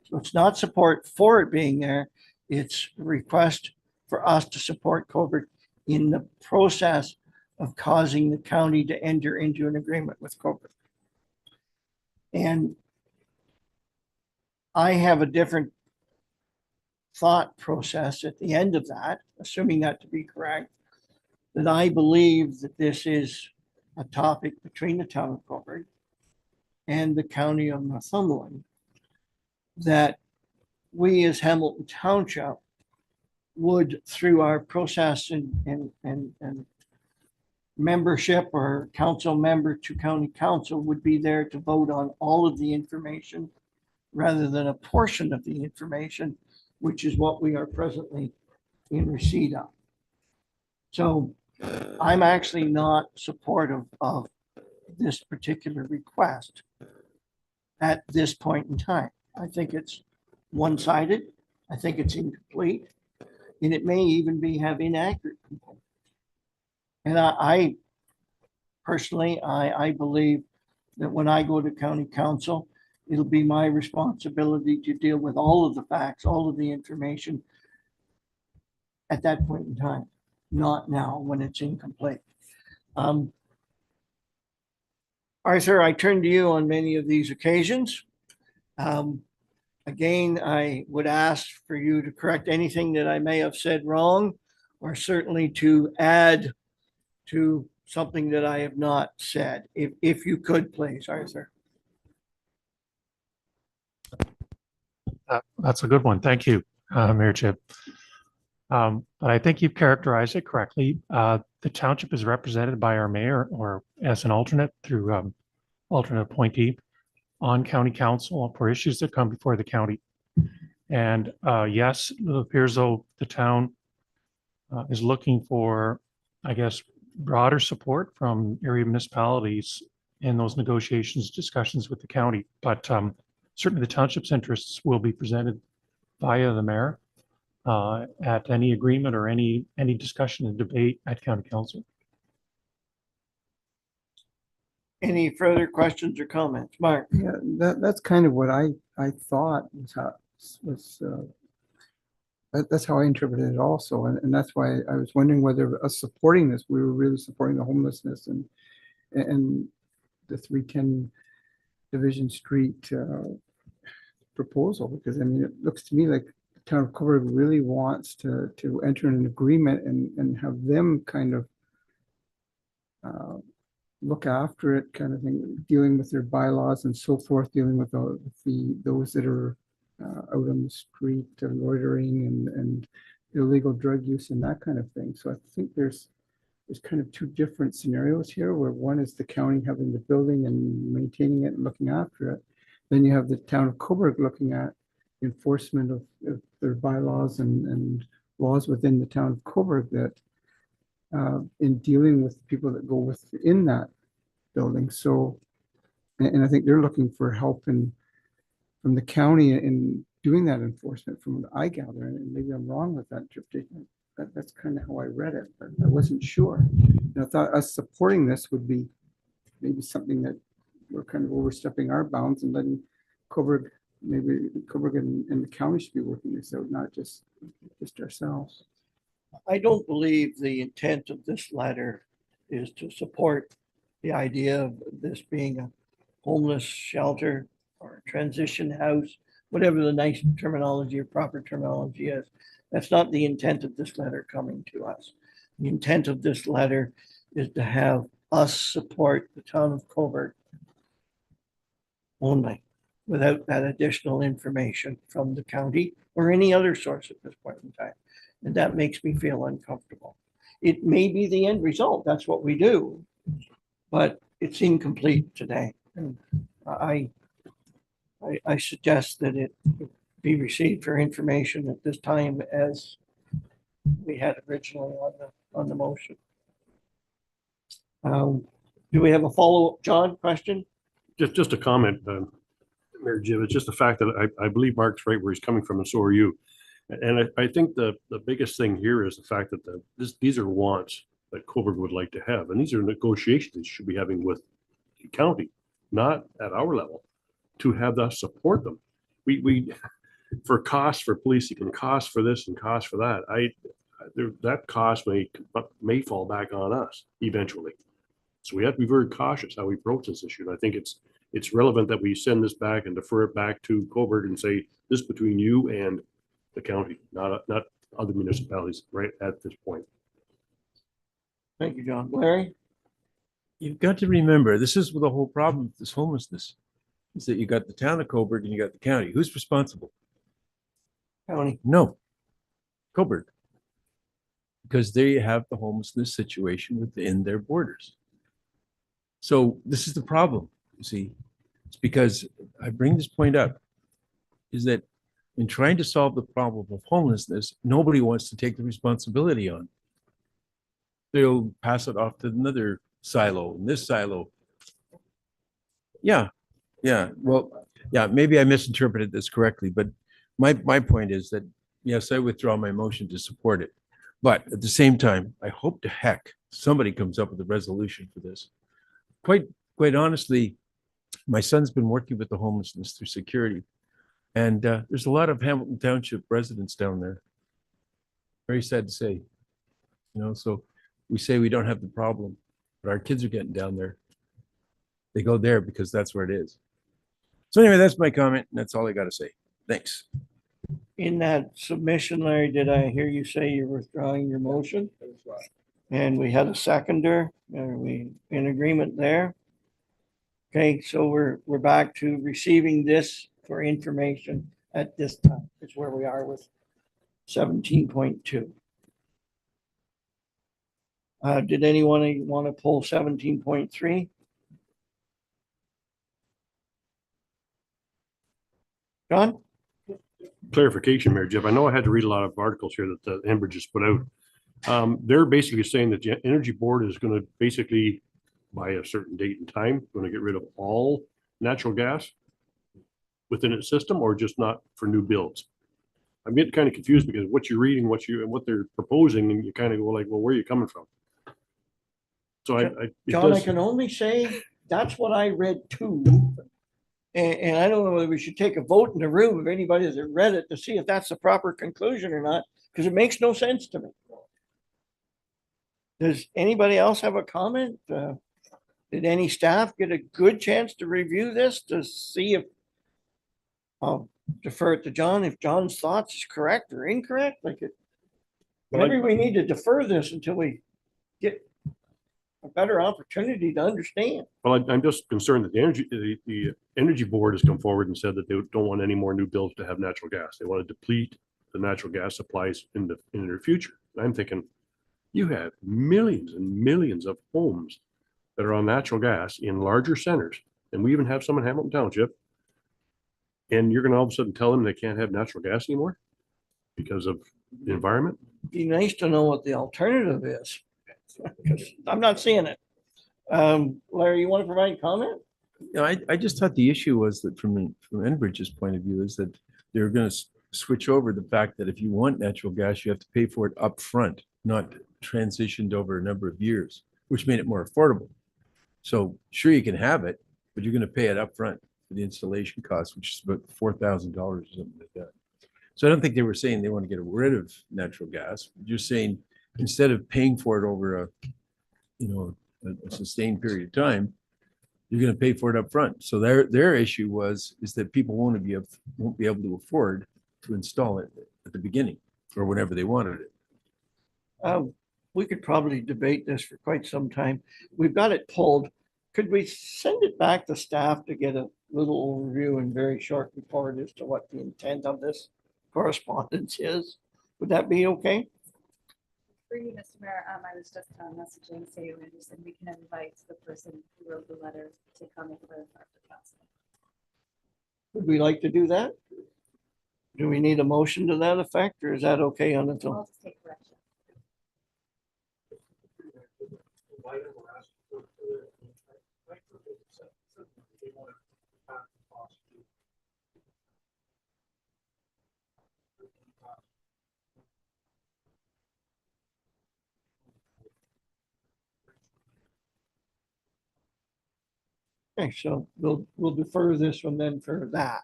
So it's not support for it being there. It's a request for us to support Coburg in the process of causing the county to enter into an agreement with Coburg. And I have a different thought process at the end of that, assuming that to be correct, that I believe that this is a topic between the town of Coburg and the county of Northumberland, that we as Hamilton Township would, through our process and membership or council member to county council, would be there to vote on all of the information rather than a portion of the information, which is what we are presently in receipt of. So I'm actually not supportive of this particular request at this point in time. I think it's one-sided. I think it's incomplete. And it may even have inaccurate components. And I personally, I believe that when I go to county council, it'll be my responsibility to deal with all of the facts, all of the information at that point in time, not now when it's incomplete. Arthur, I turn to you on many of these occasions. Again, I would ask for you to correct anything that I may have said wrong, or certainly to add to something that I have not said. If you could, please, Arthur. That's a good one. Thank you, Mayor Chip. But I think you've characterized it correctly. The township is represented by our mayor or as an alternate through alternate appointee on county council for issues that come before the county. And yes, it appears though the town is looking for, I guess, broader support from area municipalities in those negotiations, discussions with the county. But certainly the township's interests will be presented via the mayor at any agreement or any discussion and debate at county council. Any further questions or comments? Mark? Yeah, that's kind of what I thought that's how I interpreted it also. And that's why I was wondering whether us supporting this, we were really supporting the homelessness and the 310 Division Street proposal, because I mean, it looks to me like the town of Coburg really wants to enter an agreement and have them kind of look after it, kind of thing, dealing with their bylaws and so forth, dealing with those that are out on the street, loitering and illegal drug use and that kind of thing. So I think there's kind of two different scenarios here, where one is the county having the building and maintaining it and looking after it. Then you have the town of Coburg looking at enforcement of their bylaws and laws within the town of Coburg that in dealing with people that go within that building. So, and I think they're looking for help from the county in doing that enforcement, from what I gather, and maybe I'm wrong with that interpretation. That's kind of how I read it, but I wasn't sure. And I thought us supporting this would be maybe something that we're kind of overstepping our bounds and letting Coburg, maybe Coburg and the county should be working this out, not just ourselves. I don't believe the intent of this letter is to support the idea of this being a homeless shelter or a transition house, whatever the nice terminology or proper terminology is. That's not the intent of this letter coming to us. The intent of this letter is to have us support the town of Coburg only, without that additional information from the county or any other source at this point in time. And that makes me feel uncomfortable. It may be the end result. That's what we do, but it's incomplete today. And I suggest that it be received for information at this time as we had originally on the motion. Do we have a follow-up, John, question? Just a comment, Mayor Jim. It's just the fact that I believe Mark's right where he's coming from, and so are you. And I think the biggest thing here is the fact that these are wants that Coburg would like to have, and these are negotiations they should be having with the county, not at our level, to have us support them. We for costs for policing and costs for this and costs for that, that cost may fall back on us eventually. So we have to be very cautious how we approach this issue. And I think it's relevant that we send this back and defer it back to Coburg and say this between you and the county, not other municipalities right at this point. Thank you, John. Larry? You've got to remember, this is the whole problem with this homelessness, is that you got the town of Coburg and you got the county. Who's responsible? County. No, Coburg. Because they have the homelessness situation within their borders. So this is the problem, you see. It's because I bring this point up, is that in trying to solve the problem of homelessness, nobody wants to take the responsibility on. They'll pass it off to another silo and this silo. Yeah. Well, yeah, maybe I misinterpreted this correctly, but my point is that, yes, I withdraw my motion to support it. But at the same time, I hope to heck somebody comes up with a resolution for this. Quite honestly, my son's been working with the homelessness through security. And there's a lot of Hamilton Township residents down there. Very sad to say, so we say we don't have the problem, but our kids are getting down there. They go there because that's where it is. So anyway, that's my comment, and that's all I got to say. Thanks. In that submission, Larry, did I hear you say you're withdrawing your motion? And we had a seconder. Are we in agreement there? Okay, so we're back to receiving this for information at this time. It's where we are with 17.2. Did anyone want to pull 17.3? John? Clarification, Mayor Jeff. I know I had to read a lot of articles here that Enbridge has put out. They're basically saying that the Energy Board is going to basically, by a certain date and time, going to get rid of all natural gas within its system, or just not for new builds. I'm getting kind of confused because what you're reading, what they're proposing, and you kind of go like, well, where are you coming from? So John, I can only say that's what I read too. And I don't know whether we should take a vote in the room of anybody that read it to see if that's the proper conclusion or not, because it makes no sense to me. Does anybody else have a comment? Did any staff get a good chance to review this to see if I'll defer it to John if John's thoughts is correct or incorrect? Maybe we need to defer this until we get a better opportunity to understand. Well, I'm just concerned that the Energy Board has come forward and said that they don't want any more new builds to have natural gas. They want to deplete the natural gas supplies in the near future. And I'm thinking, you have millions and millions of homes that are on natural gas in larger centers, and we even have some in Hamilton Township. And you're going to all of a sudden tell them they can't have natural gas anymore because of the environment? Be nice to know what the alternative is. I'm not seeing it. Larry, you want to provide comment? No, I just thought the issue was that from Enbridge's point of view is that they're going to switch over the fact that if you want natural gas, you have to pay for it up front, not transitioned over a number of years, which made it more affordable. So sure, you can have it, but you're going to pay it up front for the installation cost, which is about $4,000 or something like that. So I don't think they were saying they want to get rid of natural gas. You're saying instead of paying for it over a sustained period of time, you're going to pay for it up front. So their issue is that people won't be able to afford to install it at the beginning or whenever they wanted it. We could probably debate this for quite some time. We've got it pulled. Could we send it back to staff to get a little overview and very short report as to what the intent of this correspondence is? Would that be okay? For you, Mr. Mayor, I was just messaging Sue and said we can invite the person who wrote the letter to come and clarify for council. Would we like to do that? Do we need a motion to that effect, or is that okay on its own? I'll just take correction. Okay, so we'll defer this one then for that.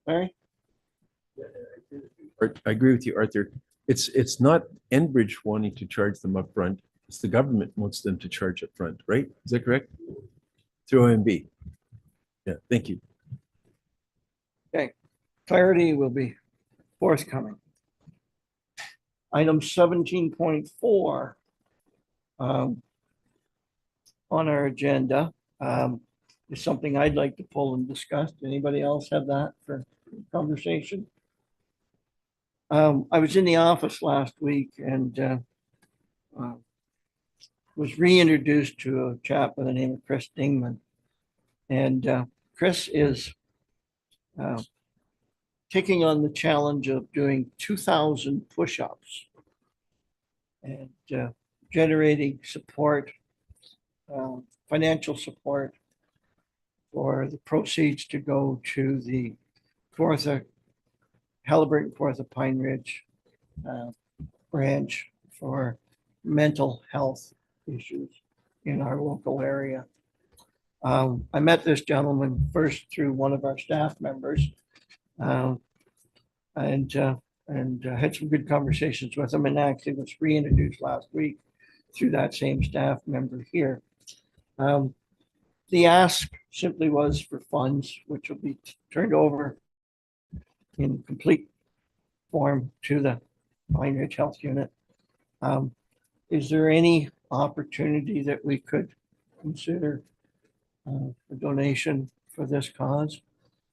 All right. I agree with you, Arthur. It's not Enbridge wanting to charge them up front. It's the government wants them to charge up front, right? Is that correct? Through OMB. Yeah, thank you. Okay, clarity will be forthcoming. Item 17.4 on our agenda is something I'd like to pull and discuss. Anybody else have that for conversation? I was in the office last week and was reintroduced to a chap by the name of Chris Dingman. And Chris is taking on the challenge of doing 2,000 push-ups and generating support, financial support for the proceeds to go to the Halliburton Kawartha Pine Ridge branch for mental health issues in our local area. I met this gentleman first through one of our staff members and had some good conversations with him, and actually was reintroduced last week through that same staff member here. The ask simply was for funds, which will be turned over in complete form to the Pine Ridge Health Unit. is there any opportunity that we could consider a donation for this cause?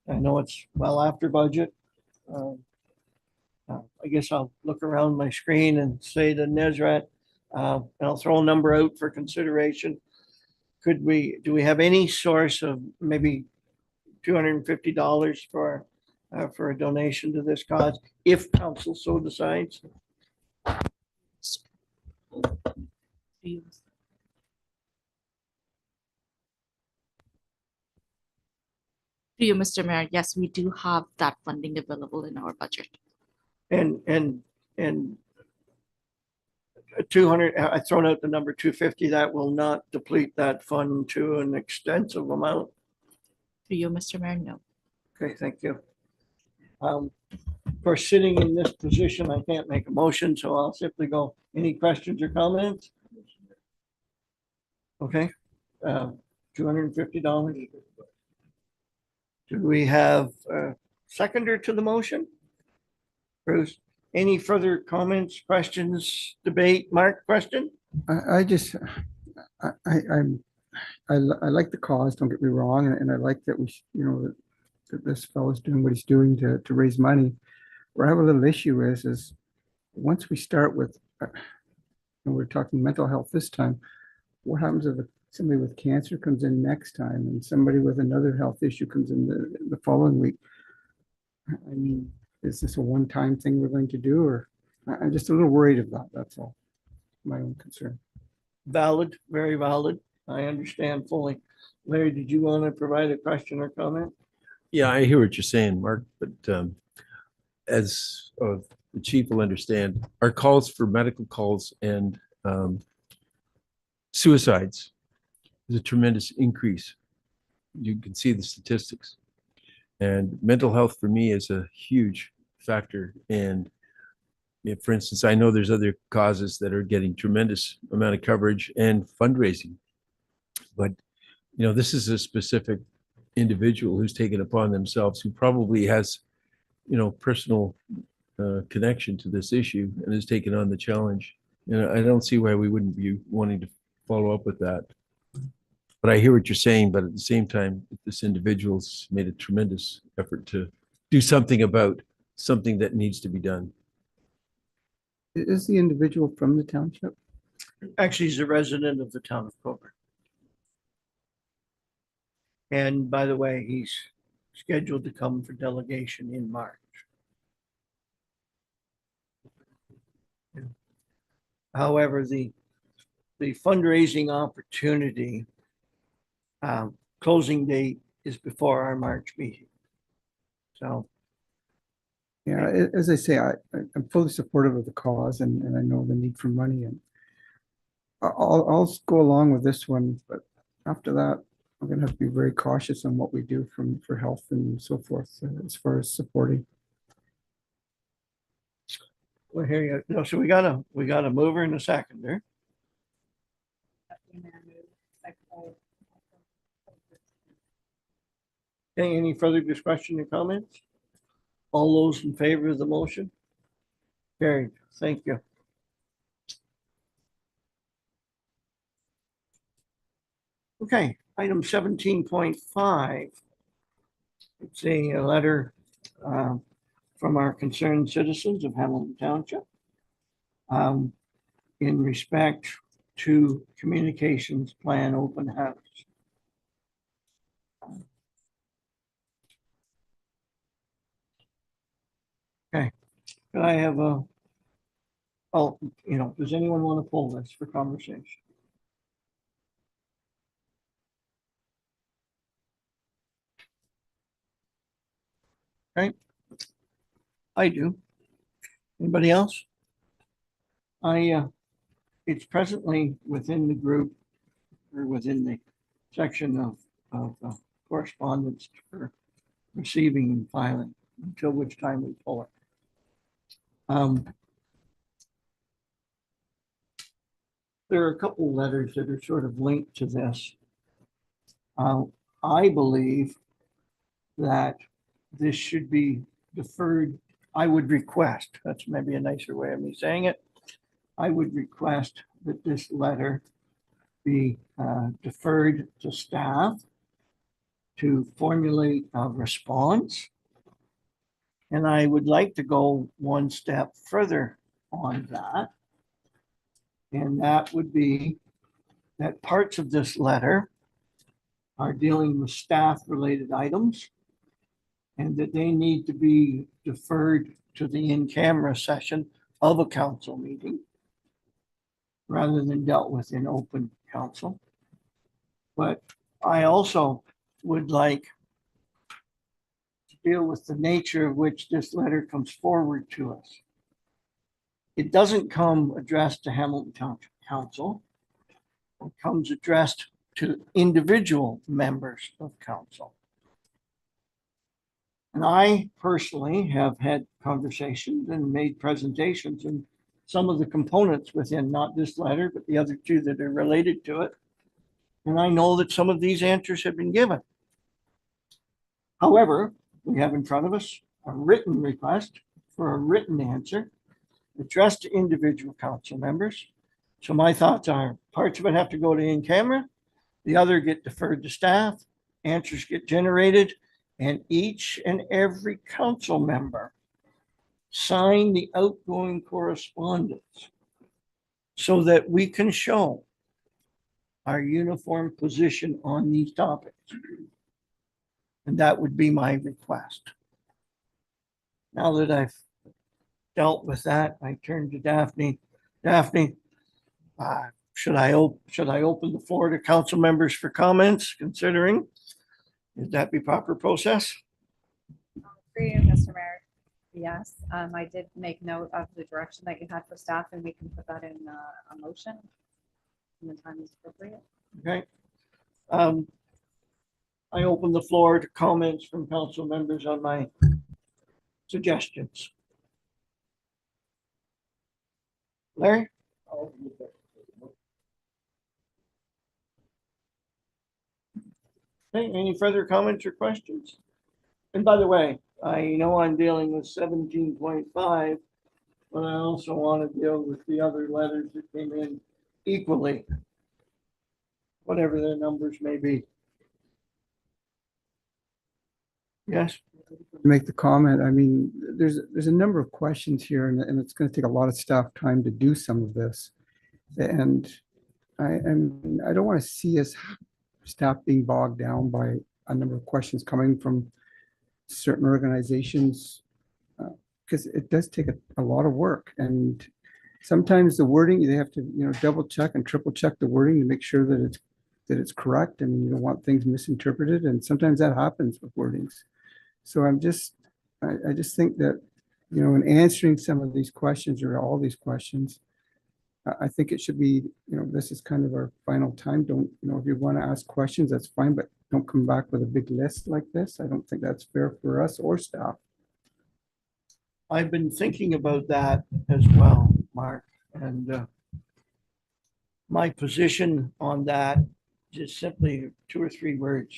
I know it's well after budget. I guess I'll look around my screen and say to Nezrat, and I'll throw a number out for consideration. Do we have any source of maybe $250 for a donation to this cause, if council so decides? To you, Mr. Mayor, yes, we do have that funding available in our budget. And 200, I've thrown out the number 250, that will not deplete that fund to an extensive amount. To you, Mr. Mayor, no. Okay, thank you. For sitting in this position, I can't make a motion, so I'll simply go, any questions or comments? Okay, $250. Do we have a seconder to the motion? Bruce, any further comments, questions, debate? Mark, question? I just, I like the cause, don't get me wrong, and I like that that this fellow's doing what he's doing to raise money. Where I have a little issue is once we start with, and we're talking mental health this time, what happens if somebody with cancer comes in next time and somebody with another health issue comes in the following week? I mean, is this a one-time thing we're going to do, or I'm just a little worried of that, that's all. My own concern. Valid, very valid. I understand fully. Larry, did you want to provide a question or comment? Yeah, I hear what you're saying, Mark, but as the chief will understand, our calls for medical calls and suicides is a tremendous increase. You can see the statistics. And mental health for me is a huge factor. And if, for instance, I know there's other causes that are getting tremendous amount of coverage and fundraising. But, this is a specific individual who's taken upon themselves, who probably has, personal connection to this issue and has taken on the challenge. And I don't see why we wouldn't be wanting to follow up with that. But I hear what you're saying, but at the same time, this individual's made a tremendous effort to do something about something that needs to be done. Is the individual from the township? Actually, he's a resident of the town of Coburn. And by the way, he's scheduled to come for delegation in March. However, the fundraising opportunity closing date is before our March meeting. So. Yeah, as I say, I'm fully supportive of the cause, and I know the need for money, and I'll go along with this one, but after that, I'm gonna have to be very cautious on what we do for health and so forth, as far as supporting. Well, here you go. So we got a mover and a seconder. Okay, any further discussion or comments? All those in favor of the motion? Carried. Thank you. Okay, item 17.5. It's a letter from our concerned citizens of Hamilton Township in respect to communications plan open house. Okay, could I have does anyone want to pull this for conversation? Okay, I do. Anybody else? It's presently within the group or within the section of correspondence for receiving and filing, until which time we pull it. There are a couple letters that are sort of linked to this. I believe that this should be deferred. I would request, that's maybe a nicer way of me saying it. I would request that this letter be deferred to staff to formulate a response. And I would like to go one step further on that. And that would be that parts of this letter are dealing with staff-related items and that they need to be deferred to the in-camera session of a council meeting rather than dealt with in open council. But I also would like to deal with the nature of which this letter comes forward to us. It doesn't come addressed to Hamilton Township Council. It comes addressed to individual members of council. And I personally have had conversations and made presentations and some of the components within not this letter, but the other two that are related to it. And I know that some of these answers have been given. However, we have in front of us a written request for a written answer addressed to individual council members. So my thoughts are parts of it have to go to in camera, the other get deferred to staff, answers get generated, and each and every council member sign the outgoing correspondence so that we can show our uniform position on these topics. And that would be my request. Now that I've dealt with that, I turn to Daphne. Daphne, should I open the floor to council members for comments, considering? Would that be proper process? For you, Mr. Mayor, yes, I did make note of the direction that you had for staff, and we can put that in a motion when the time is appropriate. Okay. I open the floor to comments from council members on my suggestions. Larry? Okay, any further comments or questions? And by the way, I know I'm dealing with 17.5, but I also want to deal with the other letters that came in equally, whatever their numbers may be. Yes? Make the comment. I mean, there's a number of questions here, and it's going to take a lot of staff time to do some of this. And I don't want to see us staff being bogged down by a number of questions coming from certain organizations, because it does take a lot of work. And sometimes the wording, they have to, double check and triple check the wording to make sure that it's correct. I mean, you don't want things misinterpreted, and sometimes that happens with wordings. So I just think that, in answering some of these questions or all these questions, I think it should be, this is kind of our final time. Don't, if you want to ask questions, that's fine, but don't come back with a big list like this. I don't think that's fair for us or staff. I've been thinking about that as well, Mark, and my position on that is simply 2 or 3 words: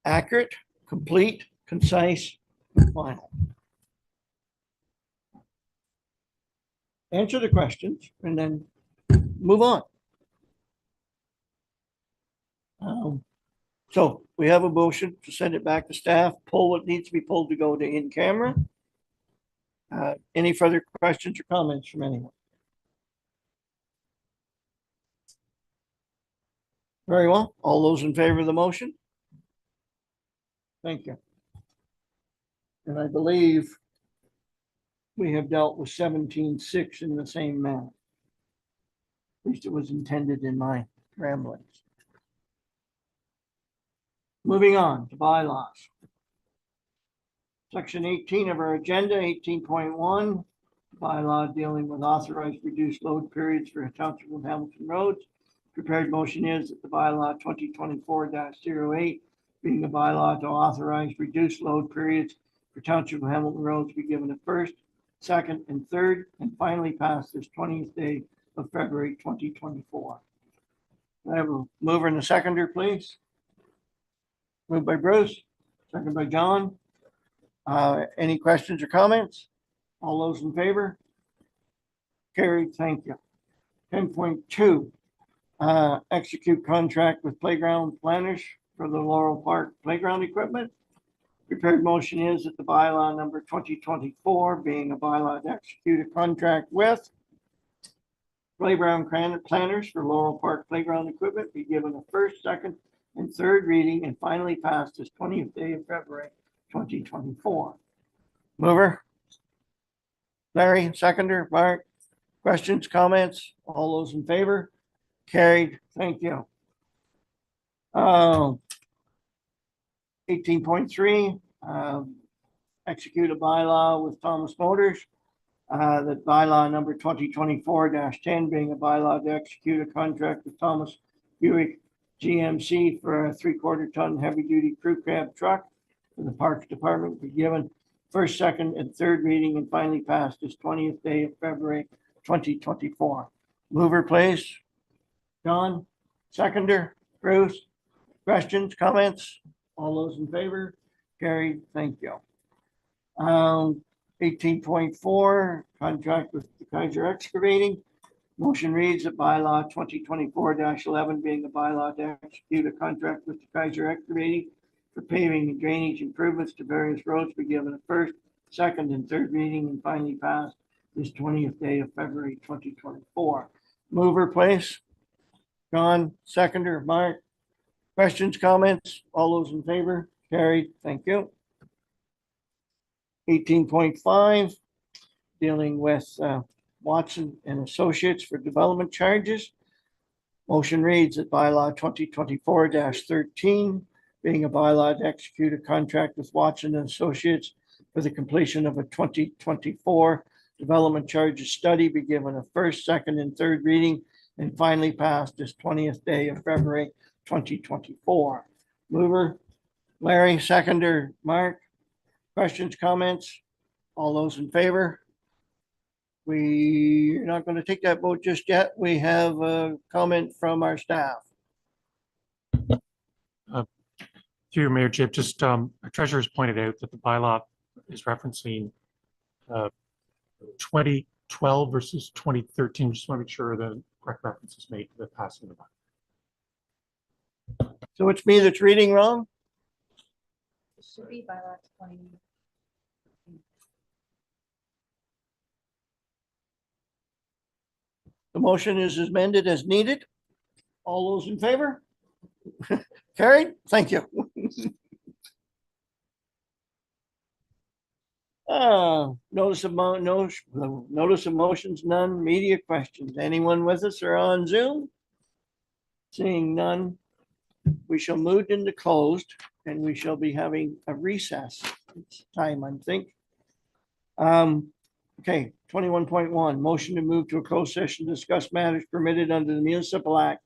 accurate, complete, concise, and final. Answer the questions and then move on. So we have a motion to send it back to staff, pull what needs to be pulled to go to in camera. Any further questions or comments from anyone? Very well. All those in favor of the motion? Thank you. And I believe we have dealt with 17.6 in the same manner. At least it was intended in my ramblings. Moving on to bylaws. Section 18 of our agenda, 18.1, bylaw dealing with authorized reduced load periods for Township of Hamilton roads. Prepared motion is that the bylaw 2024-08, being the bylaw to authorize reduced load periods for Township of Hamilton roads, be given a first, second, and third, and finally passed this 20th day of February 2024. I have a mover and a seconder, please. Moved by Bruce, second by John. Any questions or comments? All those in favor? Carried, thank you. 10.2, execute contract with playground planners for the Laurel Park playground equipment. Prepared motion is that the bylaw number 2024, being a bylaw to execute a contract with playground planners for Laurel Park playground equipment, be given a first, second, and third reading and finally passed this 20th day of February 2024. Mover? Larry, seconder, Mark, questions, comments? All those in favor? Carried. Thank you. 18.3, execute a bylaw with Thomas Motors. That bylaw number 2024-10 being a bylaw to execute a contract with Thomas Buick GMC for a 3/4 ton heavy duty crew cab truck for the Parks Department, be given first, second, and third reading and finally passed this 20th day of February 2024. Mover, please. John, seconder, Bruce, questions, comments? All those in favor? Carried. Thank you. 18.4, contract with Kaiser Excavating. Motion reads that bylaw 2024-11 being a bylaw to execute a contract with Kaiser Excavating for paving and drainage improvements to various roads, be given a first, second, and third reading and finally passed this 20th day of February 2024. Mover, please. John, seconder, Mark. Questions, comments? All those in favor? Carried. Thank you. 18.5, dealing with Watson and Associates for development charges. Motion reads that bylaw 2024-13, being a bylaw to execute a contract with Watson and Associates for the completion of a 2024 development charges study, be given a first, second, and third reading and finally passed this 20th day of February 2024. Mover, Larry, seconder, Mark. Questions, comments? All those in favor? We're not going to take that vote just yet. We have a comment from our staff. Through your Mayor Jib, just our treasurer has pointed out that the bylaw is referencing 2012 versus 2013. Just want to make sure the correct reference is made to the passing of the bylaw. So it's me that's reading wrong? It should be bylaw 20. The motion is amended as needed. All those in favor? Carried? Thank you. Notice of motions, none. Media questions. Anyone with us or on Zoom? Seeing none, we shall move into closed and we shall be having a recess. It's time, I think. Okay, 21.1, motion to move to a closed session to discuss matters permitted under the Municipal Act